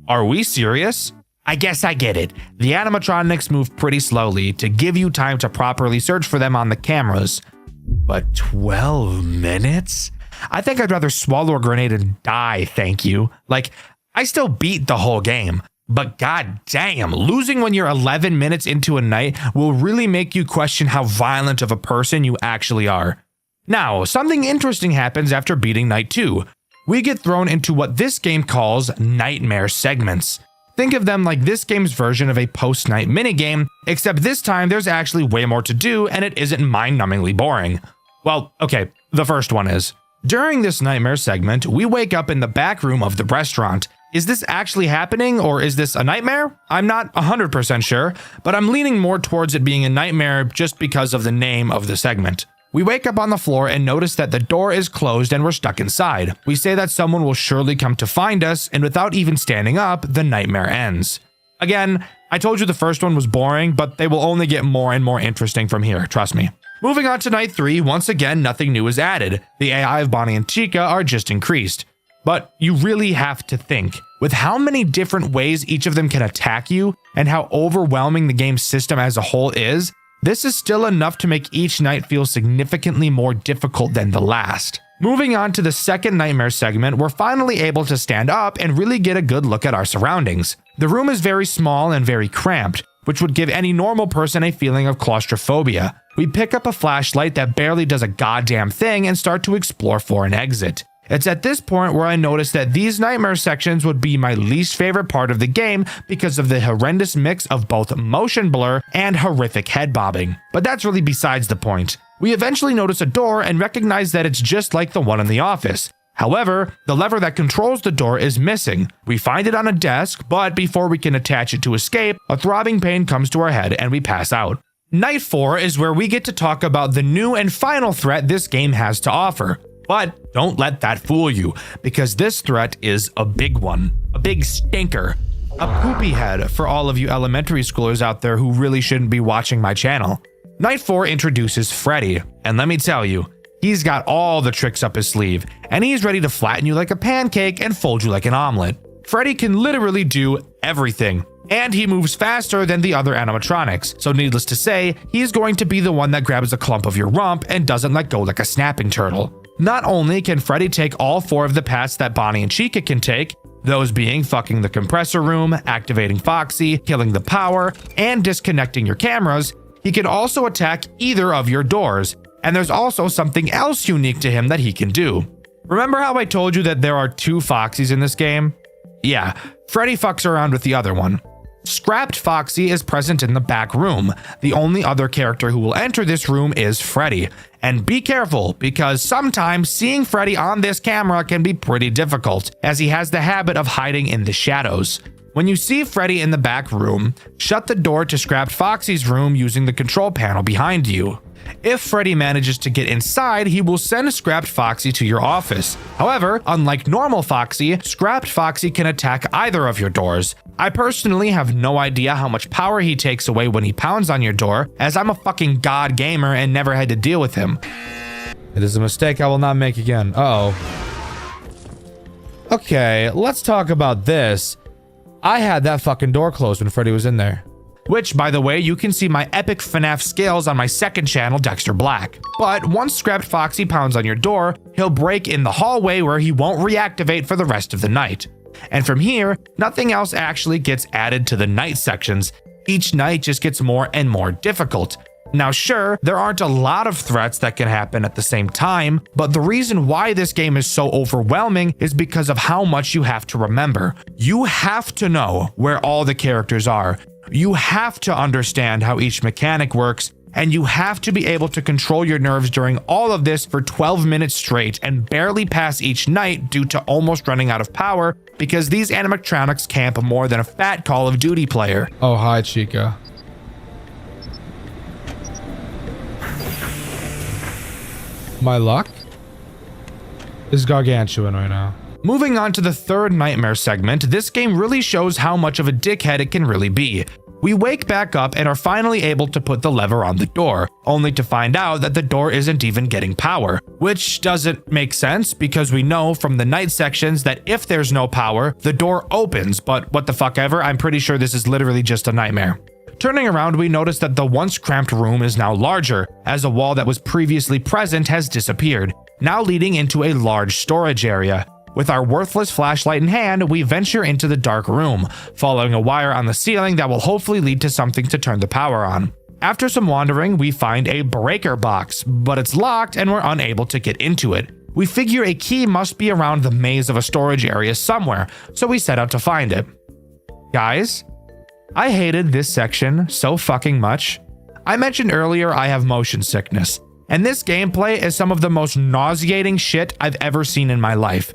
Are we serious? I guess I get it. The animatronics move pretty slowly to give you time to properly search for them on the cameras. But 12 minutes? I think I'd rather swallow a grenade and die, thank you. Like, I still beat the whole game. But god damn, losing when you're 11 minutes into a night will really make you question how violent of a person you actually are. Now, something interesting happens after beating night 2. We get thrown into what this game calls nightmare segments. Think of them like this game's version of a post-night minigame, except this time there's actually way more to do and it isn't mind-numbingly boring. Well, okay, the first one is. During this nightmare segment, we wake up in the back room of the restaurant. Is this actually happening or is this a nightmare? I'm not 100% sure, but I'm leaning more towards it being a nightmare just because of the name of the segment. We wake up on the floor and notice that the door is closed and we're stuck inside. We say that someone will surely come to find us, and without even standing up, the nightmare ends. Again, I told you the first one was boring, but they will only get more and more interesting from here, trust me. Moving on to night 3, once again, nothing new is added. The AI of Bonnie and Chica are just increased. But you really have to think, with how many different ways each of them can attack you, and how overwhelming the game's system as a whole is, this is still enough to make each night feel significantly more difficult than the last. Moving on to the second nightmare segment, we're finally able to stand up and really get a good look at our surroundings. The room is very small and very cramped, which would give any normal person a feeling of claustrophobia. We pick up a flashlight that barely does a goddamn thing and start to explore for an exit. It's at this point where I noticed that these nightmare sections would be my least favorite part of the game because of the horrendous mix of both motion blur and horrific head bobbing. But that's really besides the point. We eventually notice a door and recognize that it's just like the one in the office. However, the lever that controls the door is missing. We find it on a desk, but before we can attach it to escape, a throbbing pain comes to our head and we pass out. Night 4 is where we get to talk about the new and final threat this game has to offer. But don't let that fool you, because this threat is a big one. A big stinker. A poopy head for all of you elementary schoolers out there who really shouldn't be watching my channel. Night 4 introduces Freddy, and let me tell you, he's got all the tricks up his sleeve, and he's ready to flatten you like a pancake and fold you like an omelet. Freddy can literally do everything, and he moves faster than the other animatronics, so needless to say, he's going to be the one that grabs a clump of your rump and doesn't let go like a snapping turtle. Not only can Freddy take all 4 of the paths that Bonnie and Chica can take, those being fucking the compressor room, activating Foxy, killing the power, and disconnecting your cameras, he can also attack either of your doors, and there's also something else unique to him that he can do. Remember how I told you that there are 2 Foxies in this game? Yeah, Freddy fucks around with the other one. Scrapped Foxy is present in the back room. The only other character who will enter this room is Freddy. And be careful, because sometimes seeing Freddy on this camera can be pretty difficult, as he has the habit of hiding in the shadows. When you see Freddy in the back room, shut the door to Scrapped Foxy's room using the control panel behind you. If Freddy manages to get inside, he will send Scrapped Foxy to your office. However, unlike normal Foxy, Scrapped Foxy can attack either of your doors. I personally have no idea how much power he takes away when he pounds on your door, as I'm a fucking god gamer and never had to deal with him. It is a mistake I will not make again. Uh-oh. Okay, let's talk about this. I had that fucking door closed when Freddy was in there. Which, by the way, you can see my epic FNAF scales on my second channel, Dexter Black. But once Scrapped Foxy pounds on your door, he'll break in the hallway where he won't reactivate for the rest of the night. And from here, nothing else actually gets added to the night sections. Each night just gets more and more difficult. Now sure, there aren't a lot of threats that can happen at the same time, but the reason why this game is so overwhelming is because of how much you have to remember. You have to know where all the characters are. You have to understand how each mechanic works, and you have to be able to control your nerves during all of this for 12 minutes straight and barely pass each night due to almost running out of power because these animatronics camp more than a fat Call of Duty player. Oh, hi, Chica. My luck is gargantuan right now. Moving on to the third nightmare segment, this game really shows how much of a dickhead it can really be. We wake back up and are finally able to put the lever on the door, only to find out that the door isn't even getting power. Which doesn't make sense because we know from the night sections that if there's no power, the door opens, but what the fuck ever, I'm pretty sure this is literally just a nightmare. Turning around, we notice that the once cramped room is now larger, as a wall that was previously present has disappeared, now leading into a large storage area. With our worthless flashlight in hand, we venture into the dark room, following a wire on the ceiling that will hopefully lead to something to turn the power on. After some wandering, we find a breaker box, but it's locked and we're unable to get into it. We figure a key must be around the maze of a storage area somewhere, so we set out to find it. Guys, I hated this section so fucking much. I mentioned earlier I have motion sickness, and this gameplay is some of the most nauseating shit I've ever seen in my life.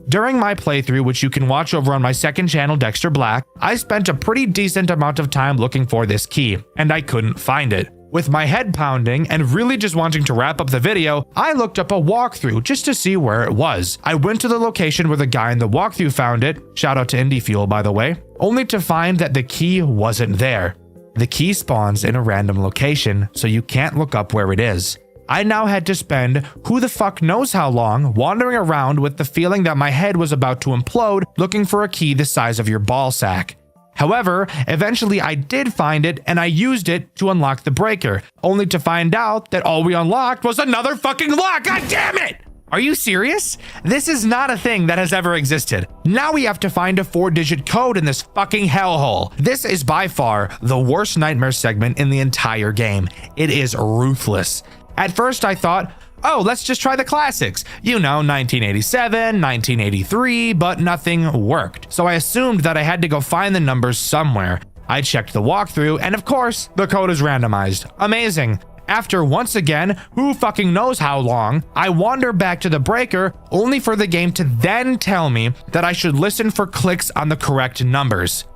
During my playthrough, which you can watch over on my second channel, Dexter Black, I spent a pretty decent amount of time looking for this key, and I couldn't find it. With my head pounding and really just wanting to wrap up the video, I looked up a walkthrough just to see where it was. I went to the location where the guy in the walkthrough found it, shout out to Indie Fuel by the way, only to find that the key wasn't there. The key spawns in a random location, so you can't look up where it is. I now had to spend who the fuck knows how long wandering around with the feeling that my head was about to implode looking for a key the size of your ball sack. However, eventually I did find it and I used it to unlock the breaker, only to find out that all we unlocked was another fucking lock. God damn it! Are you serious? This is not a thing that has ever existed. Now we have to find a 4-digit code in this fucking hellhole. This is by far the worst nightmare segment in the entire game. It is ruthless. At first I thought, oh, let's just try the classics. You know, 1987, 1983, but nothing worked. So I assumed that I had to go find the numbers somewhere. I checked the walkthrough, and of course, the code is randomized. Amazing. After once again, who fucking knows how long, I wander back to the breaker, only for the game to then tell me that I should listen for clicks on the correct numbers.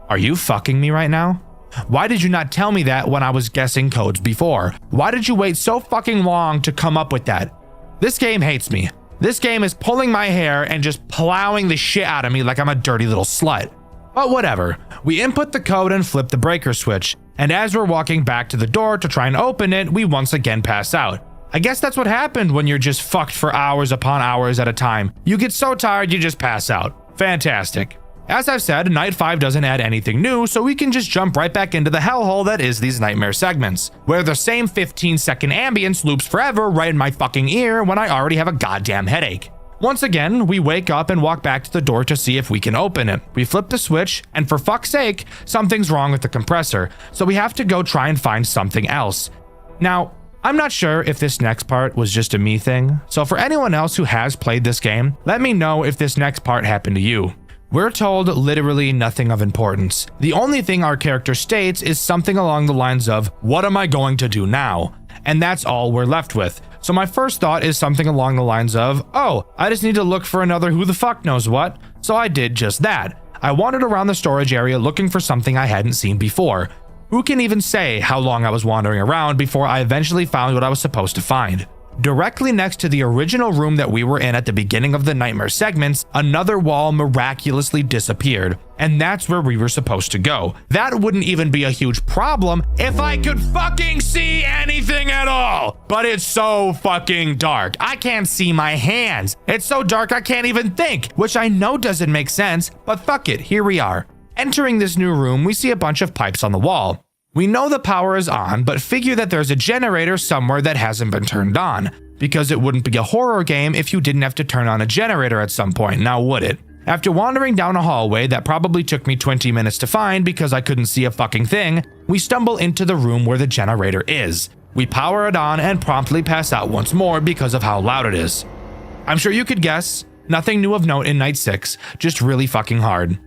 Are you fucking me right now? Why did you not tell me that when I was guessing codes before? Why did you wait so fucking long to come up with that? This game hates me. This game is pulling my hair and just plowing the shit out of me like I'm a dirty little slut. But whatever. We input the code and flip the breaker switch, and as we're walking back to the door to try and open it, we once again pass out. I guess that's what happened when you're just fucked for hours upon hours at a time. You get so tired you just pass out. Fantastic. As I've said, Night 5 doesn't add anything new, so we can just jump right back into the hellhole that is these nightmare segments, where the same 15-second ambience loops forever right in my fucking ear when I already have a goddamn headache. Once again, we wake up and walk back to the door to see if we can open it. We flip the switch, and for fuck's sake, something's wrong with the compressor, so we have to go try and find something else. Now, I'm not sure if this next part was just a me thing, so for anyone else who has played this game, let me know if this next part happened to you. We're told literally nothing of importance. The only thing our character states is something along the lines of, "What am I going to do now?" And that's all we're left with. So my first thought is something along the lines of, oh, I just need to look for another who the fuck knows what. So I did just that. I wandered around the storage area looking for something I hadn't seen before. Who can even say how long I was wandering around before I eventually found what I was supposed to find? Directly next to the original room that we were in at the beginning of the nightmare segments, another wall miraculously disappeared, and that's where we were supposed to go. That wouldn't even be a huge problem if I could fucking see anything at all, but it's so fucking dark. I can't see my hands. It's so dark I can't even think, which I know doesn't make sense, but fuck it, here we are. Entering this new room, we see a bunch of pipes on the wall. We know the power is on, but figure that there's a generator somewhere that hasn't been turned on, because it wouldn't be a horror game if you didn't have to turn on a generator at some point, now would it? After wandering down a hallway that probably took me 20 minutes to find because I couldn't see a fucking thing, we stumble into the room where the generator is. We power it on and promptly pass out once more because of how loud it is. I'm sure you could guess, nothing new of note in night 6, just really fucking hard.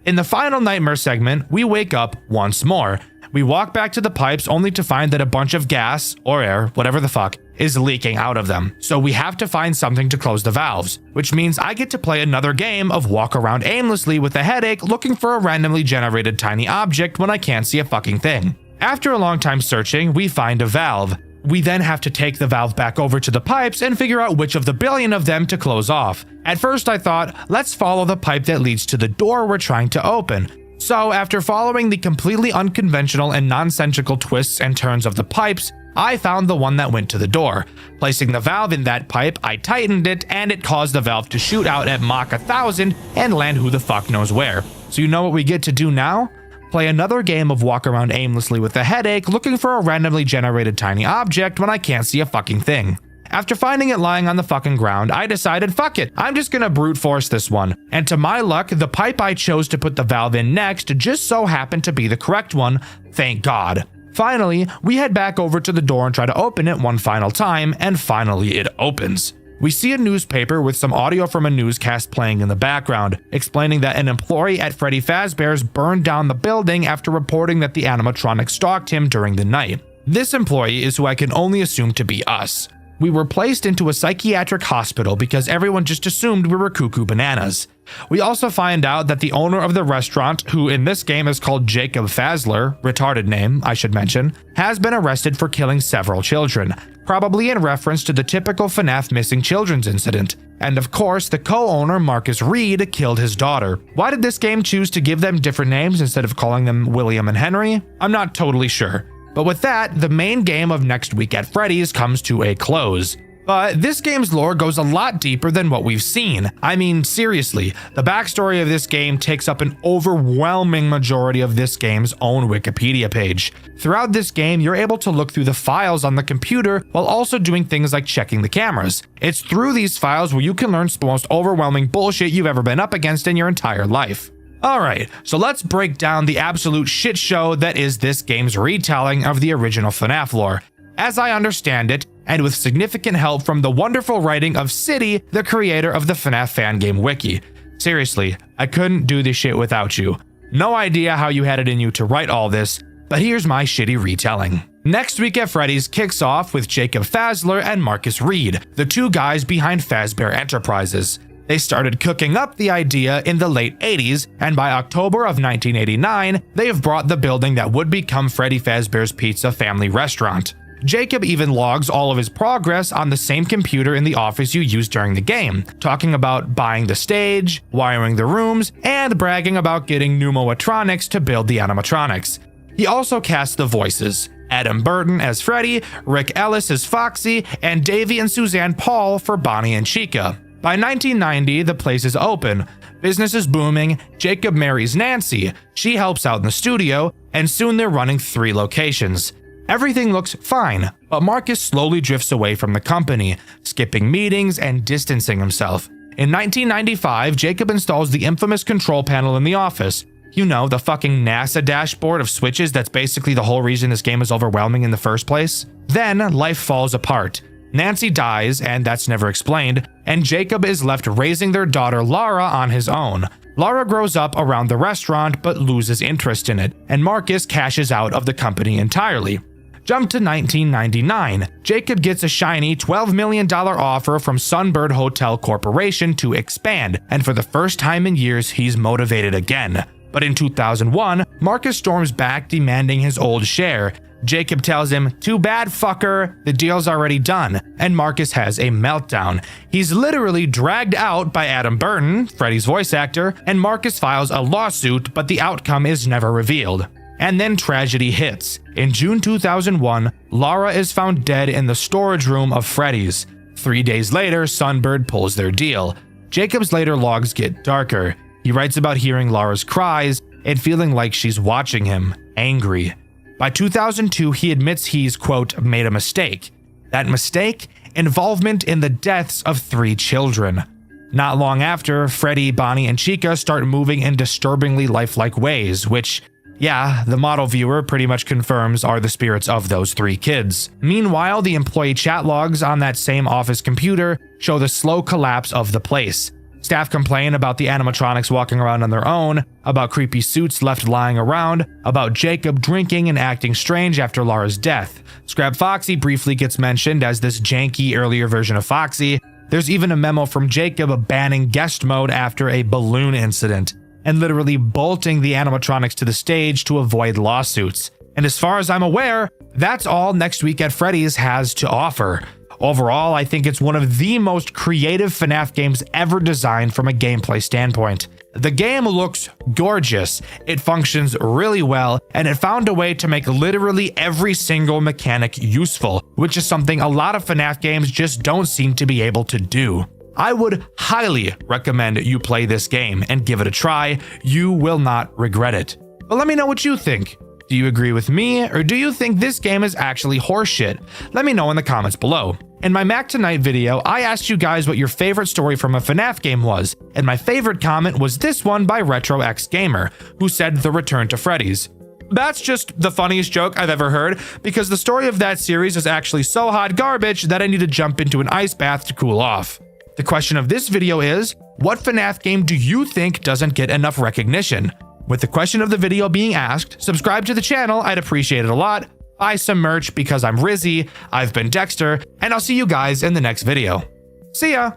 In the final nightmare segment, we wake up once more. We walk back to the pipes only to find that a bunch of gas, or air, whatever the fuck, is leaking out of them. So we have to find something to close the valves, which means I get to play another game of walk around aimlessly with a headache looking for a randomly generated tiny object when I can't see a fucking thing. After a long time searching, we find a valve. We then have to take the valve back over to the pipes and figure out which of the billion of them to close off. At first I thought, let's follow the pipe that leads to the door we're trying to open. So after following the completely unconventional and nonsensical twists and turns of the pipes, I found the one that went to the door. Placing the valve in that pipe, I tightened it and it caused the valve to shoot out at Mach 1000 and land who the fuck knows where. So you know what we get to do now? Play another game of walk around aimlessly with a headache looking for a randomly generated tiny object when I can't see a fucking thing. After finding it lying on the fucking ground, I decided fuck it, I'm just gonna brute force this one. And to my luck, the pipe I chose to put the valve in next just so happened to be the correct one, thank God. Finally, we head back over to the door and try to open it one final time, and finally it opens. We see a newspaper with some audio from a newscast playing in the background, explaining that an employee at Freddy Fazbear's burned down the building after reporting that the animatronic stalked him during the night. This employee is who I can only assume to be us. We were placed into a psychiatric hospital because everyone just assumed we were cuckoo bananas. We also find out that the owner of the restaurant, who in this game is called Jacob Fazler, retarded name, I should mention, has been arrested for killing several children, probably in reference to the typical FNAF missing children's incident. And of course, the co-owner Marcus Reed killed his daughter. Why did this game choose to give them different names instead of calling them William and Henry? I'm not totally sure. But with that, the main game of Next Week at Freddy's comes to a close. But this game's lore goes a lot deeper than what we've seen. I mean, seriously, the backstory of this game takes up an overwhelming majority of this game's own Wikipedia page. Throughout this game, you're able to look through the files on the computer while also doing things like checking the cameras. It's through these files where you can learn the most overwhelming bullshit you've ever been up against in your entire life. Alright, so let's break down the absolute shit show that is this game's retelling of the original FNAF lore. As I understand it, and with significant help from the wonderful writing of City, the creator of the FNAF fan game wiki. Seriously, I couldn't do this shit without you. No idea how you had it in you to write all this, but here's my shitty retelling. Next Week at Freddy's kicks off with Jacob Fazler and Marcus Reed, the two guys behind Fazbear Enterprises. They started cooking up the idea in the late 80s, and by October of 1989, they have brought the building that would become Freddy Fazbear's Pizza family restaurant. Jacob even logs all of his progress on the same computer in the office you used during the game, talking about buying the stage, wiring the rooms, and bragging about getting pneumotronics to build the animatronics. He also casts the voices, Adam Burton as Freddy, Rick Ellis as Foxy, and Davey and Suzanne Paul for Bonnie and Chica. By 1990, the place is open, business is booming, Jacob marries Nancy, she helps out in the studio, and soon they're running 3 locations. Everything looks fine, but Marcus slowly drifts away from the company, skipping meetings and distancing himself. In 1995, Jacob installs the infamous control panel in the office. You know, the fucking NASA dashboard of switches that's basically the whole reason this game is overwhelming in the first place. Then, life falls apart. Nancy dies, and that's never explained, and Jacob is left raising their daughter Lara on his own. Lara grows up around the restaurant but loses interest in it, and Marcus cashes out of the company entirely. Jump to 1999. Jacob gets a shiny $12 million offer from Sunbird Hotel Corporation to expand, and for the first time in years, he's motivated again. But in 2001, Marcus storms back demanding his old share. Jacob tells him, "Too bad, fucker, the deal's already done," and Marcus has a meltdown. He's literally dragged out by Adam Burton, Freddy's voice actor, and Marcus files a lawsuit, but the outcome is never revealed. And then tragedy hits. In June 2001, Lara is found dead in the storage room of Freddy's. 3 days later, Sunbird pulls their deal. Jacob's later logs get darker. He writes about hearing Lara's cries and feeling like she's watching him, angry. By 2002, he admits he's, quote, made a mistake. That mistake? Involvement in the deaths of 3 children. Not long after, Freddy, Bonnie, and Chica start moving in disturbingly lifelike ways, which, yeah, the model viewer pretty much confirms are the spirits of those 3 kids. Meanwhile, the employee chat logs on that same office computer show the slow collapse of the place. Staff complain about the animatronics walking around on their own, about creepy suits left lying around, about Jacob drinking and acting strange after Lara's death. Scrap Foxy briefly gets mentioned as this janky earlier version of Foxy. There's even a memo from Jacob banning guest mode after a balloon incident, and literally bolting the animatronics to the stage to avoid lawsuits. And as far as I'm aware, that's all Next Week at Freddy's has to offer. Overall, I think it's one of the most creative FNAF games ever designed from a gameplay standpoint. The game looks gorgeous, it functions really well, and it found a way to make literally every single mechanic useful, which is something a lot of FNAF games just don't seem to be able to do. I would highly recommend you play this game and give it a try. You will not regret it. But let me know what you think. Do you agree with me, or do you think this game is actually horseshit? Let me know in the comments below. In my Mac Tonight video, I asked you guys what your favorite story from a FNAF game was, and my favorite comment was this one by RetroXGamer, who said The Return to Freddy's. That's just the funniest joke I've ever heard, because the story of that series is actually so hot garbage that I need to jump into an ice bath to cool off. The question of this video is, what FNAF game do you think doesn't get enough recognition? With the question of the video being asked, subscribe to the channel, I'd appreciate it a lot. Buy some merch because I'm Rizzy, I've been Dexter, and I'll see you guys in the next video. See ya!